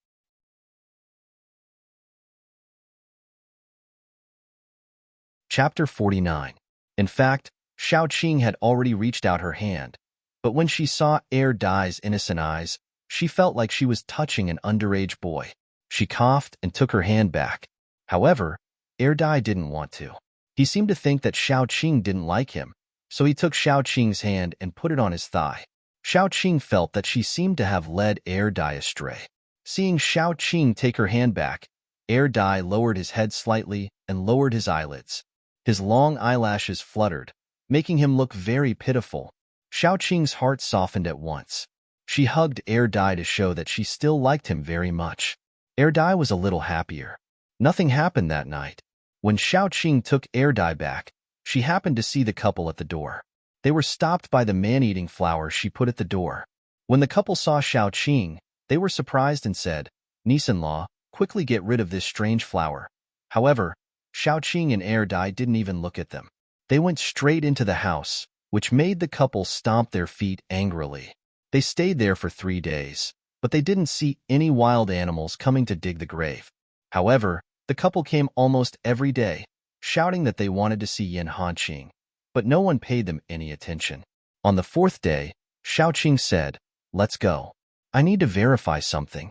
Speaker 1: Chapter 49. In fact, Xiaoqing had already reached out her hand, but when she saw Dai's innocent eyes, she felt like she was touching an underage boy. She coughed and took her hand back. However, Dai didn't want to. He seemed to think that Xiaoqing didn't like him, so he took Xiaoqing's hand and put it on his thigh. Xiaoqing felt that she seemed to have led Dai astray. Seeing Xiaoqing take her hand back, Dai lowered his head slightly and lowered his eyelids. His long eyelashes fluttered, making him look very pitiful. Xiaoqing's heart softened at once. She hugged Dai to show that she still liked him very much. Dai was a little happier. Nothing happened that night. When Xiaoqing took Dai back, she happened to see the couple at the door. They were stopped by the man-eating flower she put at the door. When the couple saw Xiaoqing, they were surprised and said, Niece-in-law, quickly get rid of this strange flower. However, Xiaoqing and Dai didn't even look at them. They went straight into the house, which made the couple stomp their feet angrily. They stayed there for 3 days, but they didn't see any wild animals coming to dig the grave. However, the couple came almost every day, shouting that they wanted to see Yin Hanqing, but no one paid them any attention. On the 4th day, Xiaoqing said, Let's go. I need to verify something.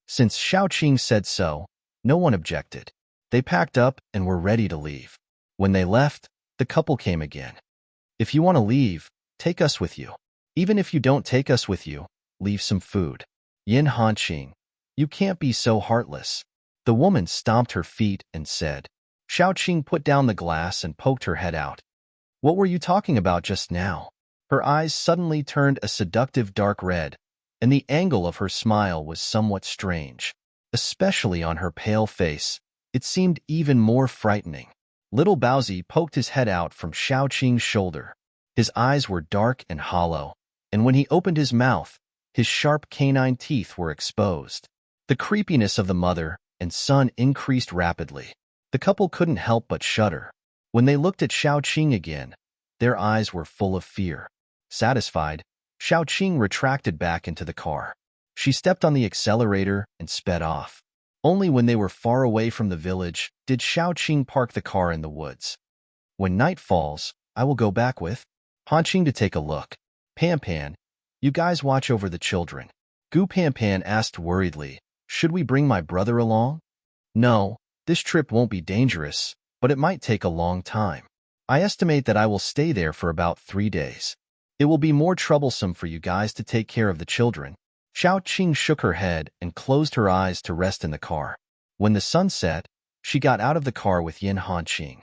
Speaker 1: Since Xiaoqing said so, no one objected. They packed up and were ready to leave. When they left, the couple came again. If you want to leave, take us with you. Even if you don't take us with you, leave some food. Yin Hanqing, you can't be so heartless. The woman stomped her feet and said. Xiaoqing put down the glass and poked her head out. What were you talking about just now? Her eyes suddenly turned a seductive dark red, and the angle of her smile was somewhat strange. Especially on her pale face, it seemed even more frightening. Little Baozi poked his head out from Xiaoqing's shoulder. His eyes were dark and hollow, and when he opened his mouth, his sharp canine teeth were exposed. The creepiness of the mother and son increased rapidly. The couple couldn't help but shudder. When they looked at Xiaoqing again, their eyes were full of fear. Satisfied, Xiaoqing retracted back into the car. She stepped on the accelerator and sped off. Only when they were far away from the village did Xiaoqing park the car in the woods. When night falls, I will go back with Hanqing to take a look. Pan, you guys watch over the children. Gu Pan asked worriedly, should we bring my brother along? No, this trip won't be dangerous, but it might take a long time. I estimate that I will stay there for about 3 days. It will be more troublesome for you guys to take care of the children. Xiaoqing shook her head and closed her eyes to rest in the car. When the sun set, she got out of the car with Yin Hanqing.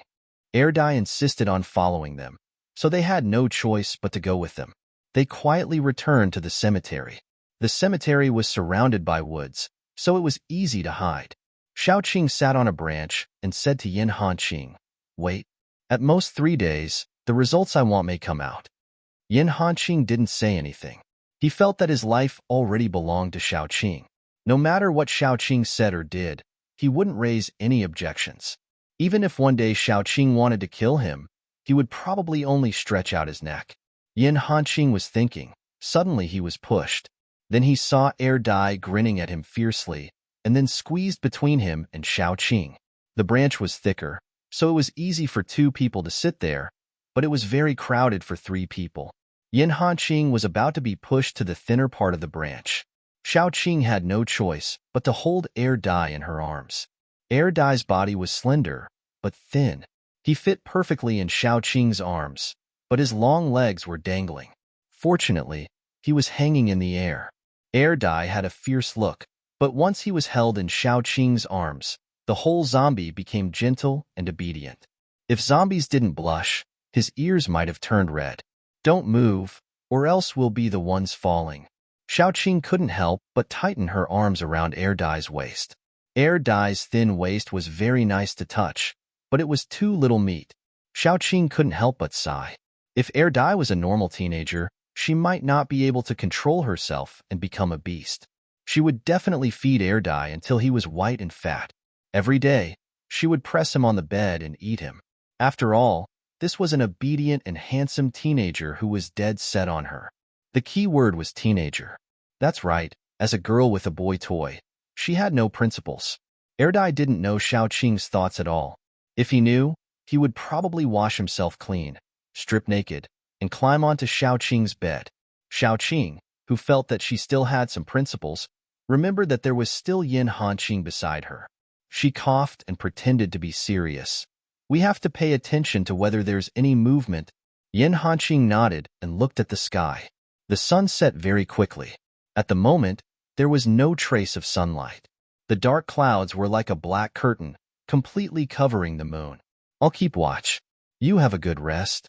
Speaker 1: Dai insisted on following them, so they had no choice but to go with them. They quietly returned to the cemetery. The cemetery was surrounded by woods, so it was easy to hide. Xiaoqing sat on a branch and said to Yin Hanqing, Wait. At most 3 days, the results I want may come out. Yin Hanqing didn't say anything. He felt that his life already belonged to Xiaoqing. No matter what Xiaoqing said or did, he wouldn't raise any objections. Even if one day Xiaoqing wanted to kill him, he would probably only stretch out his neck. Yin Hanqing was thinking. Suddenly he was pushed. Then he saw Dai grinning at him fiercely, and then squeezed between him and Xiaoqing. The branch was thicker, so it was easy for 2 people to sit there, but it was very crowded for 3 people. Yin Hanqing was about to be pushed to the thinner part of the branch. Xiaoqing had no choice but to hold Air Dai in her arms. Air Dai's body was slender, but thin. He fit perfectly in Xiaoqing's arms, but his long legs were dangling. Fortunately, he was hanging in the air. Air Dai had a fierce look, but once he was held in Xiaoqing's arms, the whole zombie became gentle and obedient. If zombies didn't blush, his ears might have turned red. "Don't move, or else we'll be the ones falling." Xiaoqing couldn't help but tighten her arms around Air Dai's waist. Air Dai's thin waist was very nice to touch, but it was too little meat. Xiaoqing couldn't help but sigh. If Air Dai was a normal teenager, she might not be able to control herself and become a beast. She would definitely feed Air Dai until he was white and fat. Every day, she would press him on the bed and eat him. After all, this was an obedient and handsome teenager who was dead set on her. The key word was teenager. That's right, as a girl with a boy toy, she had no principles. Air Dai didn't know Xiaoqing's thoughts at all. If he knew, he would probably wash himself clean, strip naked, and climb onto Xiaoqing's bed. Xiaoqing, who felt that she still had some principles, remembered that there was still Yin Hanqing beside her. She coughed and pretended to be serious. "We have to pay attention to whether there's any movement." Yin Hanqing nodded and looked at the sky. The sun set very quickly. At the moment, there was no trace of sunlight. The dark clouds were like a black curtain, completely covering the moon. "I'll keep watch. You have a good rest."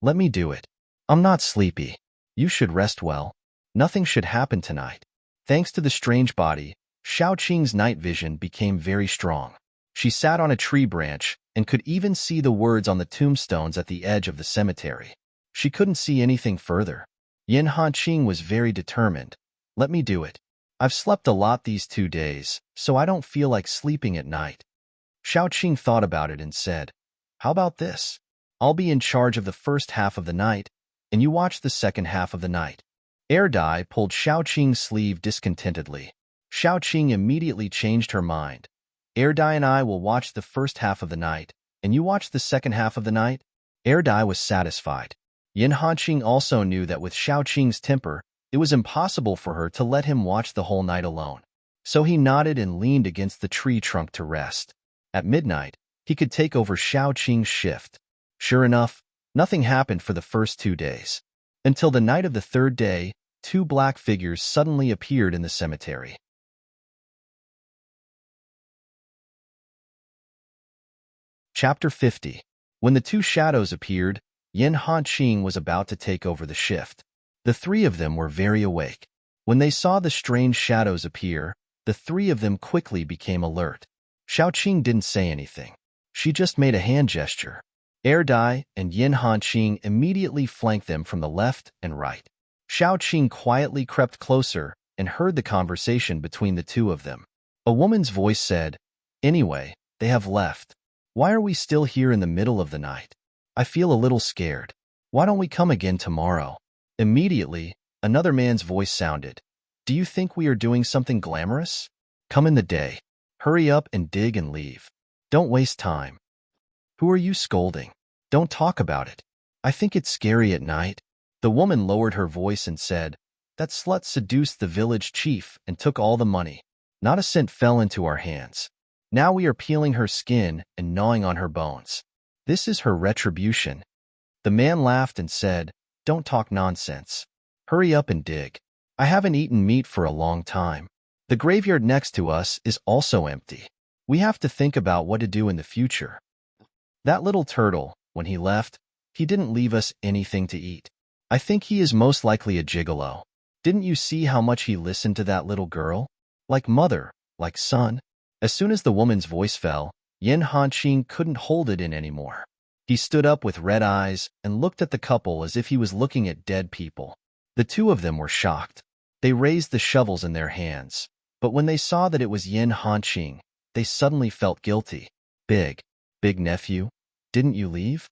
Speaker 1: "Let me do it. I'm not sleepy. You should rest well. Nothing should happen tonight." Thanks to the strange body, Xiaoqing's night vision became very strong. She sat on a tree branch and could even see the words on the tombstones at the edge of the cemetery. She couldn't see anything further. Yin Hanqing was very determined. "Let me do it. I've slept a lot these 2 days, so I don't feel like sleeping at night." Xiaoqing thought about it and said, "How about this? I'll be in charge of the first half of the night, and you watch the second half of the night." Air Dai pulled Xiaoqing's sleeve discontentedly. Xiaoqing immediately changed her mind. "Air Dai and I will watch the first half of the night, and you watch the second half of the night." Air Dai was satisfied. Yin Hanqing also knew that with Xiaoqing's temper, it was impossible for her to let him watch the whole night alone. So he nodded and leaned against the tree trunk to rest. At midnight, he could take over Xiaoqing's shift. Sure enough, nothing happened for the first 2 days. Until the night of the 3rd day, 2 black figures suddenly appeared in the cemetery. Chapter 50. When the 2 shadows appeared, Yin Hanqing was about to take over the shift. The 3 of them were very awake. When they saw the strange shadows appear, the 3 of them quickly became alert. Xiaoqing didn't say anything. She just made a hand gesture. Air Dai and Yin Hanqing immediately flanked them from the left and right. Xiaoqing quietly crept closer and heard the conversation between the 2 of them. A woman's voice said, "Anyway, they have left. Why are we still here in the middle of the night? I feel a little scared. Why don't we come again tomorrow?" Immediately, another man's voice sounded. "Do you think we are doing something glamorous? Come in the day. Hurry up and dig and leave. Don't waste time." "Who are you scolding? Don't talk about it. I think it's scary at night." The woman lowered her voice and said, "That slut seduced the village chief and took all the money. Not a cent fell into our hands. Now we are peeling her skin and gnawing on her bones. This is her retribution." The man laughed and said, "Don't talk nonsense. Hurry up and dig. I haven't eaten meat for a long time. The graveyard next to us is also empty. We have to think about what to do in the future." That little turtle, when he left, he didn't leave us anything to eat. I think he is most likely a gigolo. Didn't you see how much he listened to that little girl? Like mother, like son. As soon as the woman's voice fell, Yin Hanqing couldn't hold it in anymore. He stood up with red eyes and looked at the couple as if he was looking at dead people. The 2 of them were shocked. They raised the shovels in their hands, but when they saw that it was Yin Hanqing, they suddenly felt guilty. Big nephew, didn't you leave?"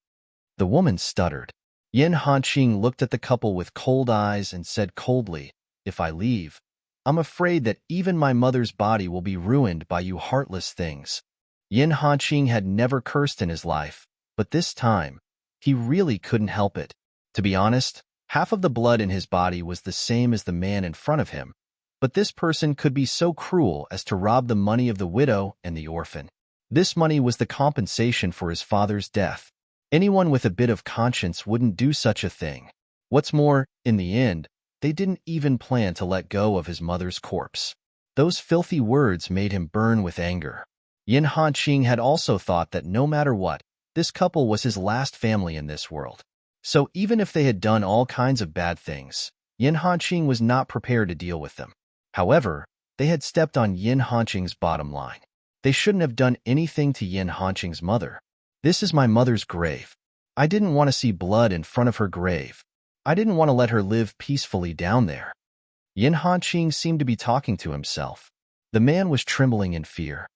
Speaker 1: The woman stuttered. Yin Hanqing looked at the couple with cold eyes and said coldly, "If I leave, I'm afraid that even my mother's body will be ruined by you heartless things. Yin Hanqing had never cursed in his life, but this time, he really couldn't help it. To be honest, half of the blood in his body was the same as the man in front of him, but this person could be so cruel as to rob the money of the widow and the orphan. This money was the compensation for his father's death. Anyone with a bit of conscience wouldn't do such a thing. What's more, in the end, they didn't even plan to let go of his mother's corpse. Those filthy words made him burn with anger. Yin Hanqing had also thought that no matter what, this couple was his last family in this world. So even if they had done all kinds of bad things, Yin Hanqing was not prepared to deal with them. However, they had stepped on Yin Hanqing's bottom line. They shouldn't have done anything to Yin Hanqing's mother. This is my mother's grave. I didn't want to see blood in front of her grave. I didn't want to let her live peacefully down there. Yin Hanqing seemed to be talking to himself. The man was trembling in fear.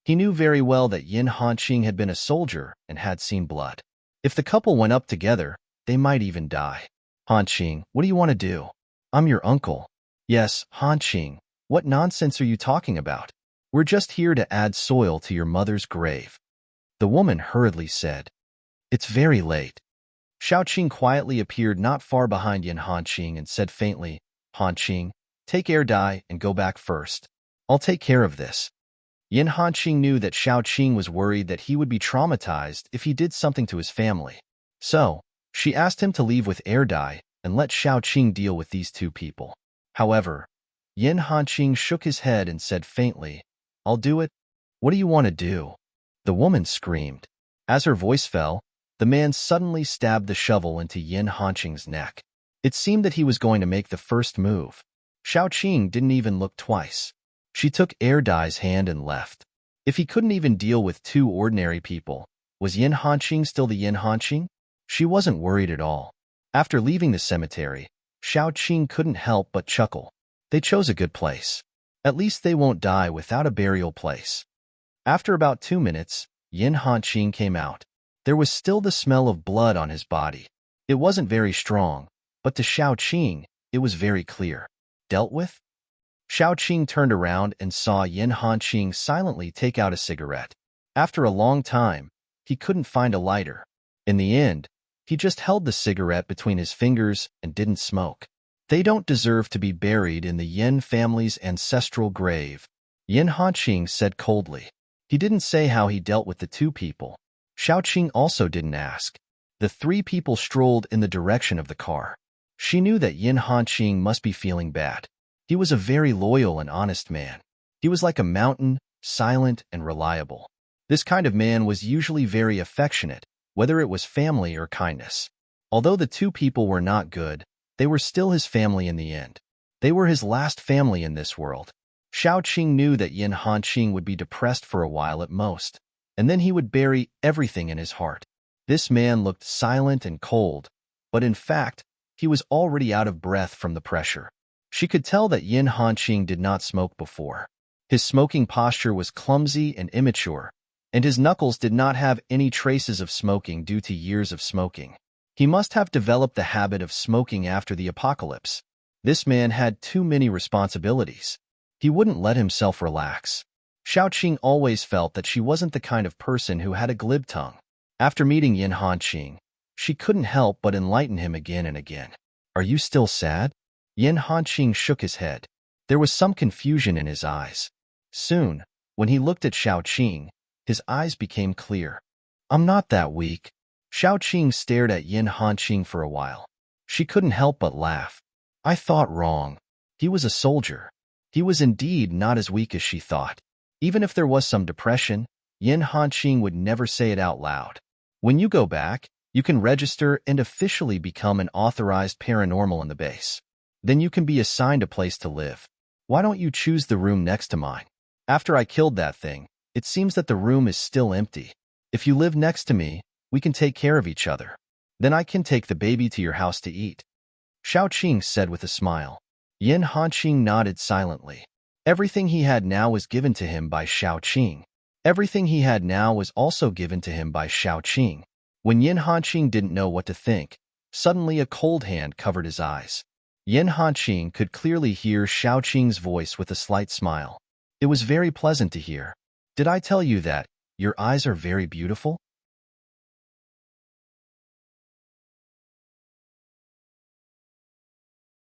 Speaker 1: He knew very well that Yin Hanqing had been a soldier and had seen blood. If the couple went up together, they might even die. Hanqing, what do you want to do? I'm your uncle. Yes, Hanqing, what nonsense are you talking about? We're just here to add soil to your mother's grave. The woman hurriedly said. It's very late. Xiaoqing quietly appeared not far behind Yin Hanqing and said faintly, Hanqing, take air dye and go back first. I'll take care of this. Yin Hanqing knew that Xiaoqing was worried that he would be traumatized if he did something to his family. So, she asked him to leave with air dye and let Xiaoqing deal with these two people. However, Yin Hanqing shook his head and said faintly, I'll do it. What do you want to do? The woman screamed. As her voice fell, the man suddenly stabbed the shovel into Yin Hanqing's neck. It seemed that he was going to make the first move. Xiaoqing didn't even look twice. She took air dye's hand and left. If he couldn't even deal with two ordinary people, was Yin Hanqing still the Yin Hanqing? She wasn't worried at all. After leaving the cemetery, Xiaoqing couldn't help but chuckle. They chose a good place. At least they won't die without a burial place. After about 2 minutes, Yin Hanqing came out. There was still the smell of blood on his body. It wasn't very strong, but to Xiaoqing, it was very clear. Dealt with? Xiaoqing turned around and saw Yin Hanqing silently take out a cigarette. After a long time, he couldn't find a lighter. In the end, he just held the cigarette between his fingers and didn't smoke. They don't deserve to be buried in the Yin family's ancestral grave, Yin Hanqing said coldly. He didn't say how he dealt with the two people. Xiaoqing also didn't ask. The three people strolled in the direction of the car. She knew that Yin Hanqing must be feeling bad. He was a very loyal and honest man. He was like a mountain, silent and reliable. This kind of man was usually very affectionate, whether it was family or kindness. Although the two people were not good, they were still his family in the end. They were his last family in this world. Xiaoqing knew that Yin Hanqing would be depressed for a while at most, and then he would bury everything in his heart. This man looked silent and cold, but in fact, he was already out of breath from the pressure. She could tell that Yin Hanqing did not smoke before. His smoking posture was clumsy and immature, and his knuckles did not have any traces of smoking due to years of smoking. He must have developed the habit of smoking after the apocalypse. This man had too many responsibilities. He wouldn't let himself relax. Xiaoqing always felt that she wasn't the kind of person who had a glib tongue. After meeting Yin Hanqing, she couldn't help but enlighten him again and again. Are you still sad? Yin Hanqing shook his head. There was some confusion in his eyes. Soon, when he looked at Xiaoqing, his eyes became clear. I'm not that weak. Xiaoqing stared at Yin Hanqing for a while. She couldn't help but laugh. I thought wrong. He was a soldier. He was indeed not as weak as she thought. Even if there was some depression, Yin Hanqing would never say it out loud. When you go back, you can register and officially become an authorized paranormal in the base. Then you can be assigned a place to live. Why don't you choose the room next to mine? After I killed that thing, it seems that the room is still empty. If you live next to me, we can take care of each other. Then I can take the baby to your house to eat. Xiaoqing said with a smile. Yin Hanqing nodded silently. Everything he had now was given to him by Xiaoqing. Everything he had now was also given to him by Xiaoqing. When Yin Hanqing didn't know what to think, suddenly a cold hand covered his eyes. Yin Hanqing could clearly hear Xiaoqing's voice with a slight smile. It was very pleasant to hear. Did I tell you that your eyes are very beautiful?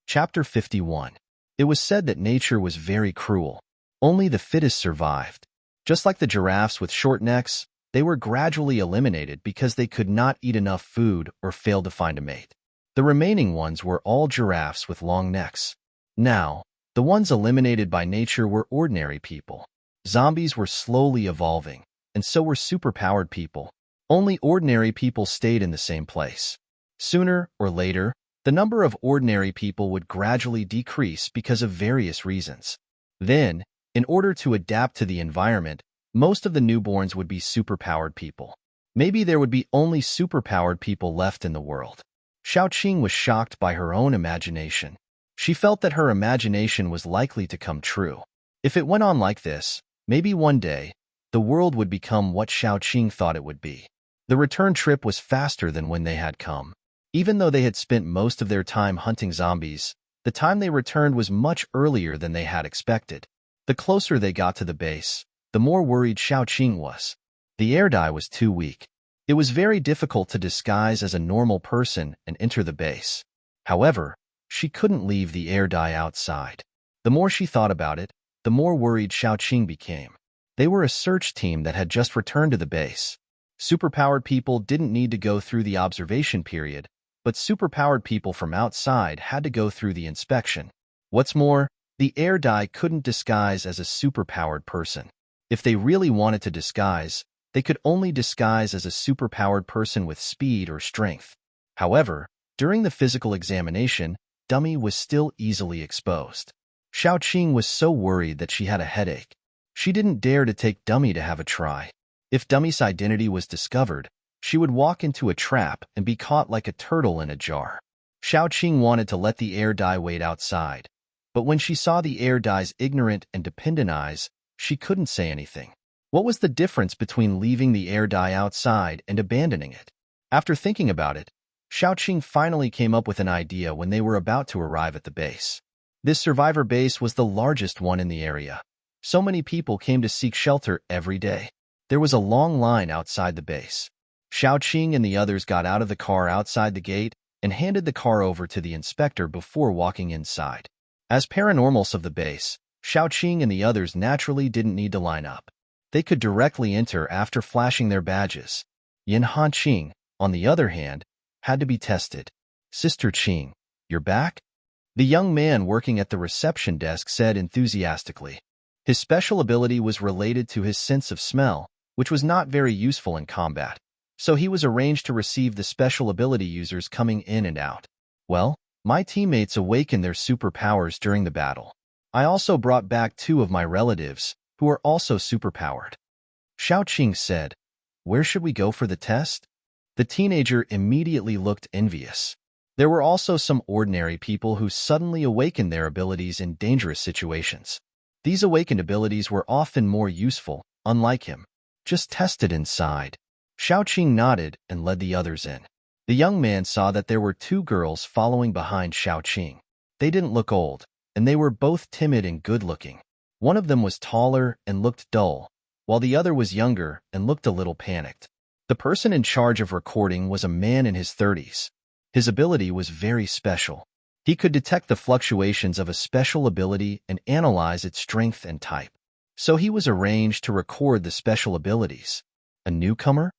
Speaker 1: Chapter 51. It was said that nature was very cruel. Only the fittest survived. Just like the giraffes with short necks, they were gradually eliminated because they could not eat enough food or failed to find a mate. The remaining ones were all giraffes with long necks. Now, the ones eliminated by nature were ordinary people. Zombies were slowly evolving, and so were superpowered people. Only ordinary people stayed in the same place. Sooner or later, the number of ordinary people would gradually decrease because of various reasons. Then, in order to adapt to the environment, most of the newborns would be superpowered people. Maybe there would be only superpowered people left in the world. Xiaoqing was shocked by her own imagination. She felt that her imagination was likely to come true. If it went on like this, maybe one day, the world would become what Xiaoqing thought it would be. The return trip was faster than when they had come. Even though they had spent most of their time hunting zombies, the time they returned was much earlier than they had expected. The closer they got to the base, the more worried Xiaoqing was. The air dye was too weak. It was very difficult to disguise as a normal person and enter the base. However, she couldn't leave the air dye outside. The more she thought about it, the more worried Xiaoqing became. They were a search team that had just returned to the base. Superpowered people didn't need to go through the observation period, but superpowered people from outside had to go through the inspection. What's more, the air dye couldn't disguise as a superpowered person. If they really wanted to disguise, they could only disguise as a superpowered person with speed or strength. However, during the physical examination, Dummy was still easily exposed. Xiaoqing was so worried that she had a headache. She didn't dare to take Dummy to have a try. If Dummy's identity was discovered, she would walk into a trap and be caught like a turtle in a jar. Xiaoqing wanted to let the air dye wait outside, but when she saw the air dye's ignorant and dependent eyes, she couldn't say anything. What was the difference between leaving the air dye outside and abandoning it? After thinking about it, Xiaoqing finally came up with an idea when they were about to arrive at the base. This survivor base was the largest one in the area. So many people came to seek shelter every day. There was a long line outside the base. Xiaoqing and the others got out of the car outside the gate and handed the car over to the inspector before walking inside. As paranormals of the base, Xiaoqing and the others naturally didn't need to line up. They could directly enter after flashing their badges. Yin Hanqing, on the other hand, had to be tested. "Sister Qing, you're back?" The young man working at the reception desk said enthusiastically. His special ability was related to his sense of smell, which was not very useful in combat. So he was arranged to receive the special ability users coming in and out. "Well, my teammates awakened their superpowers during the battle. I also brought back 2 of my relatives, who are also superpowered." Xiaoqing said, "Where should we go for the test?" The teenager immediately looked envious. There were also some ordinary people who suddenly awakened their abilities in dangerous situations. These awakened abilities were often more useful, unlike him. "Just test it inside." Xiaoqing nodded and led the others in. The young man saw that there were 2 girls following behind Xiaoqing. They didn't look old, and they were both timid and good-looking. One of them was taller and looked dull, while the other was younger and looked a little panicked. The person in charge of recording was a man in his 30s. His ability was very special. He could detect the fluctuations of a special ability and analyze its strength and type. So he was arranged to record the special abilities. A newcomer?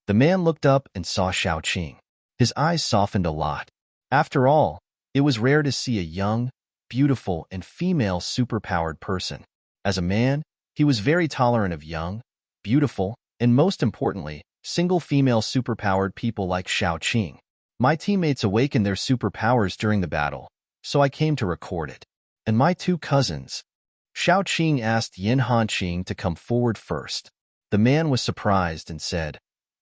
Speaker 1: The man looked up and saw Xiaoqing. His eyes softened a lot. After all, it was rare to see a young, beautiful, and female superpowered person. As a man, he was very tolerant of young, beautiful, and most importantly, single female superpowered people like Xiaoqing. "My teammates awakened their superpowers during the battle, so I came to record it. And my 2 cousins." Xiaoqing asked Yin Hanqing to come forward first. The man was surprised and said,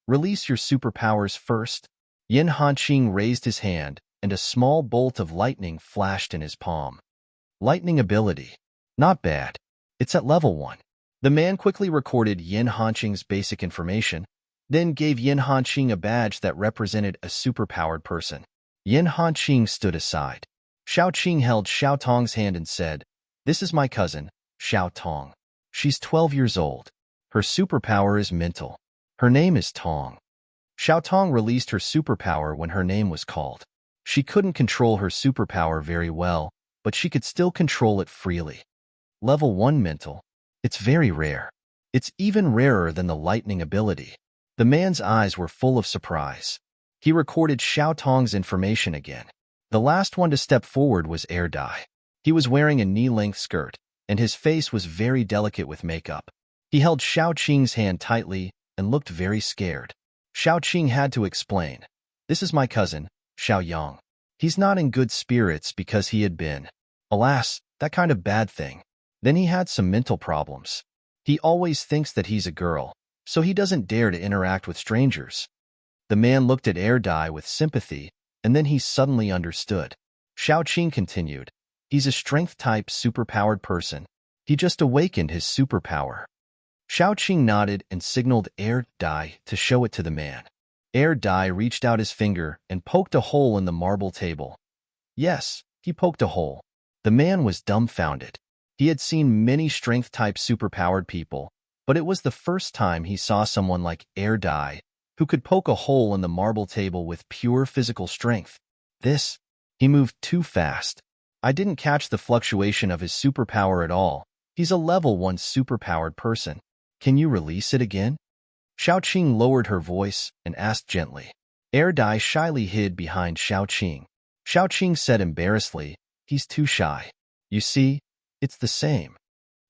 Speaker 1: "Release your superpowers first." Yin Hanqing raised his hand, and a small bolt of lightning flashed in his palm. Lightning ability. Not bad. It's at level 1. The man quickly recorded Yin Hanqing's basic information, then gave Yin Hanqing a badge that represented a superpowered person. Yin Hanqing stood aside. Xiao Qing held Xiao Tong's hand and said, "This is my cousin, Xiao Tong. She's 12 years old. Her superpower is mental. Her name is Tong." Xiao Tong released her superpower when her name was called. She couldn't control her superpower very well, but she could still control it freely. Level 1 mental. It's very rare. It's even rarer than the lightning ability. The man's eyes were full of surprise. He recorded Xiao Tong's information again. The last one to step forward was Air Dai. He was wearing a knee-length skirt, and his face was very delicate with makeup. He held Xiao Qing's hand tightly and looked very scared. Xiao Qing had to explain, "This is my cousin, Xiao Yang. He's not in good spirits because he had been, alas, that kind of bad thing. Then he had some mental problems. He always thinks that he's a girl, so he doesn't dare to interact with strangers." The man looked at Air Dai with sympathy, and then he suddenly understood. Xiao Qing continued, "He's a strength-type superpowered person. He just awakened his superpower." Xiao Qing nodded and signaled Air Dai to show it to the man. Air Dai reached out his finger and poked a hole in the marble table. Yes, he poked a hole. The man was dumbfounded. He had seen many strength-type superpowered people, but it was the first time he saw someone like Air Dai who could poke a hole in the marble table with pure physical strength. He moved too fast. I didn't catch the fluctuation of his superpower at all. He's a level 1 superpowered person. Can you release it again? Xiao Qing lowered her voice and asked gently. Air Dai shyly hid behind Xiao Qing. Xiao Qing said embarrassedly, "He's too shy. You see, it's the same."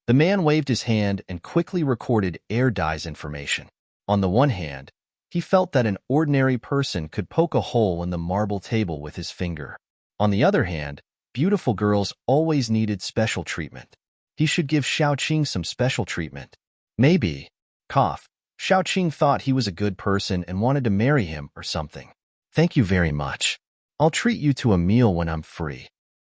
Speaker 1: The man waved his hand and quickly recorded Air Dai's information. On the one hand, he felt that an ordinary person could poke a hole in the marble table with his finger. On the other hand, beautiful girls always needed special treatment. He should give Xiao Qing some special treatment. Maybe, Xiao Qing thought he was a good person and wanted to marry him or something. "Thank you very much. I'll treat you to a meal when I'm free."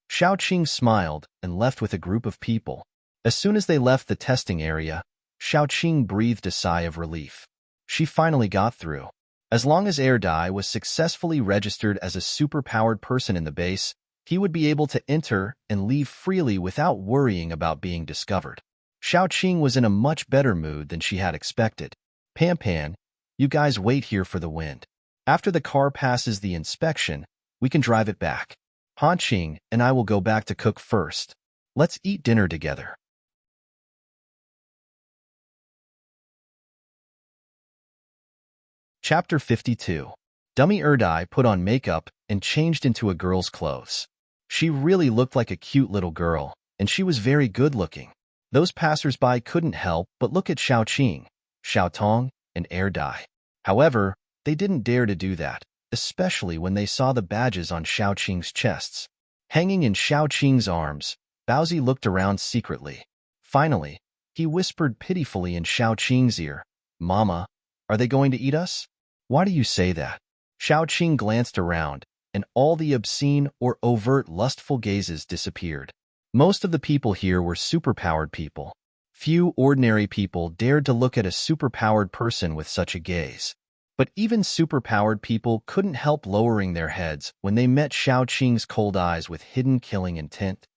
Speaker 1: Xiao Qing smiled and left with a group of people. As soon as they left the testing area, Xiao Qing breathed a sigh of relief. She finally got through. As long as Air Dai was successfully registered as a superpowered person in the base, he would be able to enter and leave freely without worrying about being discovered. Xiao Qing was in a much better mood than she had expected. "Pan, you guys wait here for the wind. After the car passes the inspection, we can drive it back. Han Qing and I will go back to cook first. Let's eat dinner together." Chapter 52. Dummy Erdai put on makeup and changed into a girl's clothes. She really looked like a cute little girl, and she was very good-looking. Those passers-by couldn't help but look at Xiao Qing, Xiao Tong, and Air Dai. However, they didn't dare to do that, especially when they saw the badges on Xiao Qing's chests. Hanging in Xiao Qing's arms, Baozi looked around secretly. Finally, he whispered pitifully in Xiao Qing's ear, "Mama, are they going to eat us?" "Why do you say that?" Xiao Qing glanced around, and all the obscene or overt lustful gazes disappeared. Most of the people here were superpowered people. Few ordinary people dared to look at a superpowered person with such a gaze. But even superpowered people couldn't help lowering their heads when they met Xiao Qing's cold eyes with hidden killing intent.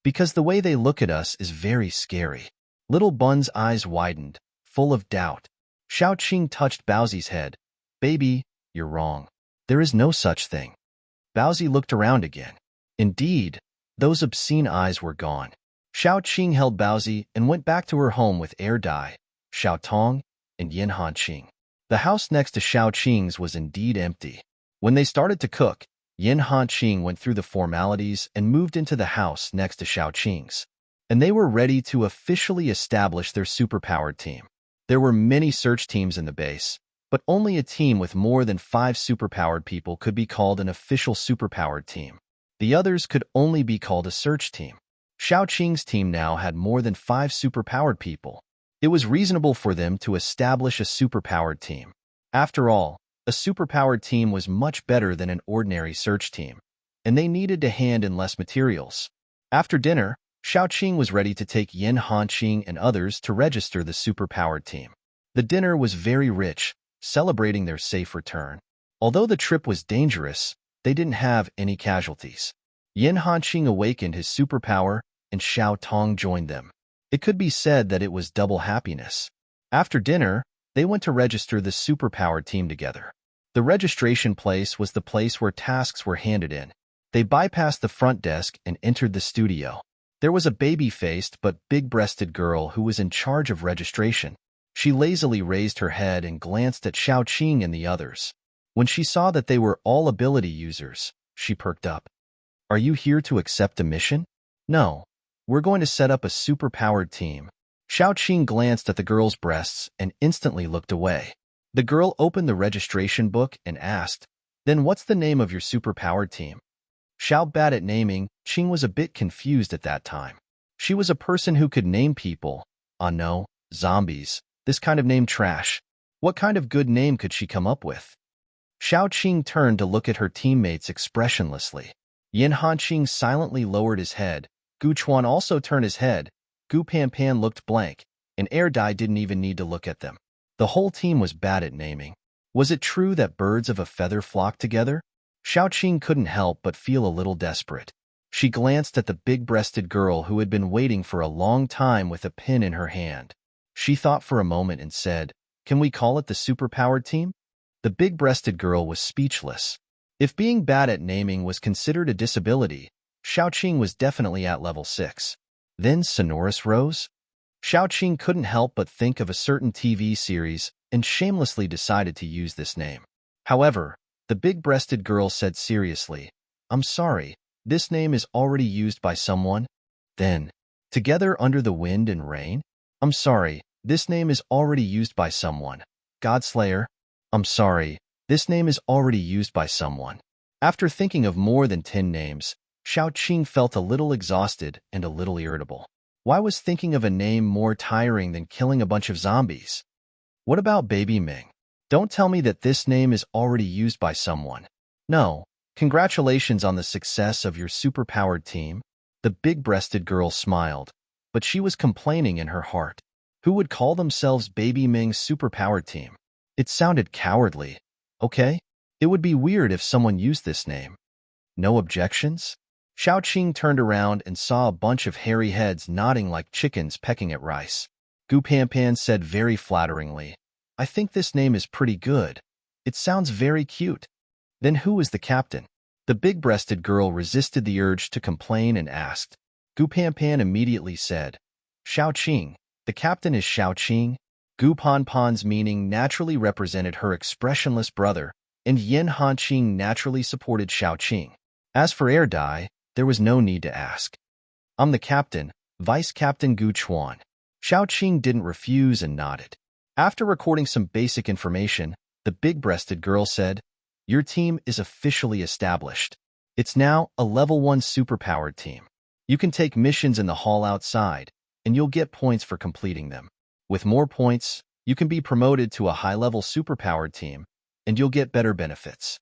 Speaker 1: "Because the way they look at us is very scary." Little Bun's eyes widened, full of doubt. Xiao Qing touched Baozi's head. "Baby, you're wrong. There is no such thing." Baozi looked around again. Indeed, those obscene eyes were gone. Xiao Qing held Baozi and went back to her home with Air Dai, Xiao Tong, and Yin Han Qing. The house next to Xiao Qing's was indeed empty. When they started to cook, Yin Han Qing went through the formalities and moved into the house next to Xiao Qing's. And they were ready to officially establish their superpowered team. There were many search teams in the base, but only a team with more than 5 superpowered people could be called an official superpowered team. The others could only be called a search team. Xiao Qing's team now had more than 5 superpowered people. It was reasonable for them to establish a superpowered team. After all, a superpowered team was much better than an ordinary search team, and they needed to hand in less materials. After dinner, Xiao Qing was ready to take Yin Han Qing and others to register the superpowered team. The dinner was very rich, celebrating their safe return. Although the trip was dangerous, they didn't have any casualties. Yin Hanqing awakened his superpower, and Xiao Tong joined them. It could be said that it was double happiness. After dinner, they went to register the superpowered team together. The registration place was the place where tasks were handed in. They bypassed the front desk and entered the studio. There was a baby-faced but big-breasted girl who was in charge of registration. She lazily raised her head and glanced at Xiaoqing and the others. When she saw that they were all ability users, she perked up. Are you here to accept a mission? No. We're going to set up a superpowered team. Xiaoqing glanced at the girl's breasts and instantly looked away. The girl opened the registration book and asked, Then what's the name of your superpowered team? Xiao, bad at naming, Qing was a bit confused at that time. She was a person who could name people. Ah no, zombies. This kind of name trash. What kind of good name could she come up with? Xiaoqing turned to look at her teammates expressionlessly. Yin Hanqing silently lowered his head. Gu Chuan also turned his head. Gu Panpan looked blank, and Air Dai didn't even need to look at them. The whole team was bad at naming. Was it true that birds of a feather flock together? Xiaoqing couldn't help but feel a little desperate. She glanced at the big-breasted girl who had been waiting for a long time with a pin in her hand. She thought for a moment and said, Can we call it the superpowered team? The big-breasted girl was speechless. If being bad at naming was considered a disability, Xiaoqing was definitely at level 6. Then sonorous rose? Xiaoqing couldn't help but think of a certain TV series and shamelessly decided to use this name. However, the big-breasted girl said seriously, I'm sorry, this name is already used by someone. Then, Together under the wind and rain? I'm sorry, this name is already used by someone. Godslayer? I'm sorry, this name is already used by someone. After thinking of more than 10 names, Xiaoqing felt a little exhausted and a little irritable. Why was thinking of a name more tiring than killing a bunch of zombies? What about Baby Ming? Don't tell me that this name is already used by someone. No, congratulations on the success of your superpowered team. The big-breasted girl smiled, but she was complaining in her heart. Who would call themselves Baby Ming's superpowered team? It sounded cowardly. Okay, it would be weird if someone used this name. No objections? Xiaoqing turned around and saw a bunch of hairy heads nodding like chickens pecking at rice. Gu Panpan said very flatteringly, I think this name is pretty good. It sounds very cute. Then who is the captain? The big-breasted girl resisted the urge to complain and asked. Gu Panpan immediately said, Xiaoqing, the captain is Xiaoqing. Gu Panpan's meaning naturally represented her expressionless brother, and Yin Hanqing naturally supported Xiaoqing. As for Air Dai, there was no need to ask. I'm the captain, Vice Captain Gu Chuan. Xiaoqing didn't refuse and nodded. After recording some basic information, the big-breasted girl said, Your team is officially established. It's now a level 1 superpowered team. You can take missions in the hall outside, and you'll get points for completing them. With more points, you can be promoted to a high-level superpowered team, and you'll get better benefits.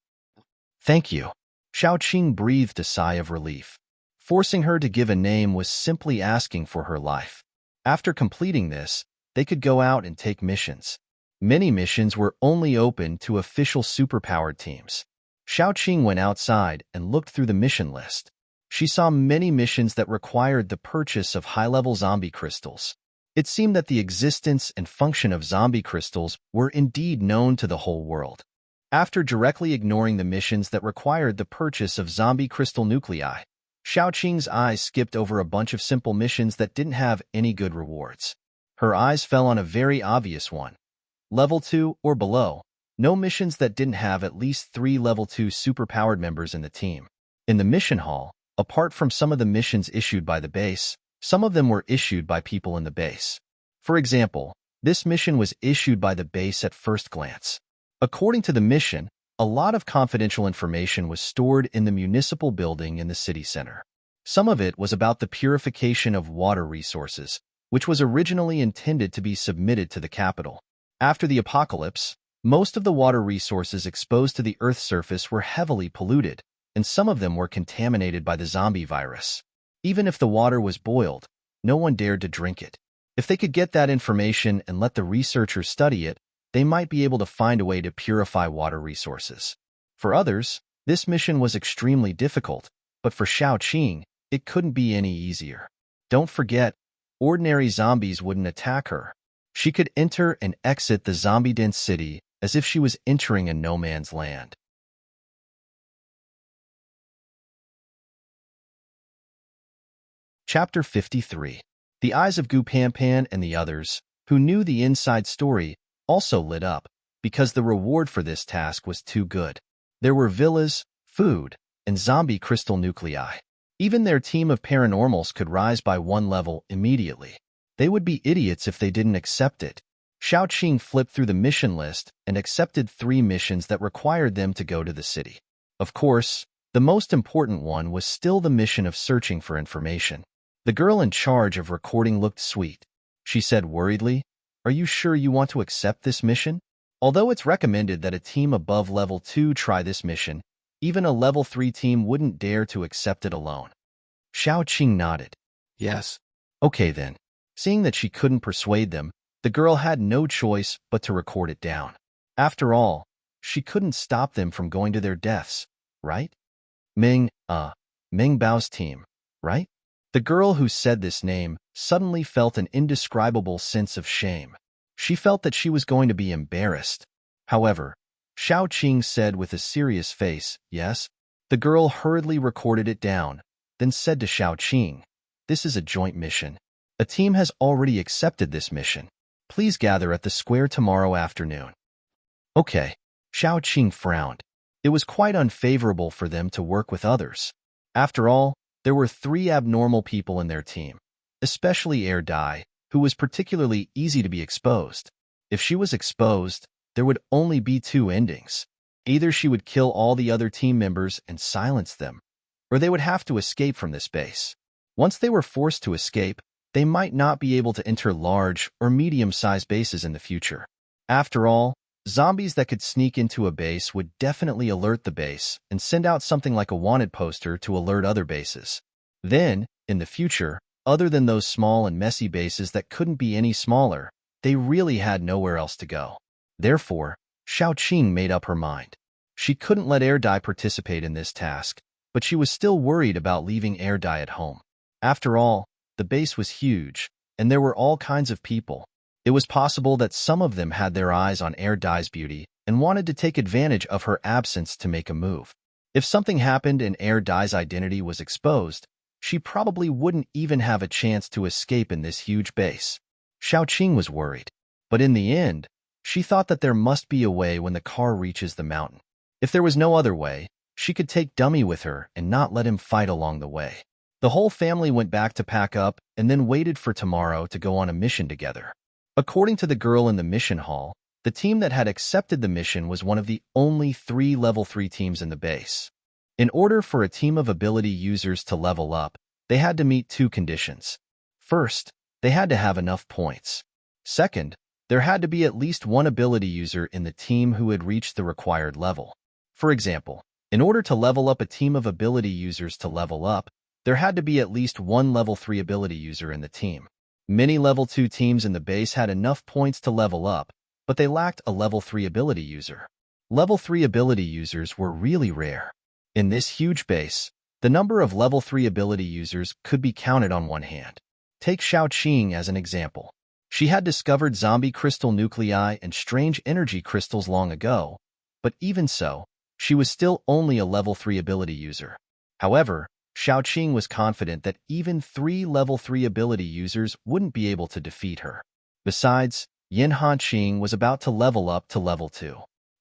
Speaker 1: Thank you. Xiaoqing breathed a sigh of relief. Forcing her to give a name was simply asking for her life. After completing this, they could go out and take missions. Many missions were only open to official superpowered teams. Xiaoqing went outside and looked through the mission list. She saw many missions that required the purchase of high-level zombie crystals. It seemed that the existence and function of zombie crystals were indeed known to the whole world. After directly ignoring the missions that required the purchase of zombie crystal nuclei, Xiaoqing's eyes skipped over a bunch of simple missions that didn't have any good rewards. Her eyes fell on a very obvious one. Level 2 or below, no missions that didn't have at least 3 level 2 superpowered members in the team. In the mission hall, apart from some of the missions issued by the base, some of them were issued by people in the base. For example, this mission was issued by the base at first glance. According to the mission, a lot of confidential information was stored in the municipal building in the city center. Some of it was about the purification of water resources, which was originally intended to be submitted to the capital. After the apocalypse, most of the water resources exposed to the Earth's surface were heavily polluted, and some of them were contaminated by the zombie virus. Even if the water was boiled, no one dared to drink it. If they could get that information and let the researchers study it, they might be able to find a way to purify water resources. For others, this mission was extremely difficult, but for Xiaoqing, it couldn't be any easier. Don't forget, ordinary zombies wouldn't attack her. She could enter and exit the zombie-dense city as if she was entering a no-man's land. Chapter 53. The eyes of Gu Panpan and the others, who knew the inside story, also lit up, because the reward for this task was too good. There were villas, food, and zombie crystal nuclei. Even their team of paranormals could rise by 1 level immediately. They would be idiots if they didn't accept it. Xiaoqing flipped through the mission list and accepted 3 missions that required them to go to the city. Of course, the most important one was still the mission of searching for information. The girl in charge of recording looked sweet. She said worriedly, "Are you sure you want to accept this mission? Although it's recommended that a team above level 2 try this mission, even a level 3 team wouldn't dare to accept it alone." Xiaoqing nodded.
Speaker 2: Yes.
Speaker 1: Okay then. Seeing that she couldn't persuade them, the girl had no choice but to record it down. After all, she couldn't stop them from going to their deaths, right? Ming Bao's team, right? The girl who said this name suddenly felt an indescribable sense of shame. She felt that she was going to be embarrassed. However, Xiaoqing said with a serious face, "Yes." The girl hurriedly recorded it down, then said to Xiaoqing, "This is a joint mission. A team has already accepted this mission. Please gather at the square tomorrow afternoon." Okay. Xiaoqing frowned. It was quite unfavorable for them to work with others. After all, there were 3 abnormal people in their team, especially Air Dai, who was particularly easy to be exposed. If she was exposed, there would only be 2 endings. Either she would kill all the other team members and silence them, or they would have to escape from this base. Once they were forced to escape, they might not be able to enter large or medium-sized bases in the future. After all, zombies that could sneak into a base would definitely alert the base and send out something like a wanted poster to alert other bases. Then, in the future, other than those small and messy bases that couldn't be any smaller, they really had nowhere else to go. Therefore, Xiaoqing made up her mind. She couldn't let Air Dai participate in this task, but she was still worried about leaving Air Dai at home. After all, the base was huge, and there were all kinds of people. It was possible that some of them had their eyes on Air Dai's beauty and wanted to take advantage of her absence to make a move. If something happened and Air Dai's identity was exposed, she probably wouldn't even have a chance to escape in this huge base. Xiaoqing was worried, but in the end, she thought that there must be a way when the car reaches the mountain. If there was no other way, she could take Dummy with her and not let him fight along the way. The whole family went back to pack up and then waited for tomorrow to go on a mission together. According to the girl in the mission hall, the team that had accepted the mission was one of the only 3 level 3 teams in the base. In order for a team of ability users to level up, they had to meet 2 conditions. First, they had to have enough points. Second, there had to be at least 1 ability user in the team who had reached the required level. For example, in order to level up a team of ability users to level up, there had to be at least 1 level 3 ability user in the team. Many level 2 teams in the base had enough points to level up, but they lacked a level 3 ability user. Level 3 ability users were really rare. In this huge base, the number of level 3 ability users could be counted on one hand. Take Xiaoqing as an example. She had discovered zombie crystal nuclei and strange energy crystals long ago, but even so, she was still only a level 3 ability user. However, Xiaoqing was confident that even 3 level 3 ability users wouldn't be able to defeat her. Besides, Yin Hanqing was about to level up to level 2.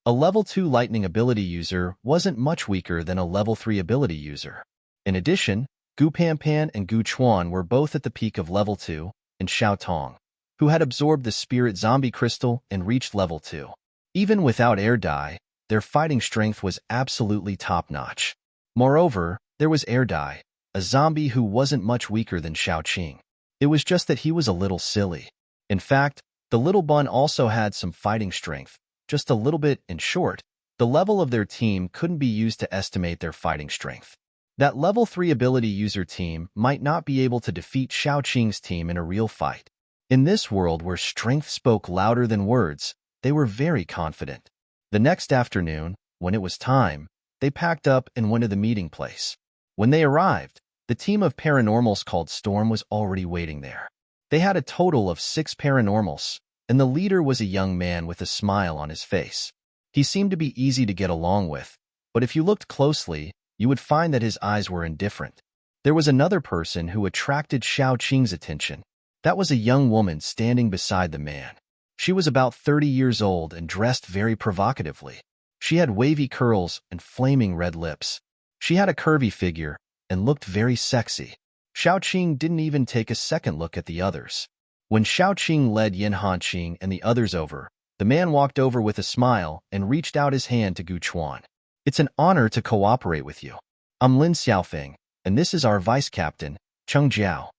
Speaker 1: A level 2 lightning ability user wasn't much weaker than a level 3 ability user. In addition, Gu Panpan and Gu Chuan were both at the peak of level 2, and Xiao Tong, who had absorbed the spirit zombie crystal and reached level 2. Even without Air Dai, their fighting strength was absolutely top-notch. Moreover, there was Air Dai, a zombie who wasn't much weaker than Xiaoqing. It was just that he was a little silly. In fact, the little bun also had some fighting strength, just a little bit. In short, the level of their team couldn't be used to estimate their fighting strength. That level 3 ability user team might not be able to defeat Xiaoqing's team in a real fight. In this world where strength spoke louder than words, they were very confident. The next afternoon, when it was time, they packed up and went to the meeting place. When they arrived, the team of paranormals called Storm was already waiting there. They had a total of 6 paranormals, and the leader was a young man with a smile on his face. He seemed to be easy to get along with, but if you looked closely, you would find that his eyes were indifferent. There was another person who attracted Xiao Qing's attention. That was a young woman standing beside the man. She was about 30 years old and dressed very provocatively. She had wavy curls and flaming red lips. She had a curvy figure and looked very sexy. Xiao Qing didn't even take a second look at the others. When Xiao Qing led Yin Hanqing and the others over, the man walked over with a smile and reached out his hand to Gu Chuan. "It's an honor to cooperate with you. I'm Lin Xiaofeng, and this is our vice captain, Cheng Jiao."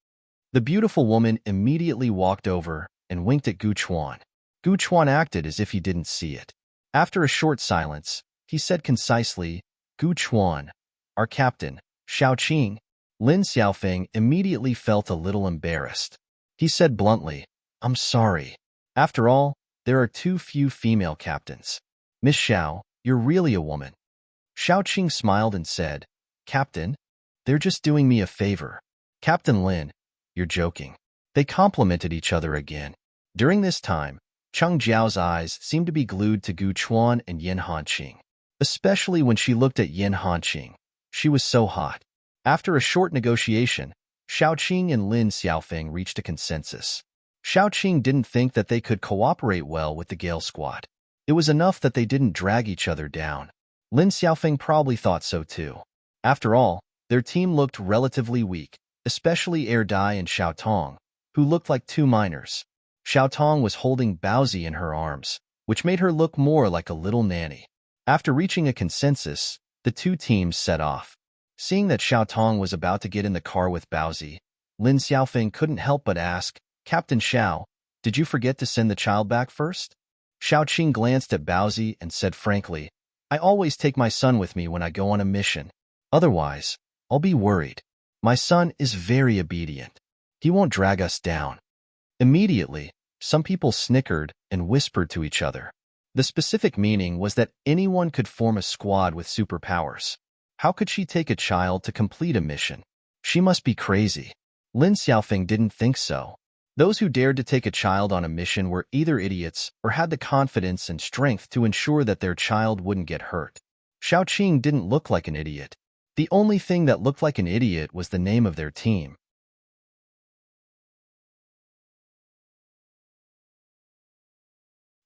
Speaker 1: The beautiful woman immediately walked over and winked at Gu Chuan. Gu Chuan acted as if he didn't see it. After a short silence, he said concisely, "Gu Chuan, our captain, Xiao Qing." Lin Xiaofeng immediately felt a little embarrassed. He said bluntly, "I'm sorry. After all, there are too few female captains. Miss Xiao, you're really a woman." Xiao Qing smiled and said, "Captain, they're just doing me a favor." "Captain Lin, you're joking." They complimented each other again. During this time, Cheng Jiao's eyes seemed to be glued to Gu Chuan and Yin Hanqing, especially when she looked at Yin Hanqing. She was so hot. After a short negotiation, Xiao Qing and Lin Xiaofeng reached a consensus. Xiao Qing didn't think that they could cooperate well with the Gale Squad. It was enough that they didn't drag each other down. Lin Xiaofeng probably thought so too. After all, their team looked relatively weak, especially Er Dai and Xiao Tong, who looked like 2 minors. Xiao Tong was holding Baozi in her arms, which made her look more like a little nanny. After reaching a consensus, the 2 teams set off. Seeing that Xiao Tong was about to get in the car with Baozi, Lin Xiaofeng couldn't help but ask, "Captain Xiao, did you forget to send the child back first?" Xiao Qing glanced at Baozi and said frankly, "I always take my son with me when I go on a mission. Otherwise, I'll be worried. My son is very obedient. He won't drag us down." Immediately, some people snickered and whispered to each other. The specific meaning was that anyone could form a squad with superpowers. How could she take a child to complete a mission? She must be crazy. Lin Xiaofeng didn't think so. Those who dared to take a child on a mission were either idiots or had the confidence and strength to ensure that their child wouldn't get hurt. Xiao Qing didn't look like an idiot. The only thing that looked like an idiot was the name of their team.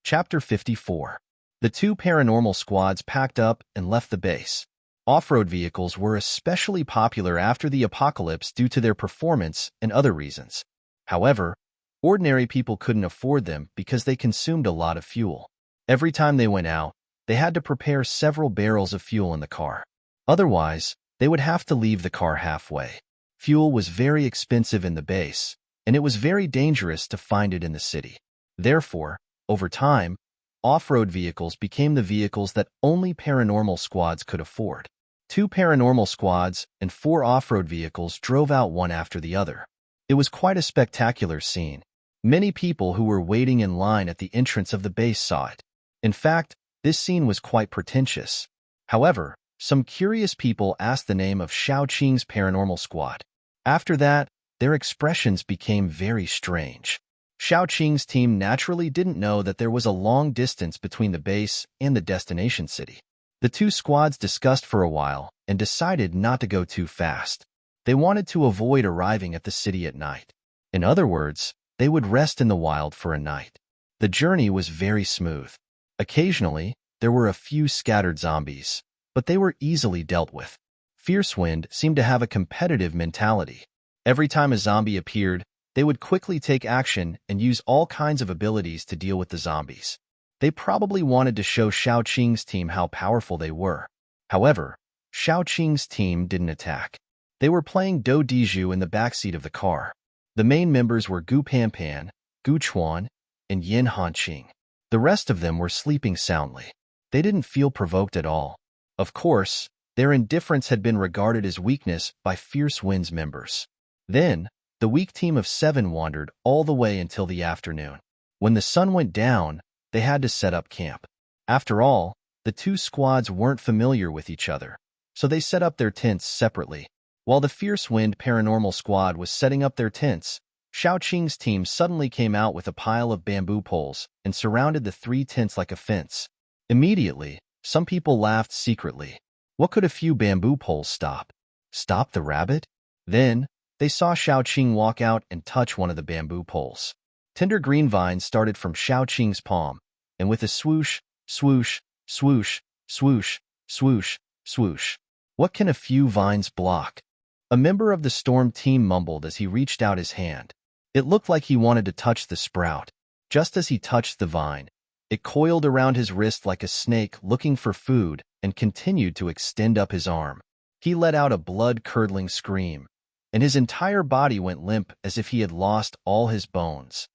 Speaker 1: Chapter 54. The 2 paranormal squads packed up and left the base. Off-road vehicles were especially popular after the apocalypse due to their performance and other reasons. However, ordinary people couldn't afford them because they consumed a lot of fuel. Every time they went out, they had to prepare several barrels of fuel in the car. Otherwise, they would have to leave the car halfway. Fuel was very expensive in the base, and it was very dangerous to find it in the city. Therefore, over time, off-road vehicles became the vehicles that only paranormal squads could afford. 2 paranormal squads and 4 off-road vehicles drove out one after the other. It was quite a spectacular scene. Many people who were waiting in line at the entrance of the base saw it. In fact, this scene was quite pretentious. However, some curious people asked the name of Xiao Qing's paranormal squad. After that, their expressions became very strange. Xiao Qing's team naturally didn't know that there was a long distance between the base and the destination city. The 2 squads discussed for a while and decided not to go too fast. They wanted to avoid arriving at the city at night. In other words, they would rest in the wild for a night. The journey was very smooth. Occasionally, there were a few scattered zombies, but they were easily dealt with. Fierce Wind seemed to have a competitive mentality. Every time a zombie appeared, they would quickly take action and use all kinds of abilities to deal with the zombies. They probably wanted to show Xiao Qing's team how powerful they were. However, Xiao Qing's team didn't attack. They were playing Do Diju in the backseat of the car. The main members were Gu Panpan, Gu Chuan, and Yin Hanqing. The rest of them were sleeping soundly. They didn't feel provoked at all. Of course, their indifference had been regarded as weakness by Fierce Wind's members. Then, the weak team of 7 wandered all the way until the afternoon. When the sun went down, they had to set up camp. After all, the 2 squads weren't familiar with each other, so they set up their tents separately. While the Fierce Wind Paranormal Squad was setting up their tents, Xiaoqing's team suddenly came out with a pile of bamboo poles and surrounded the 3 tents like a fence. Immediately, some people laughed secretly. What could a few bamboo poles stop? Stop the rabbit? Then, they saw Xiaoqing walk out and touch one of the bamboo poles. Tender green vines started from Xiaoqing's palm, and with a swoosh, swoosh, swoosh, swoosh, swoosh, swoosh. What can a few vines block? A member of the storm team mumbled as he reached out his hand. It looked like he wanted to touch the sprout. Just as he touched the vine, it coiled around his wrist like a snake looking for food and continued to extend up his arm. He let out a blood-curdling scream, and his entire body went limp as if he had lost all his bones.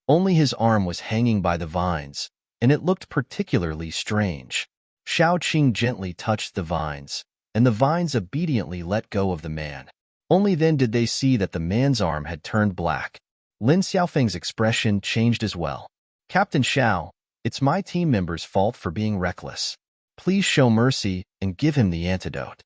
Speaker 1: Only his arm was hanging by the vines, and it looked particularly strange. Xiaoqing gently touched the vines, and the vines obediently let go of the man. Only then did they see that the man's arm had turned black. Lin Xiaofeng's expression changed as well. Captain Xiao, it's my team member's fault for being reckless. Please show mercy and give him the antidote.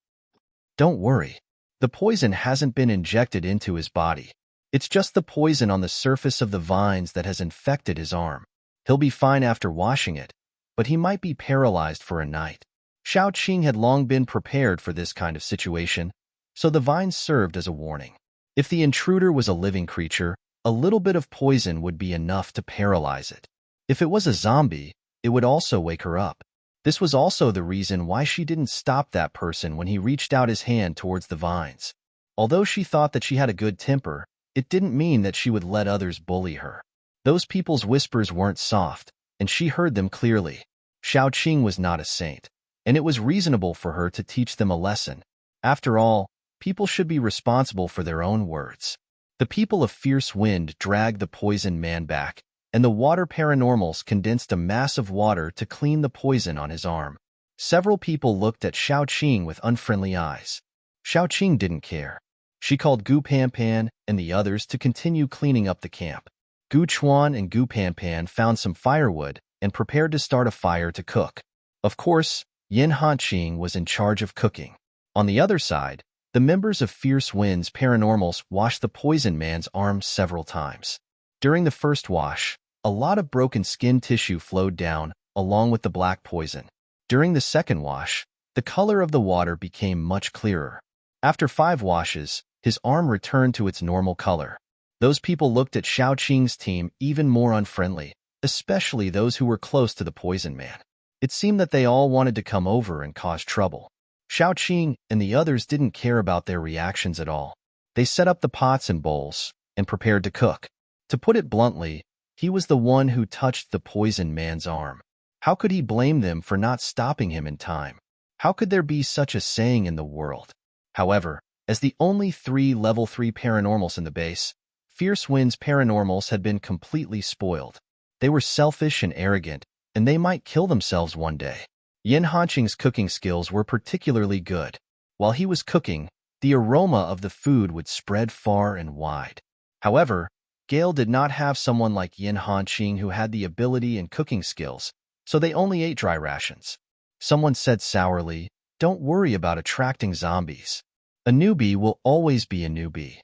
Speaker 1: Don't worry. The poison hasn't been injected into his body. It's just the poison on the surface of the vines that has infected his arm. He'll be fine after washing it, but he might be paralyzed for a night. Xiaoqing had long been prepared for this kind of situation, so the vines served as a warning. If the intruder was a living creature, a little bit of poison would be enough to paralyze it. If it was a zombie, it would also wake her up. This was also the reason why she didn't stop that person when he reached out his hand towards the vines. Although she thought that she had a good temper, it didn't mean that she would let others bully her. Those people's whispers weren't soft, and she heard them clearly. Xiaoqing was not a saint, and it was reasonable for her to teach them a lesson. After all, people should be responsible for their own words. The people of Fierce Wind dragged the poisoned man back, and the water paranormals condensed a mass of water to clean the poison on his arm. Several people looked at Xiaoqing with unfriendly eyes. Xiaoqing didn't care. She called Gu Panpan and the others to continue cleaning up the camp. Gu Chuan and Gu Panpan found some firewood and prepared to start a fire to cook. Of course, Yin Hanqing was in charge of cooking. On the other side, the members of Fierce Wind's Paranormals washed the poisoned man's arm several times. During the first wash, a lot of broken skin tissue flowed down, along with the black poison. During the second wash, the color of the water became much clearer. After 5 washes, his arm returned to its normal color. Those people looked at Xiaoqing's team even more unfriendly, especially those who were close to the poison man. It seemed that they all wanted to come over and cause trouble. Xiaoqing and the others didn't care about their reactions at all. They set up the pots and bowls and prepared to cook. To put it bluntly, he was the one who touched the poisoned man's arm. How could he blame them for not stopping him in time? How could there be such a saying in the world? However, as the only 3 level 3 paranormals in the base, Fierce Wind's paranormals had been completely spoiled. They were selfish and arrogant, and they might kill themselves one day. Yin Hanqing's cooking skills were particularly good. While he was cooking, the aroma of the food would spread far and wide. However, Gale did not have someone like Yin Hanqing who had the ability and cooking skills, so they only ate dry rations. Someone said sourly, "Don't worry about attracting zombies. A newbie will always be a newbie.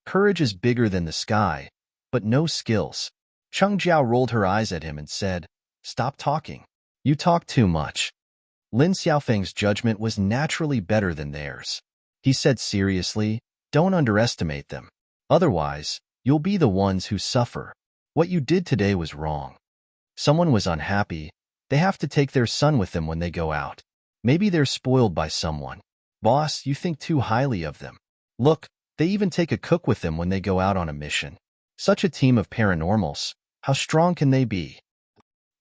Speaker 1: Courage is bigger than the sky, but no skills." Cheng Jiao rolled her eyes at him and said, "Stop talking. You talk too much." Lin Xiaofeng's judgment was naturally better than theirs. He said seriously, "Don't underestimate them. Otherwise, you'll be the ones who suffer. What you did today was wrong. Someone was unhappy. They have to take their son with them when they go out. Maybe they're spoiled by someone. Boss, you think too highly of them. Look, they even take a cook with them when they go out on a mission. Such a team of paranormals. How strong can they be?"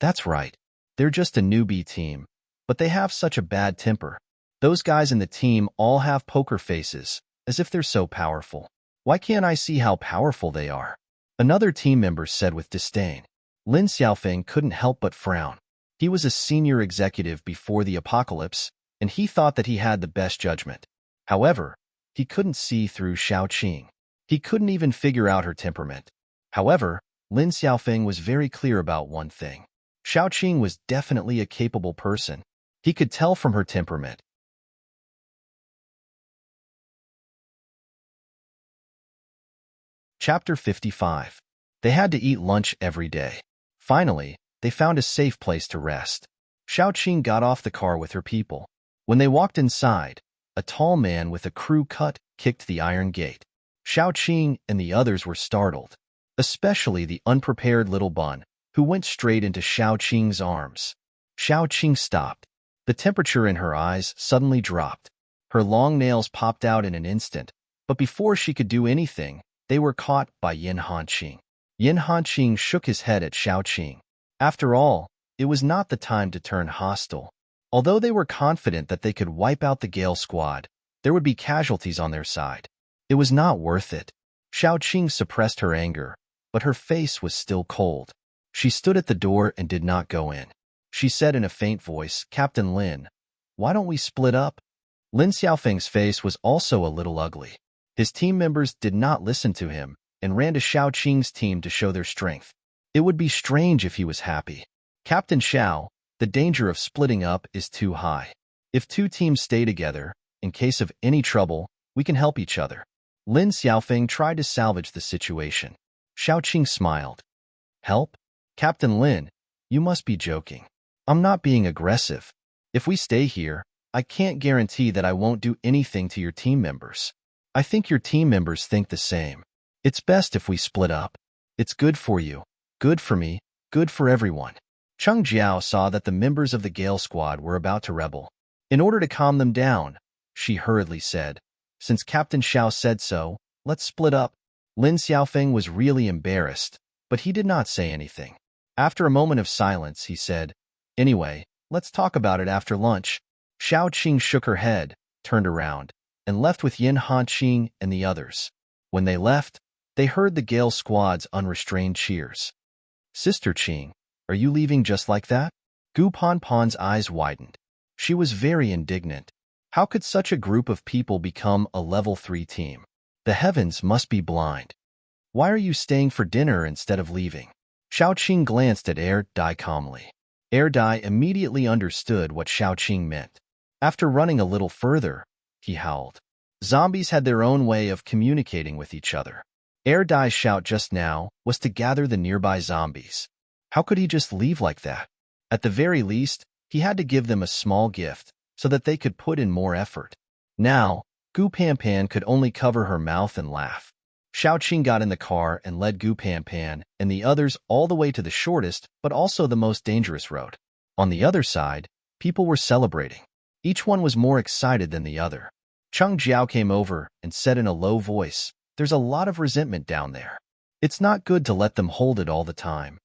Speaker 1: "That's right. They're just a newbie team, but they have such a bad temper. Those guys in the team all have poker faces, as if they're so powerful. Why can't I see how powerful they are?" Another team member said with disdain. Lin Xiaofeng couldn't help but frown. He was a senior executive before the apocalypse, and he thought that he had the best judgment. However, he couldn't see through Xiaoqing. He couldn't even figure out her temperament. However, Lin Xiaofeng was very clear about one thing. Xiaoqing was definitely a capable person. He could tell from her temperament. Chapter 55. They had to eat lunch every day. Finally, they found a safe place to rest. Xiaoqing got off the car with her people. When they walked inside, a tall man with a crew cut kicked the iron gate. Xiaoqing and the others were startled, especially the unprepared little bun, who went straight into Xiaoqing's arms. Xiaoqing stopped. The temperature in her eyes suddenly dropped. Her long nails popped out in an instant, but before she could do anything, they were caught by Yin Hanqing. Yin Hanqing shook his head at Xiaoqing. After all, it was not the time to turn hostile. Although they were confident that they could wipe out the Gale squad, there would be casualties on their side. It was not worth it. Xiaoqing suppressed her anger, but her face was still cold. She stood at the door and did not go in. She said in a faint voice, "Captain Lin, why don't we split up?" Lin Xiaofeng's face was also a little ugly. His team members did not listen to him and ran to Xiaoqing's team to show their strength. It would be strange if he was happy. "Captain Xiao, the danger of splitting up is too high. If two teams stay together, in case of any trouble, we can help each other." Lin Xiaofeng tried to salvage the situation. Xiaoqing smiled. "Help? Captain Lin, you must be joking. I'm not being aggressive. If we stay here, I can't guarantee that I won't do anything to your team members. I think your team members think the same. It's best if we split up. It's good for you, good for me, good for everyone." Cheng Jiao saw that the members of the Gale squad were about to rebel. In order to calm them down, she hurriedly said, "Since Captain Xiao said so, let's split up." Lin Xiaofeng was really embarrassed, but he did not say anything. After a moment of silence, he said, "Anyway, let's talk about it after lunch." Xiaoqing shook her head, turned around, and left with Yin Hanqing and the others. When they left, they heard the Gale squad's unrestrained cheers. "Sister Qing, are you leaving just like that?" Gu Panpan's eyes widened. She was very indignant. How could such a group of people become a level 3 team? The heavens must be blind. "Why are you staying for dinner instead of leaving?" Xiaoqing glanced at Dai calmly. Dai immediately understood what Xiaoqing meant. After running a little further, he howled. Zombies had their own way of communicating with each other. Dai's shout just now was to gather the nearby zombies. How could he just leave like that? At the very least, he had to give them a small gift so that they could put in more effort. Now, Gu Panpan could only cover her mouth and laugh. Xiaoqing got in the car and led Gu Panpan and the others all the way to the shortest but also the most dangerous road. On the other side, people were celebrating. Each one was more excited than the other. Cheng Jiao came over and said in a low voice, "There's a lot of resentment down there. It's not good to let them hold it all the time."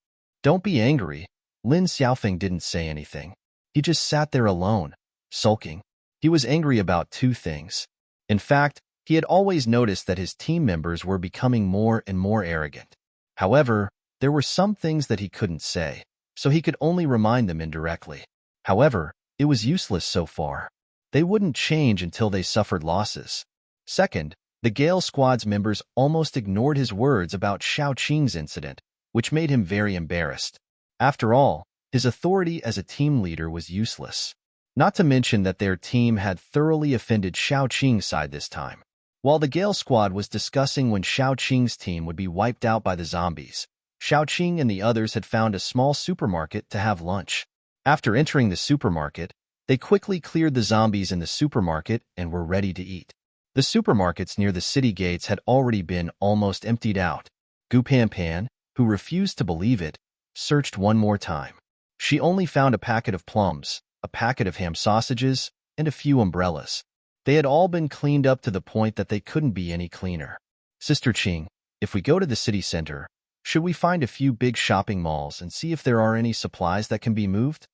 Speaker 1: "Don't be angry." Lin Xiaofeng didn't say anything. He just sat there alone, sulking. He was angry about two things. In fact, he had always noticed that his team members were becoming more and more arrogant. However, there were some things that he couldn't say, so he could only remind them indirectly. However, it was useless so far. They wouldn't change until they suffered losses. Second, the Gale squad's members almost ignored his words about Xiaoqing's incident, which made him very embarrassed. After all, his authority as a team leader was useless. Not to mention that their team had thoroughly offended Xiaoqing's side this time. While the Gale squad was discussing when Xiaoqing's team would be wiped out by the zombies, Xiaoqing and the others had found a small supermarket to have lunch. After entering the supermarket, they quickly cleared the zombies in the supermarket and were ready to eat. The supermarkets near the city gates had already been almost emptied out. Gu Panpan, who refused to believe it, searched one more time. She only found a packet of plums, a packet of ham sausages, and a few umbrellas. They had all been cleaned up to the point that they couldn't be any cleaner. "Sister Qing, if we go to the city center, should we find a few big shopping malls and see if there are any supplies that can be moved?"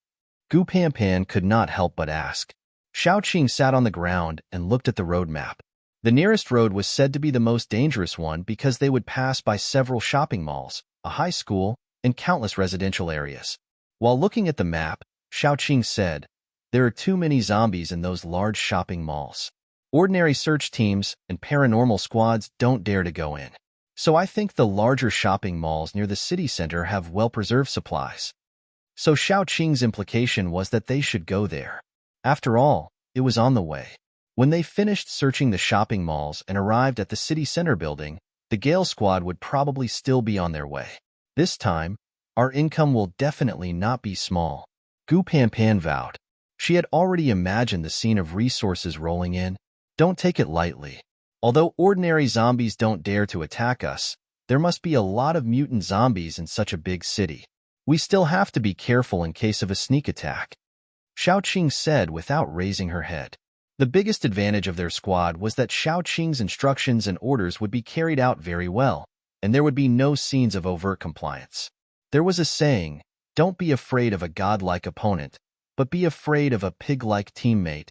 Speaker 1: Gu Panpan could not help but ask. Xiaoqing sat on the ground and looked at the road map. The nearest road was said to be the most dangerous one because they would pass by several shopping malls, a high school, and countless residential areas. While looking at the map, Xiaoqing said, "There are too many zombies in those large shopping malls. Ordinary search teams and paranormal squads don't dare to go in. So I think the larger shopping malls near the city center have well-preserved supplies." So Xiaoqing's implication was that they should go there. After all, it was on the way. When they finished searching the shopping malls and arrived at the city center building, the Gale Squad would probably still be on their way. This time, our income will definitely not be small, Gu Pan vowed. She had already imagined the scene of resources rolling in. Don't take it lightly. Although ordinary zombies don't dare to attack us, there must be a lot of mutant zombies in such a big city. We still have to be careful in case of a sneak attack, Xiaoqing said without raising her head. The biggest advantage of their squad was that Xiaoqing's instructions and orders would be carried out very well, and there would be no scenes of overt compliance. There was a saying, don't be afraid of a godlike opponent, but be afraid of a pig-like teammate.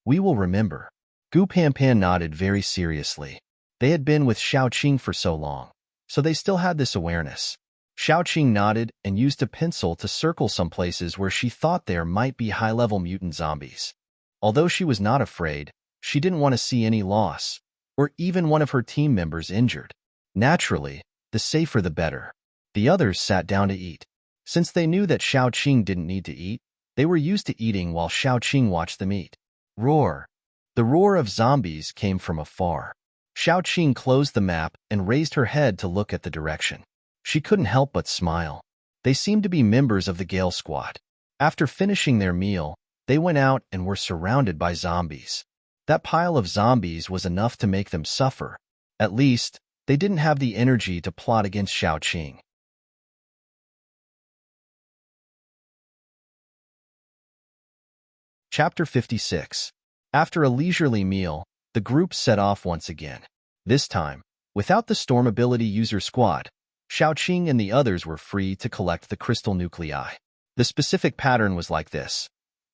Speaker 1: We will remember. Gu Pan nodded very seriously. They had been with Xiaoqing for so long, so they still had this awareness. Xiaoqing nodded and used a pencil to circle some places where she thought there might be high-level mutant zombies. Although she was not afraid, she didn't want to see any loss, or even one of her team members injured. Naturally, the safer the better. The others sat down to eat. Since they knew that Xiaoqing didn't need to eat, they were used to eating while Xiaoqing watched them eat. Roar. The roar of zombies came from afar. Xiaoqing closed the map and raised her head to look at the direction. She couldn't help but smile. They seemed to be members of the Gale Squad. After finishing their meal, they went out and were surrounded by zombies. That pile of zombies was enough to make them suffer. At least, they didn't have the energy to plot against Xiaoqing. Chapter 56. After a leisurely meal, the group set off once again. This time, without the Storm Ability user squad, Xiaoqing and the others were free to collect the crystal nuclei. The specific pattern was like this.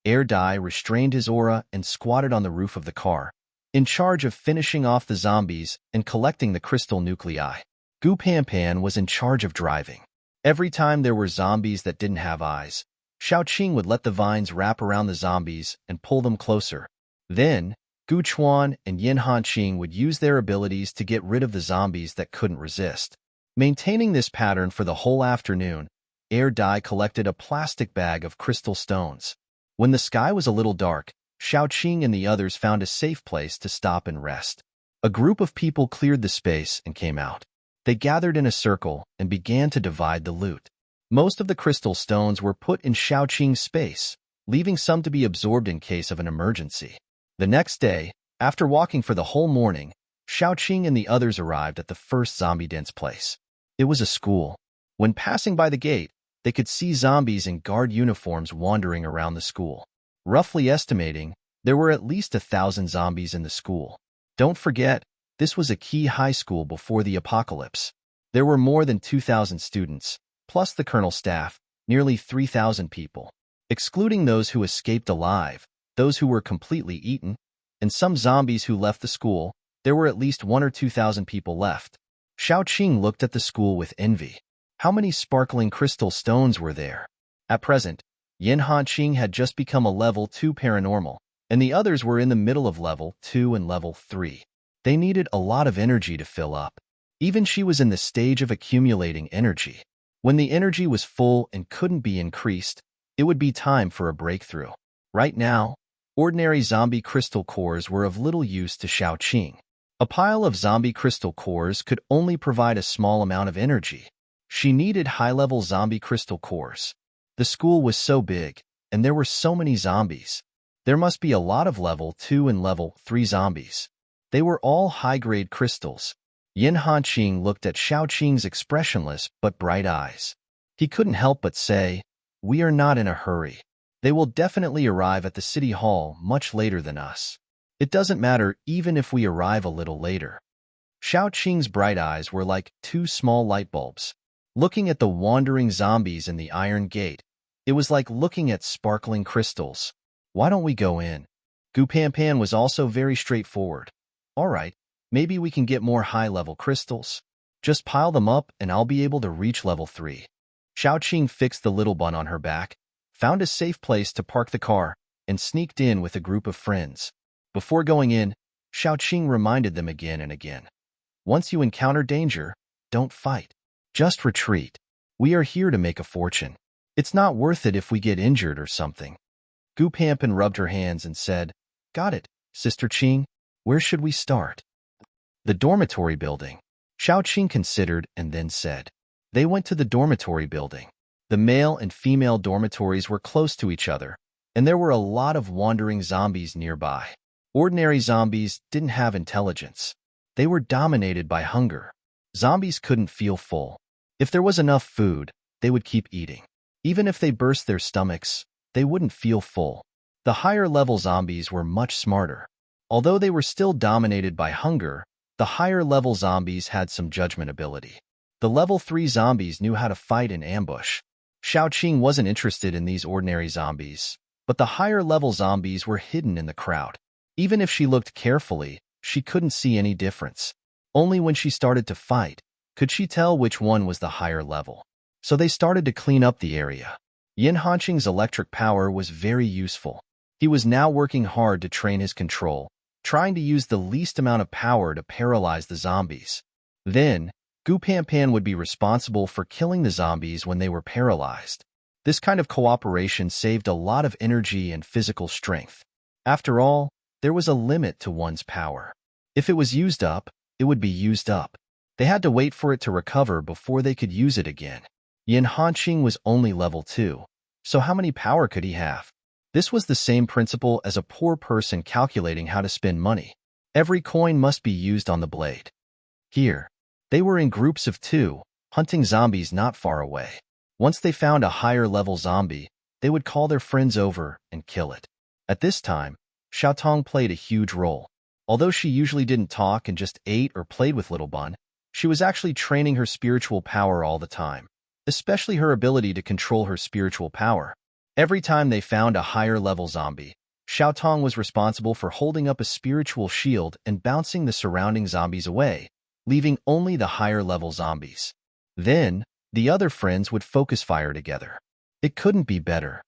Speaker 1: Air Dai restrained his aura and squatted on the roof of the car, in charge of finishing off the zombies and collecting the crystal nuclei. Gu Pan was in charge of driving. Every time there were zombies that didn't have eyes, Xiaoqing would let the vines wrap around the zombies and pull them closer. Then, Gu Chuan and Yin Hanqing would use their abilities to get rid of the zombies that couldn't resist. Maintaining this pattern for the whole afternoon, Air Dai collected a plastic bag of crystal stones. When the sky was a little dark, Xiaoqing and the others found a safe place to stop and rest. A group of people cleared the space and came out. They gathered in a circle and began to divide the loot. Most of the crystal stones were put in Xiaoqing's space, leaving some to be absorbed in case of an emergency. The next day, after walking for the whole morning, Xiaoqing and the others arrived at the first zombie-dense place. It was a school. When passing by the gate, they could see zombies in guard uniforms wandering around the school. Roughly estimating, there were at least 1,000 zombies in the school. Don't forget, this was a key high school before the apocalypse. There were more than 2,000 students, plus the colonel's staff, nearly 3,000 people. Excluding those who escaped alive, those who were completely eaten, and some zombies who left the school, there were at least 1,000 or 2,000 people left. Xiaoqing looked at the school with envy. How many sparkling crystal stones were there? At present, Yin Hanqing had just become a level 2 paranormal, and the others were in the middle of level 2 and level 3. They needed a lot of energy to fill up. Even she was in the stage of accumulating energy. When the energy was full and couldn't be increased, it would be time for a breakthrough. Right now, ordinary zombie crystal cores were of little use to Xiaoqing. A pile of zombie crystal cores could only provide a small amount of energy. She needed high-level zombie crystal cores. The school was so big, and there were so many zombies. There must be a lot of level 2 and level 3 zombies. They were all high-grade crystals. Yin Hanqing looked at Xiaoqing's expressionless but bright eyes. He couldn't help but say, "We are not in a hurry. They will definitely arrive at the city hall much later than us. It doesn't matter even if we arrive a little later." Xiaoqing's bright eyes were like 2 small light bulbs. Looking at the wandering zombies in the iron gate, it was like looking at sparkling crystals. Why don't we go in? Gu Pan was also very straightforward. All right, maybe we can get more high-level crystals. Just pile them up and I'll be able to reach level 3. Xiaoqing fixed the little bun on her back, found a safe place to park the car, and sneaked in with a group of friends. Before going in, Xiaoqing reminded them again and again. Once you encounter danger, don't fight. Just retreat. We are here to make a fortune. It's not worth it if we get injured or something. Gu Pan rubbed her hands and said, "Got it, Sister Qing. Where should we start?" The dormitory building. Xiaoqing considered and then said. They went to the dormitory building. The male and female dormitories were close to each other, and there were a lot of wandering zombies nearby. Ordinary zombies didn't have intelligence. They were dominated by hunger. Zombies couldn't feel full. If there was enough food, they would keep eating. Even if they burst their stomachs, they wouldn't feel full. The higher-level zombies were much smarter. Although they were still dominated by hunger, the higher-level zombies had some judgment ability. The level 3 zombies knew how to fight in ambush. Xiaoqing wasn't interested in these ordinary zombies, but the higher-level zombies were hidden in the crowd. Even if she looked carefully, she couldn't see any difference. Only when she started to fight could she tell which one was the higher level. So they started to clean up the area. Yin Hanqing's electric power was very useful. He was now working hard to train his control, trying to use the least amount of power to paralyze the zombies. Then, Gu Panpan would be responsible for killing the zombies when they were paralyzed. This kind of cooperation saved a lot of energy and physical strength. After all, there was a limit to one's power. If it was used up, it would be used up. They had to wait for it to recover before they could use it again. Yin Hanqing was only level 2, so how many power could he have? This was the same principle as a poor person calculating how to spend money. Every coin must be used on the blade. Here, they were in groups of 2, hunting zombies not far away. Once they found a higher-level zombie, they would call their friends over and kill it. At this time, Xiaotong played a huge role. Although she usually didn't talk and just ate or played with Little Bun, she was actually training her spiritual power all the time, especially her ability to control her spiritual power. Every time they found a higher-level zombie, Xiaotong was responsible for holding up a spiritual shield and bouncing the surrounding zombies away, leaving only the higher-level zombies. Then, the other friends would focus fire together. It couldn't be better.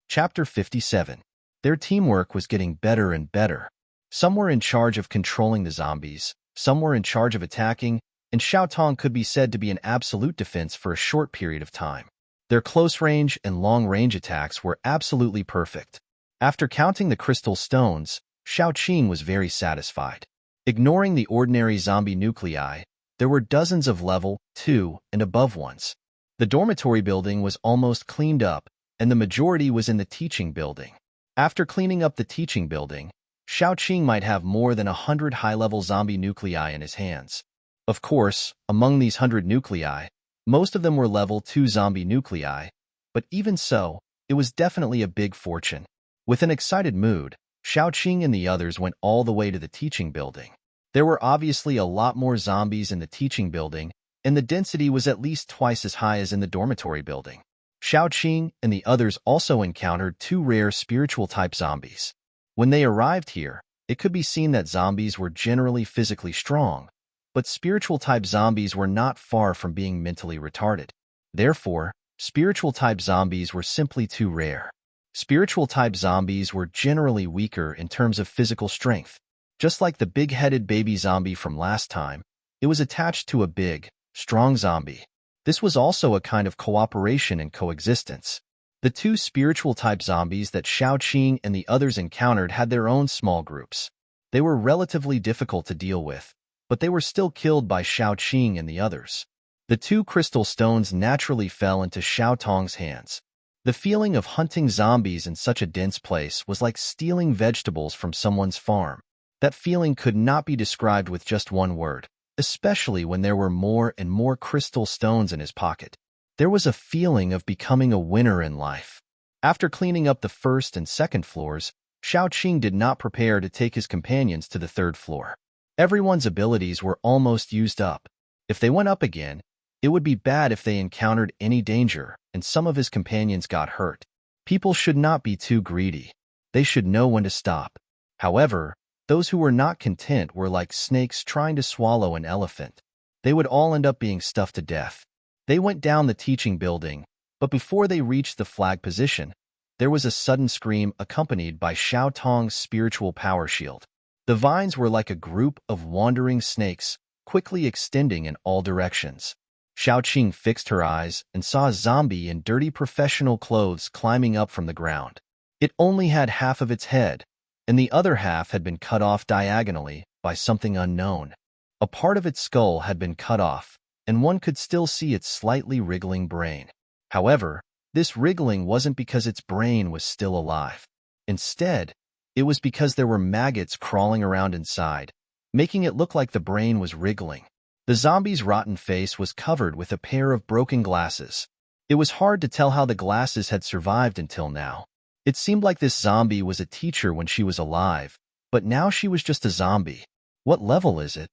Speaker 1: Chapter 57. Their teamwork was getting better and better. Some were in charge of controlling the zombies, some were in charge of attacking, and Xiaotong could be said to be an absolute defense for a short period of time. Their close-range and long-range attacks were absolutely perfect. After counting the crystal stones, Xiaoqing was very satisfied. Ignoring the ordinary zombie nuclei, there were dozens of level 2 and above ones. The dormitory building was almost cleaned up, and the majority was in the teaching building. After cleaning up the teaching building, Xiaoqing might have more than 100 high-level zombie nuclei in his hands. Of course, among these 100 nuclei, most of them were level 2 zombie nuclei, but even so, it was definitely a big fortune. With an excited mood, Xiaoqing and the others went all the way to the teaching building. There were obviously a lot more zombies in the teaching building, and the density was at least twice as high as in the dormitory building. Xiaoqing and the others also encountered 2 rare spiritual-type zombies. When they arrived here, it could be seen that zombies were generally physically strong, but spiritual-type zombies were not far from being mentally retarded. Therefore, spiritual-type zombies were simply too rare. Spiritual-type zombies were generally weaker in terms of physical strength. Just like the big-headed baby zombie from last time, it was attached to a big, strong zombie. This was also a kind of cooperation and coexistence. The 2 spiritual-type zombies that Xiaoqing and the others encountered had their own small groups. They were relatively difficult to deal with, but they were still killed by Xiaoqing and the others. The 2 crystal stones naturally fell into Xiaotong's hands. The feeling of hunting zombies in such a dense place was like stealing vegetables from someone's farm. That feeling could not be described with just one word, especially when there were more and more crystal stones in his pocket. There was a feeling of becoming a winner in life. After cleaning up the first and second floors, Xiaoqing did not prepare to take his companions to the 3rd floor. Everyone's abilities were almost used up. If they went up again, it would be bad if they encountered any danger and some of his companions got hurt. People should not be too greedy. They should know when to stop. However, those who were not content were like snakes trying to swallow an elephant. They would all end up being stuffed to death. They went down the teaching building, but before they reached the flag position, there was a sudden scream accompanied by Xiaotong's spiritual power shield. The vines were like a group of wandering snakes, quickly extending in all directions. Xiaoqing fixed her eyes and saw a zombie in dirty professional clothes climbing up from the ground. It only had half of its head, and the other half had been cut off diagonally by something unknown. A part of its skull had been cut off, and one could still see its slightly wriggling brain. However, this wriggling wasn't because its brain was still alive. Instead, it was because there were maggots crawling around inside, making it look like the brain was wriggling. The zombie's rotten face was covered with a pair of broken glasses. It was hard to tell how the glasses had survived until now. It seemed like this zombie was a teacher when she was alive, but now she was just a zombie. What level is it?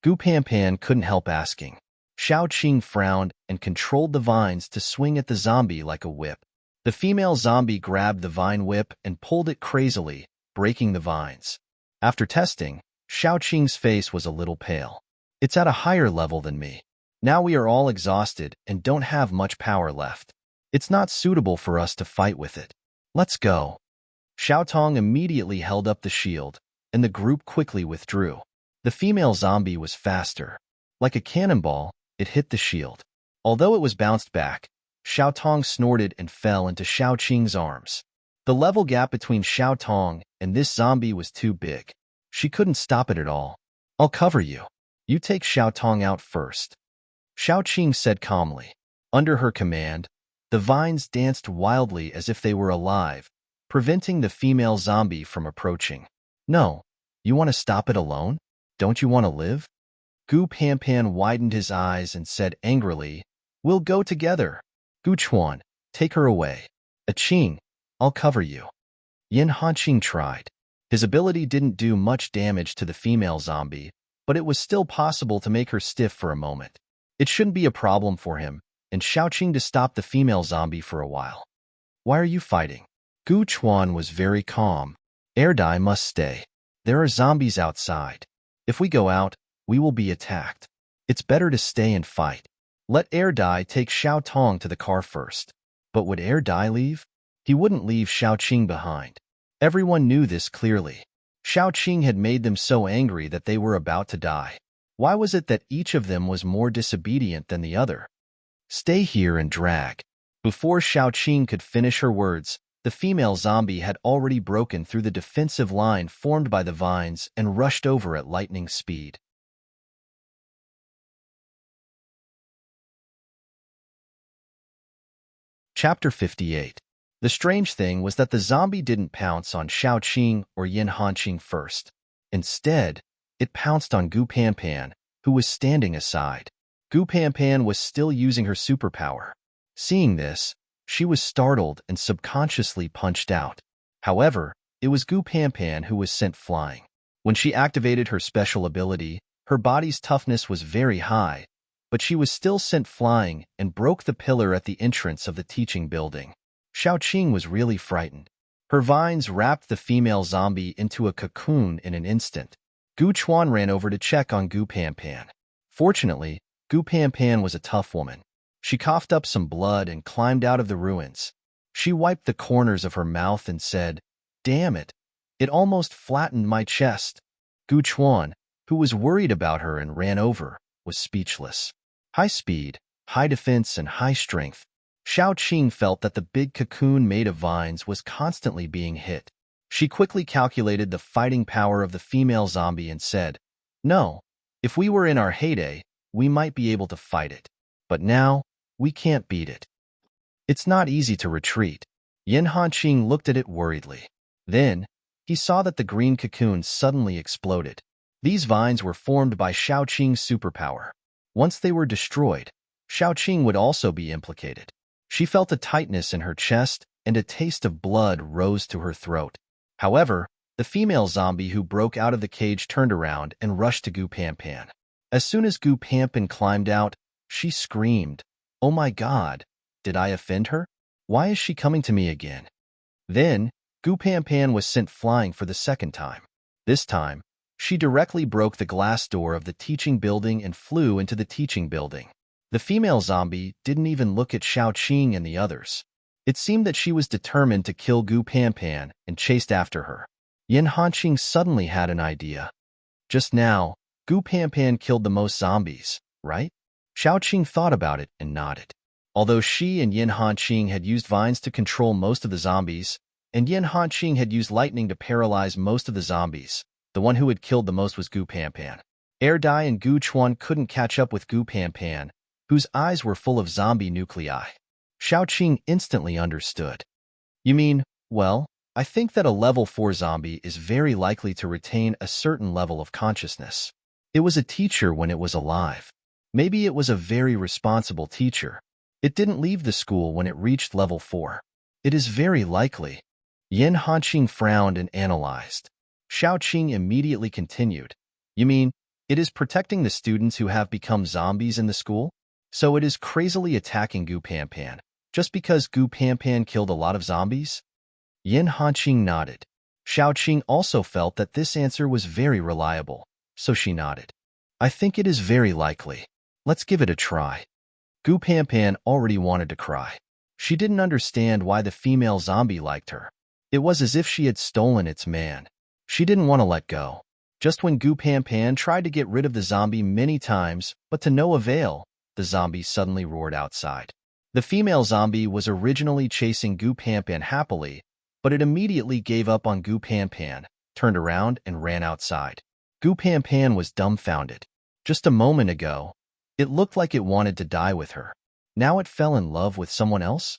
Speaker 1: Gu Panpan couldn't help asking. Xiao Qing frowned and controlled the vines to swing at the zombie like a whip. The female zombie grabbed the vine whip and pulled it crazily, breaking the vines. After testing, Xiao Qing's face was a little pale. It's at a higher level than me. Now we are all exhausted and don't have much power left. It's not suitable for us to fight with it. Let's go. Xiao Tong immediately held up the shield, and the group quickly withdrew. The female zombie was faster. Like a cannonball, it hit the shield. Although it was bounced back, Xiao Tong snorted and fell into Xiao Qing's arms. The level gap between Xiao Tong and this zombie was too big. She couldn't stop it at all. I'll cover you. You take Xiao Tong out first. Xiao Qing said calmly. Under her command, the vines danced wildly as if they were alive, preventing the female zombie from approaching. No, you want to stop it alone? Don't you want to live? Gu Panpan widened his eyes and said angrily, We'll go together. Gu Chuan, take her away. Qing, I'll cover you. Yin Hanqing tried. His ability didn't do much damage to the female zombie, but it was still possible to make her stiff for a moment. It shouldn't be a problem for him, and Xiao Qing to stop the female zombie for a while. Why are you fighting? Gu Chuan was very calm. Erdai must stay. There are zombies outside. If we go out, we will be attacked. It's better to stay and fight. Let Erdai take Xiao Tong to the car first. But would Erdai leave? He wouldn't leave Xiao Qing behind. Everyone knew this clearly. Xiao Qing had made them so angry that they were about to die. Why was it that each of them was more disobedient than the other? Stay here and drag. Before Xiao Qing could finish her words, the female zombie had already broken through the defensive line formed by the vines and rushed over at lightning speed. Chapter 58. The strange thing was that the zombie didn't pounce on Xiao Qing or Yin Hanqing first. Instead, it pounced on Gu Panpan, who was standing aside. Gu Panpan was still using her superpower. Seeing this, she was startled and subconsciously punched out. However, it was Gu Panpan who was sent flying. When she activated her special ability, her body's toughness was very high, but she was still sent flying and broke the pillar at the entrance of the teaching building. Xiao Qing was really frightened. Her vines wrapped the female zombie into a cocoon in an instant. Gu Chuan ran over to check on Gu Panpan. Fortunately, Gu Panpan was a tough woman. She coughed up some blood and climbed out of the ruins. She wiped the corners of her mouth and said, Damn it, it almost flattened my chest. Gu Chuan, who was worried about her and ran over, was speechless. High speed, high defense, and high strength. Xiao Qing felt that the big cocoon made of vines was constantly being hit. She quickly calculated the fighting power of the female zombie and said, No, if we were in our heyday, we might be able to fight it. But now, we can't beat it. It's not easy to retreat. Yin Hanqing looked at it worriedly. Then, he saw that the green cocoon suddenly exploded. These vines were formed by Xiao Qing's superpower. Once they were destroyed, Xiao Qing would also be implicated. She felt a tightness in her chest, and a taste of blood rose to her throat. However, the female zombie who broke out of the cage turned around and rushed to Gu Panpan. As soon as Gu Panpan climbed out, she screamed, Oh my God, did I offend her? Why is she coming to me again? Then, Gu Panpan was sent flying for the second time. This time, she directly broke the glass door of the teaching building and flew into the teaching building. The female zombie didn't even look at Xiao Qing and the others. It seemed that she was determined to kill Gu Panpan and chased after her. Yin Hanqing suddenly had an idea. Just now, Gu Panpan killed the most zombies, right? Xiao Qing thought about it and nodded. Although she and Yin Hanqing had used vines to control most of the zombies, and Yin Hanqing had used lightning to paralyze most of the zombies. The one who had killed the most was Gu Panpan. Air Dai and Gu Chuan couldn't catch up with Gu Panpan, whose eyes were full of zombie nuclei. Xiaoqing instantly understood. You mean, well, I think that a level 4 zombie is very likely to retain a certain level of consciousness. It was a teacher when it was alive. Maybe it was a very responsible teacher. It didn't leave the school when it reached level 4. It is very likely. Yin Hanqing frowned and analyzed. Xiaoqing immediately continued. You mean, it is protecting the students who have become zombies in the school? So it is crazily attacking Gu Panpan, just because Gu Panpan killed a lot of zombies? Yin Hanqing nodded. Xiaoqing also felt that this answer was very reliable, so she nodded. I think it is very likely. Let's give it a try. Gu Panpan already wanted to cry. She didn't understand why the female zombie liked her. It was as if she had stolen its man. She didn't want to let go. Just when Gu Panpan tried to get rid of the zombie many times, but to no avail, the zombie suddenly roared outside. The female zombie was originally chasing Gu Panpan happily, but it immediately gave up on Gu Panpan, turned around, and ran outside. Gu Panpan was dumbfounded. Just a moment ago, it looked like it wanted to die with her. Now it fell in love with someone else?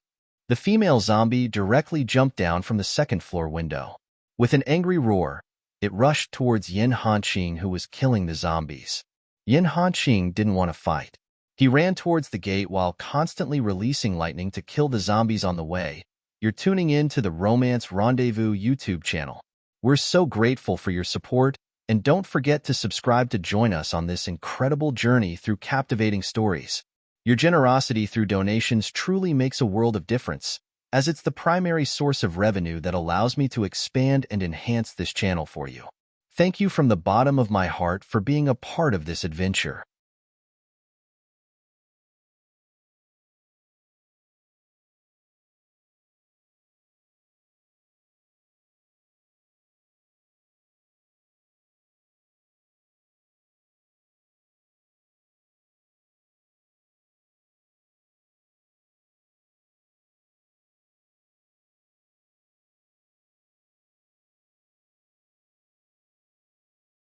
Speaker 1: The female zombie directly jumped down from the second-floor window. With an angry roar, it rushed towards Yin Hanqing, who was killing the zombies. Yin Hanqing didn't want to fight. He ran towards the gate while constantly releasing lightning to kill the zombies on the way. You're tuning in to the Romance Rendezvous YouTube channel. We're so grateful for your support, and don't forget to subscribe to join us on this incredible journey through captivating stories. Your generosity through donations truly makes a world of difference, as it's the primary source of revenue that allows me to expand and enhance this channel for you. Thank you from the bottom of my heart for being a part of this adventure.